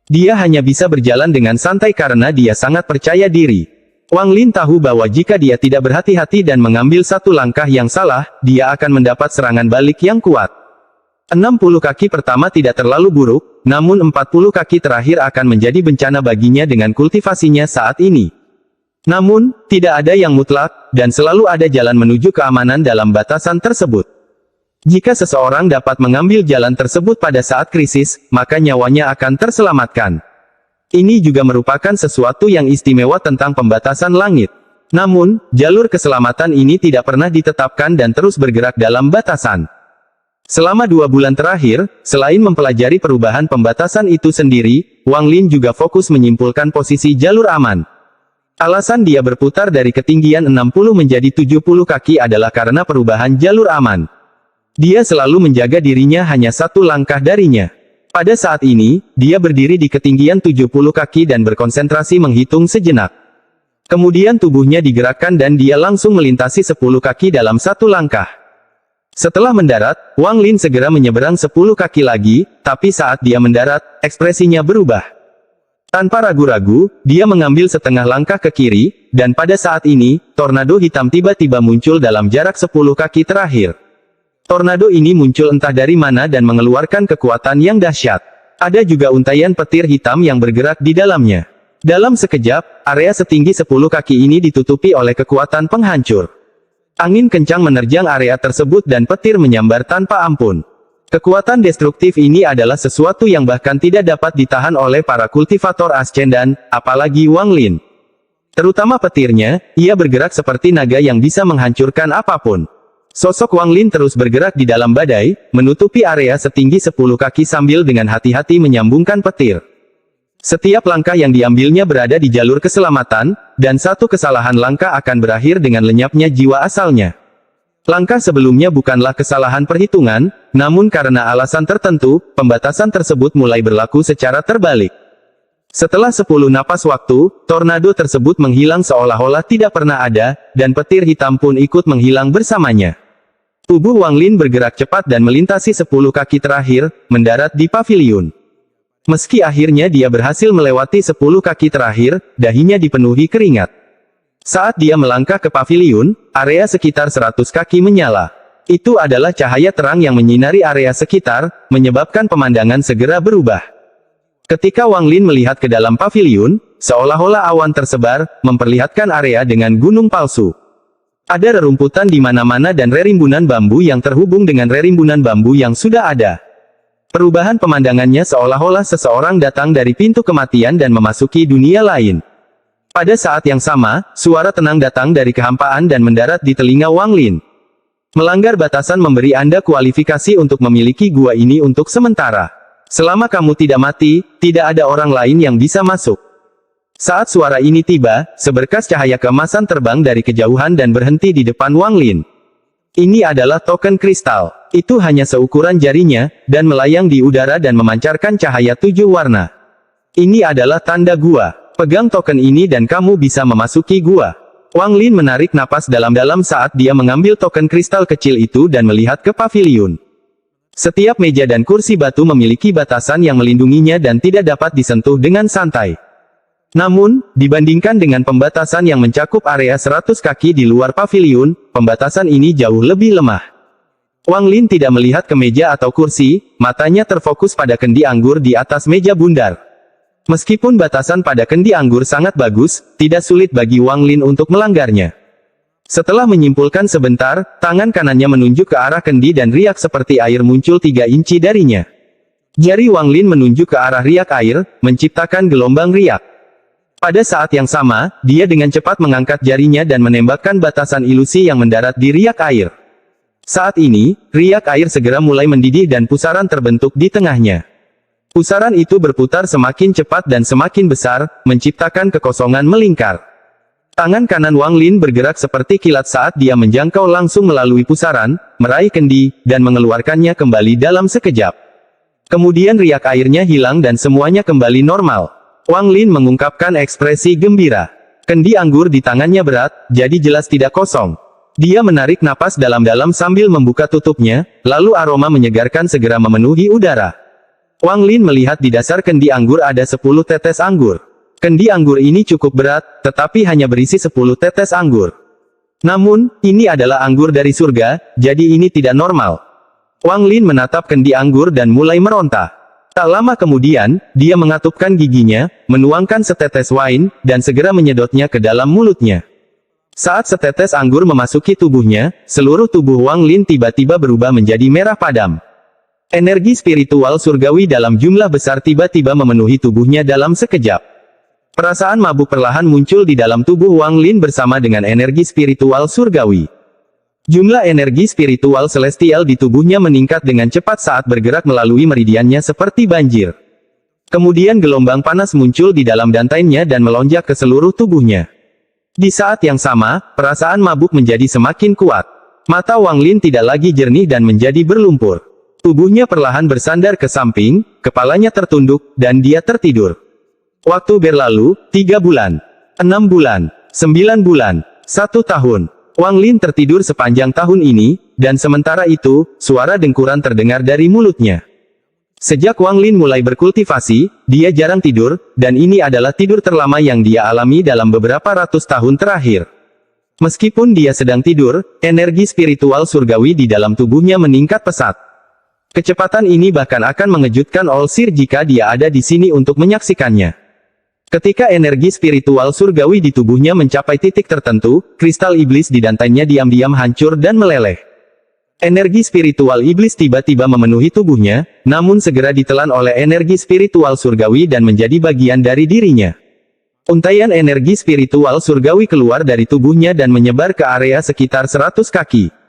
Speaker 1: Dia hanya bisa berjalan dengan santai karena dia sangat percaya diri. Wang Lin tahu bahwa jika dia tidak berhati-hati dan mengambil 1 langkah yang salah, dia akan mendapat serangan balik yang kuat. 60 kaki pertama tidak terlalu buruk, namun 40 kaki terakhir akan menjadi bencana baginya dengan kultivasinya saat ini. Namun, tidak ada yang mutlak, dan selalu ada jalan menuju keamanan dalam batasan tersebut. Jika seseorang dapat mengambil jalan tersebut pada saat krisis, maka nyawanya akan terselamatkan. Ini juga merupakan sesuatu yang istimewa tentang pembatasan langit. Namun, jalur keselamatan ini tidak pernah ditetapkan dan terus bergerak dalam batasan. Selama 2 bulan terakhir, selain mempelajari perubahan pembatasan itu sendiri, Wang Lin juga fokus menyimpulkan posisi jalur aman. Alasan dia berputar dari ketinggian 60 menjadi 70 kaki adalah karena perubahan jalur aman. Dia selalu menjaga dirinya hanya 1 langkah darinya. Pada saat ini, dia berdiri di ketinggian 70 kaki dan berkonsentrasi menghitung sejenak. Kemudian tubuhnya digerakkan dan dia langsung melintasi 10 kaki dalam 1 langkah. Setelah mendarat, Wang Lin segera menyeberang 10 kaki lagi, tapi saat dia mendarat, ekspresinya berubah. Tanpa ragu-ragu, dia mengambil setengah langkah ke kiri, dan pada saat ini, tornado hitam tiba-tiba muncul dalam jarak 10 kaki terakhir. Tornado ini muncul entah dari mana dan mengeluarkan kekuatan yang dahsyat. Ada juga untaian petir hitam yang bergerak di dalamnya. Dalam sekejap, area setinggi 10 kaki ini ditutupi oleh kekuatan penghancur. Angin kencang menerjang area tersebut dan petir menyambar tanpa ampun. Kekuatan destruktif ini adalah sesuatu yang bahkan tidak dapat ditahan oleh para kultivator ascendan, apalagi Wang Lin. Terutama petirnya, ia bergerak seperti naga yang bisa menghancurkan apapun. Sosok Wang Lin terus bergerak di dalam badai, menutupi area setinggi 10 kaki sambil dengan hati-hati menyambungkan petir. Setiap langkah yang diambilnya berada di jalur keselamatan, dan satu kesalahan langkah akan berakhir dengan lenyapnya jiwa asalnya. Langkah sebelumnya bukanlah kesalahan perhitungan, namun karena alasan tertentu, pembatasan tersebut mulai berlaku secara terbalik. Setelah 10 napas waktu, tornado tersebut menghilang seolah-olah tidak pernah ada, dan petir hitam pun ikut menghilang bersamanya. Tubuh Wang Lin bergerak cepat dan melintasi 10 kaki terakhir, mendarat di paviliun. Meski akhirnya dia berhasil melewati 10 kaki terakhir, dahinya dipenuhi keringat. Saat dia melangkah ke paviliun, area sekitar 100 kaki menyala. Itu adalah cahaya terang yang menyinari area sekitar, menyebabkan pemandangan segera berubah. Ketika Wang Lin melihat ke dalam paviliun, seolah-olah awan tersebar, memperlihatkan area dengan gunung palsu. Ada rerumputan di mana-mana dan rerimbunan bambu yang terhubung dengan rerimbunan bambu yang sudah ada. Perubahan pemandangannya seolah-olah seseorang datang dari pintu kematian dan memasuki dunia lain. Pada saat yang sama, suara tenang datang dari kehampaan dan mendarat di telinga Wang Lin. Melanggar batasan memberi Anda kualifikasi untuk memiliki gua ini untuk sementara. Selama kamu tidak mati, tidak ada orang lain yang bisa masuk. Saat suara ini tiba, seberkas cahaya keemasan terbang dari kejauhan dan berhenti di depan Wang Lin. Ini adalah token kristal. Itu hanya seukuran jarinya, dan melayang di udara dan memancarkan cahaya 7 warna. Ini adalah tanda gua. Pegang token ini dan kamu bisa memasuki gua. Wang Lin menarik napas dalam-dalam saat dia mengambil token kristal kecil itu dan melihat ke paviliun. Setiap meja dan kursi batu memiliki batasan yang melindunginya dan tidak dapat disentuh dengan santai. Namun, dibandingkan dengan pembatasan yang mencakup area 100 kaki di luar paviliun, pembatasan ini jauh lebih lemah. Wang Lin tidak melihat ke meja atau kursi, matanya terfokus pada kendi anggur di atas meja bundar. Meskipun batasan pada kendi anggur sangat bagus, tidak sulit bagi Wang Lin untuk melanggarnya. Setelah menyimpulkan sebentar, tangan kanannya menunjuk ke arah kendi dan riak seperti air muncul 3 inci darinya. Jari Wang Lin menunjuk ke arah riak air, menciptakan gelombang riak. Pada saat yang sama, dia dengan cepat mengangkat jarinya dan menembakkan batasan ilusi yang mendarat di riak air. Saat ini, riak air segera mulai mendidih dan pusaran terbentuk di tengahnya. Pusaran itu berputar semakin cepat dan semakin besar, menciptakan kekosongan melingkar. Tangan kanan Wang Lin bergerak seperti kilat saat dia menjangkau langsung melalui pusaran, meraih kendi, dan mengeluarkannya kembali dalam sekejap. Kemudian riak airnya hilang dan semuanya kembali normal. Wang Lin mengungkapkan ekspresi gembira. Kendi anggur di tangannya berat, jadi jelas tidak kosong. Dia menarik napas dalam-dalam sambil membuka tutupnya, lalu aroma menyegarkan segera memenuhi udara. Wang Lin melihat di dasar kendi anggur ada 10 tetes anggur. Kendi anggur ini cukup berat, tetapi hanya berisi 10 tetes anggur. Namun, ini adalah anggur dari surga, jadi ini tidak normal. Wang Lin menatap kendi anggur dan mulai meronta. Tak lama kemudian, dia mengatupkan giginya, menuangkan setetes wine, dan segera menyedotnya ke dalam mulutnya. Saat setetes anggur memasuki tubuhnya, seluruh tubuh Wang Lin tiba-tiba berubah menjadi merah padam. Energi spiritual surgawi dalam jumlah besar tiba-tiba memenuhi tubuhnya dalam sekejap. Perasaan mabuk perlahan muncul di dalam tubuh Wang Lin bersama dengan energi spiritual surgawi. Jumlah energi spiritual celestial di tubuhnya meningkat dengan cepat saat bergerak melalui meridiannya seperti banjir. Kemudian gelombang panas muncul di dalam dantainya dan melonjak ke seluruh tubuhnya. Di saat yang sama, perasaan mabuk menjadi semakin kuat. Mata Wang Lin tidak lagi jernih dan menjadi berlumpur. Tubuhnya perlahan bersandar ke samping, kepalanya tertunduk, dan dia tertidur. Waktu berlalu, 3 bulan, 6 bulan, 9 bulan, 1 tahun. Wang Lin tertidur sepanjang tahun ini, dan sementara itu, suara dengkuran terdengar dari mulutnya. Sejak Wang Lin mulai berkultivasi, dia jarang tidur, dan ini adalah tidur terlama yang dia alami dalam beberapa ratus tahun terakhir. Meskipun dia sedang tidur, energi spiritual surgawi di dalam tubuhnya meningkat pesat. Kecepatan ini bahkan akan mengejutkan All Seer jika dia ada di sini untuk menyaksikannya. Ketika energi spiritual surgawi di tubuhnya mencapai titik tertentu, kristal iblis di dantainya diam-diam hancur dan meleleh. Energi spiritual iblis tiba-tiba memenuhi tubuhnya, namun segera ditelan oleh energi spiritual surgawi dan menjadi bagian dari dirinya. Untaian energi spiritual surgawi keluar dari tubuhnya dan menyebar ke area sekitar 100 kaki.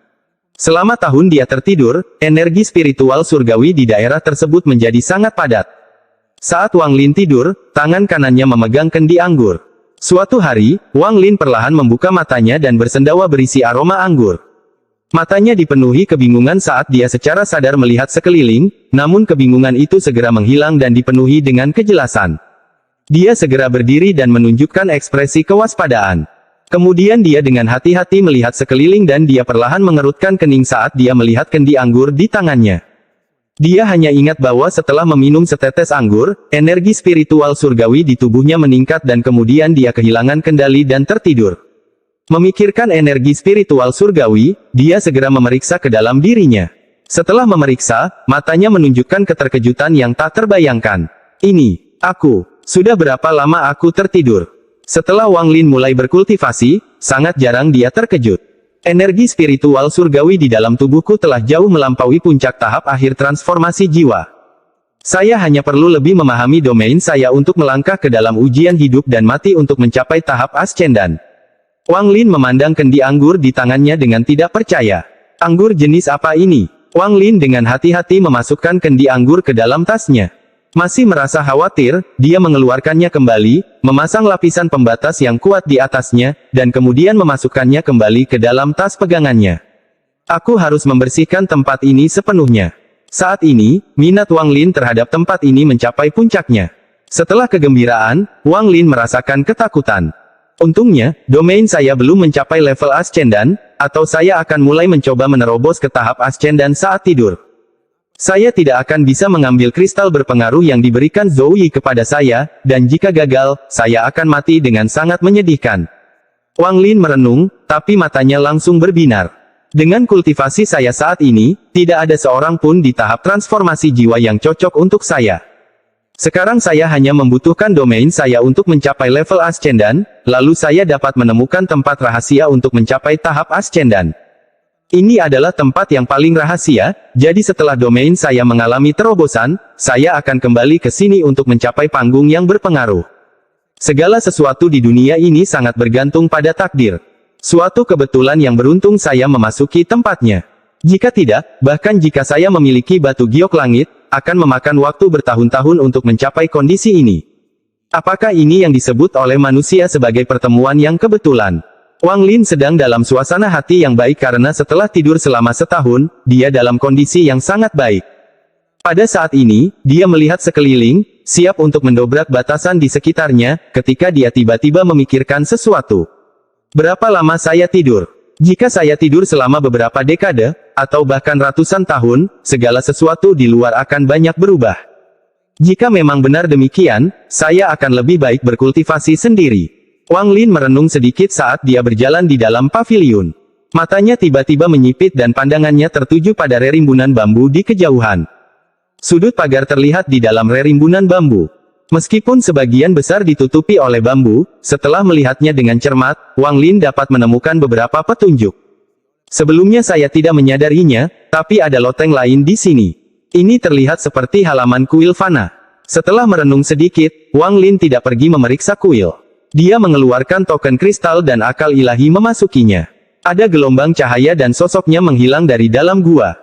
Speaker 1: Selama tahun dia tertidur, energi spiritual surgawi di daerah tersebut menjadi sangat padat. Saat Wang Lin tidur, tangan kanannya memegang kendi anggur. Suatu hari, Wang Lin perlahan membuka matanya dan bersendawa berisi aroma anggur. Matanya dipenuhi kebingungan saat dia secara sadar melihat sekeliling, namun kebingungan itu segera menghilang dan dipenuhi dengan kejelasan. Dia segera berdiri dan menunjukkan ekspresi kewaspadaan. Kemudian dia dengan hati-hati melihat sekeliling dan dia perlahan mengerutkan kening saat dia melihat kendi anggur di tangannya. Dia hanya ingat bahwa setelah meminum setetes anggur, energi spiritual surgawi di tubuhnya meningkat dan kemudian dia kehilangan kendali dan tertidur. Memikirkan energi spiritual surgawi, dia segera memeriksa ke dalam dirinya. Setelah memeriksa, matanya menunjukkan keterkejutan yang tak terbayangkan. Ini, sudah berapa lama aku tertidur? Setelah Wang Lin mulai berkultivasi, sangat jarang dia terkejut. Energi spiritual surgawi di dalam tubuhku telah jauh melampaui puncak tahap akhir transformasi jiwa. Saya hanya perlu lebih memahami domain saya untuk melangkah ke dalam ujian hidup dan mati untuk mencapai tahap ascendan. Wang Lin memandang kendi anggur di tangannya dengan tidak percaya. Anggur jenis apa ini? Wang Lin dengan hati-hati memasukkan kendi anggur ke dalam tasnya. Masih merasa khawatir, dia mengeluarkannya kembali, memasang lapisan pembatas yang kuat di atasnya, dan kemudian memasukkannya kembali ke dalam tas pegangannya. Aku harus membersihkan tempat ini sepenuhnya. Saat ini, minat Wang Lin terhadap tempat ini mencapai puncaknya. Setelah kegembiraan, Wang Lin merasakan ketakutan. Untungnya, domain saya belum mencapai level ascendan, atau saya akan mulai mencoba menerobos ke tahap ascendan saat tidur. Saya tidak akan bisa mengambil kristal berpengaruh yang diberikan Zhou Yi kepada saya, dan jika gagal, saya akan mati dengan sangat menyedihkan. Wang Lin merenung, tapi matanya langsung berbinar. Dengan kultivasi saya saat ini, tidak ada seorang pun di tahap transformasi jiwa yang cocok untuk saya. Sekarang saya hanya membutuhkan domain saya untuk mencapai level ascendan, lalu saya dapat menemukan tempat rahasia untuk mencapai tahap ascendan. Ini adalah tempat yang paling rahasia, jadi setelah domain saya mengalami terobosan, saya akan kembali ke sini untuk mencapai panggung yang berpengaruh. Segala sesuatu di dunia ini sangat bergantung pada takdir. Suatu kebetulan yang beruntung saya memasuki tempatnya. Jika tidak, bahkan jika saya memiliki batu giok langit, akan memakan waktu bertahun-tahun untuk mencapai kondisi ini. Apakah ini yang disebut oleh manusia sebagai pertemuan yang kebetulan? Wang Lin sedang dalam suasana hati yang baik karena setelah tidur selama setahun, dia dalam kondisi yang sangat baik. Pada saat ini, dia melihat sekeliling, siap untuk mendobrak batasan di sekitarnya, ketika dia tiba-tiba memikirkan sesuatu. Berapa lama saya tidur? Jika saya tidur selama beberapa dekade, atau bahkan ratusan tahun, segala sesuatu di luar akan banyak berubah. Jika memang benar demikian, saya akan lebih baik berkultivasi sendiri. Wang Lin merenung sedikit saat dia berjalan di dalam paviliun. Matanya tiba-tiba menyipit dan pandangannya tertuju pada rerimbunan bambu di kejauhan. Sudut pagar terlihat di dalam rerimbunan bambu. Meskipun sebagian besar ditutupi oleh bambu, setelah melihatnya dengan cermat, Wang Lin dapat menemukan beberapa petunjuk. Sebelumnya saya tidak menyadarinya, tapi ada loteng lain di sini. Ini terlihat seperti halaman kuil fana. Setelah merenung sedikit, Wang Lin tidak pergi memeriksa kuil. Dia mengeluarkan token kristal dan akal ilahi memasukinya. Ada gelombang cahaya dan sosoknya menghilang dari dalam gua.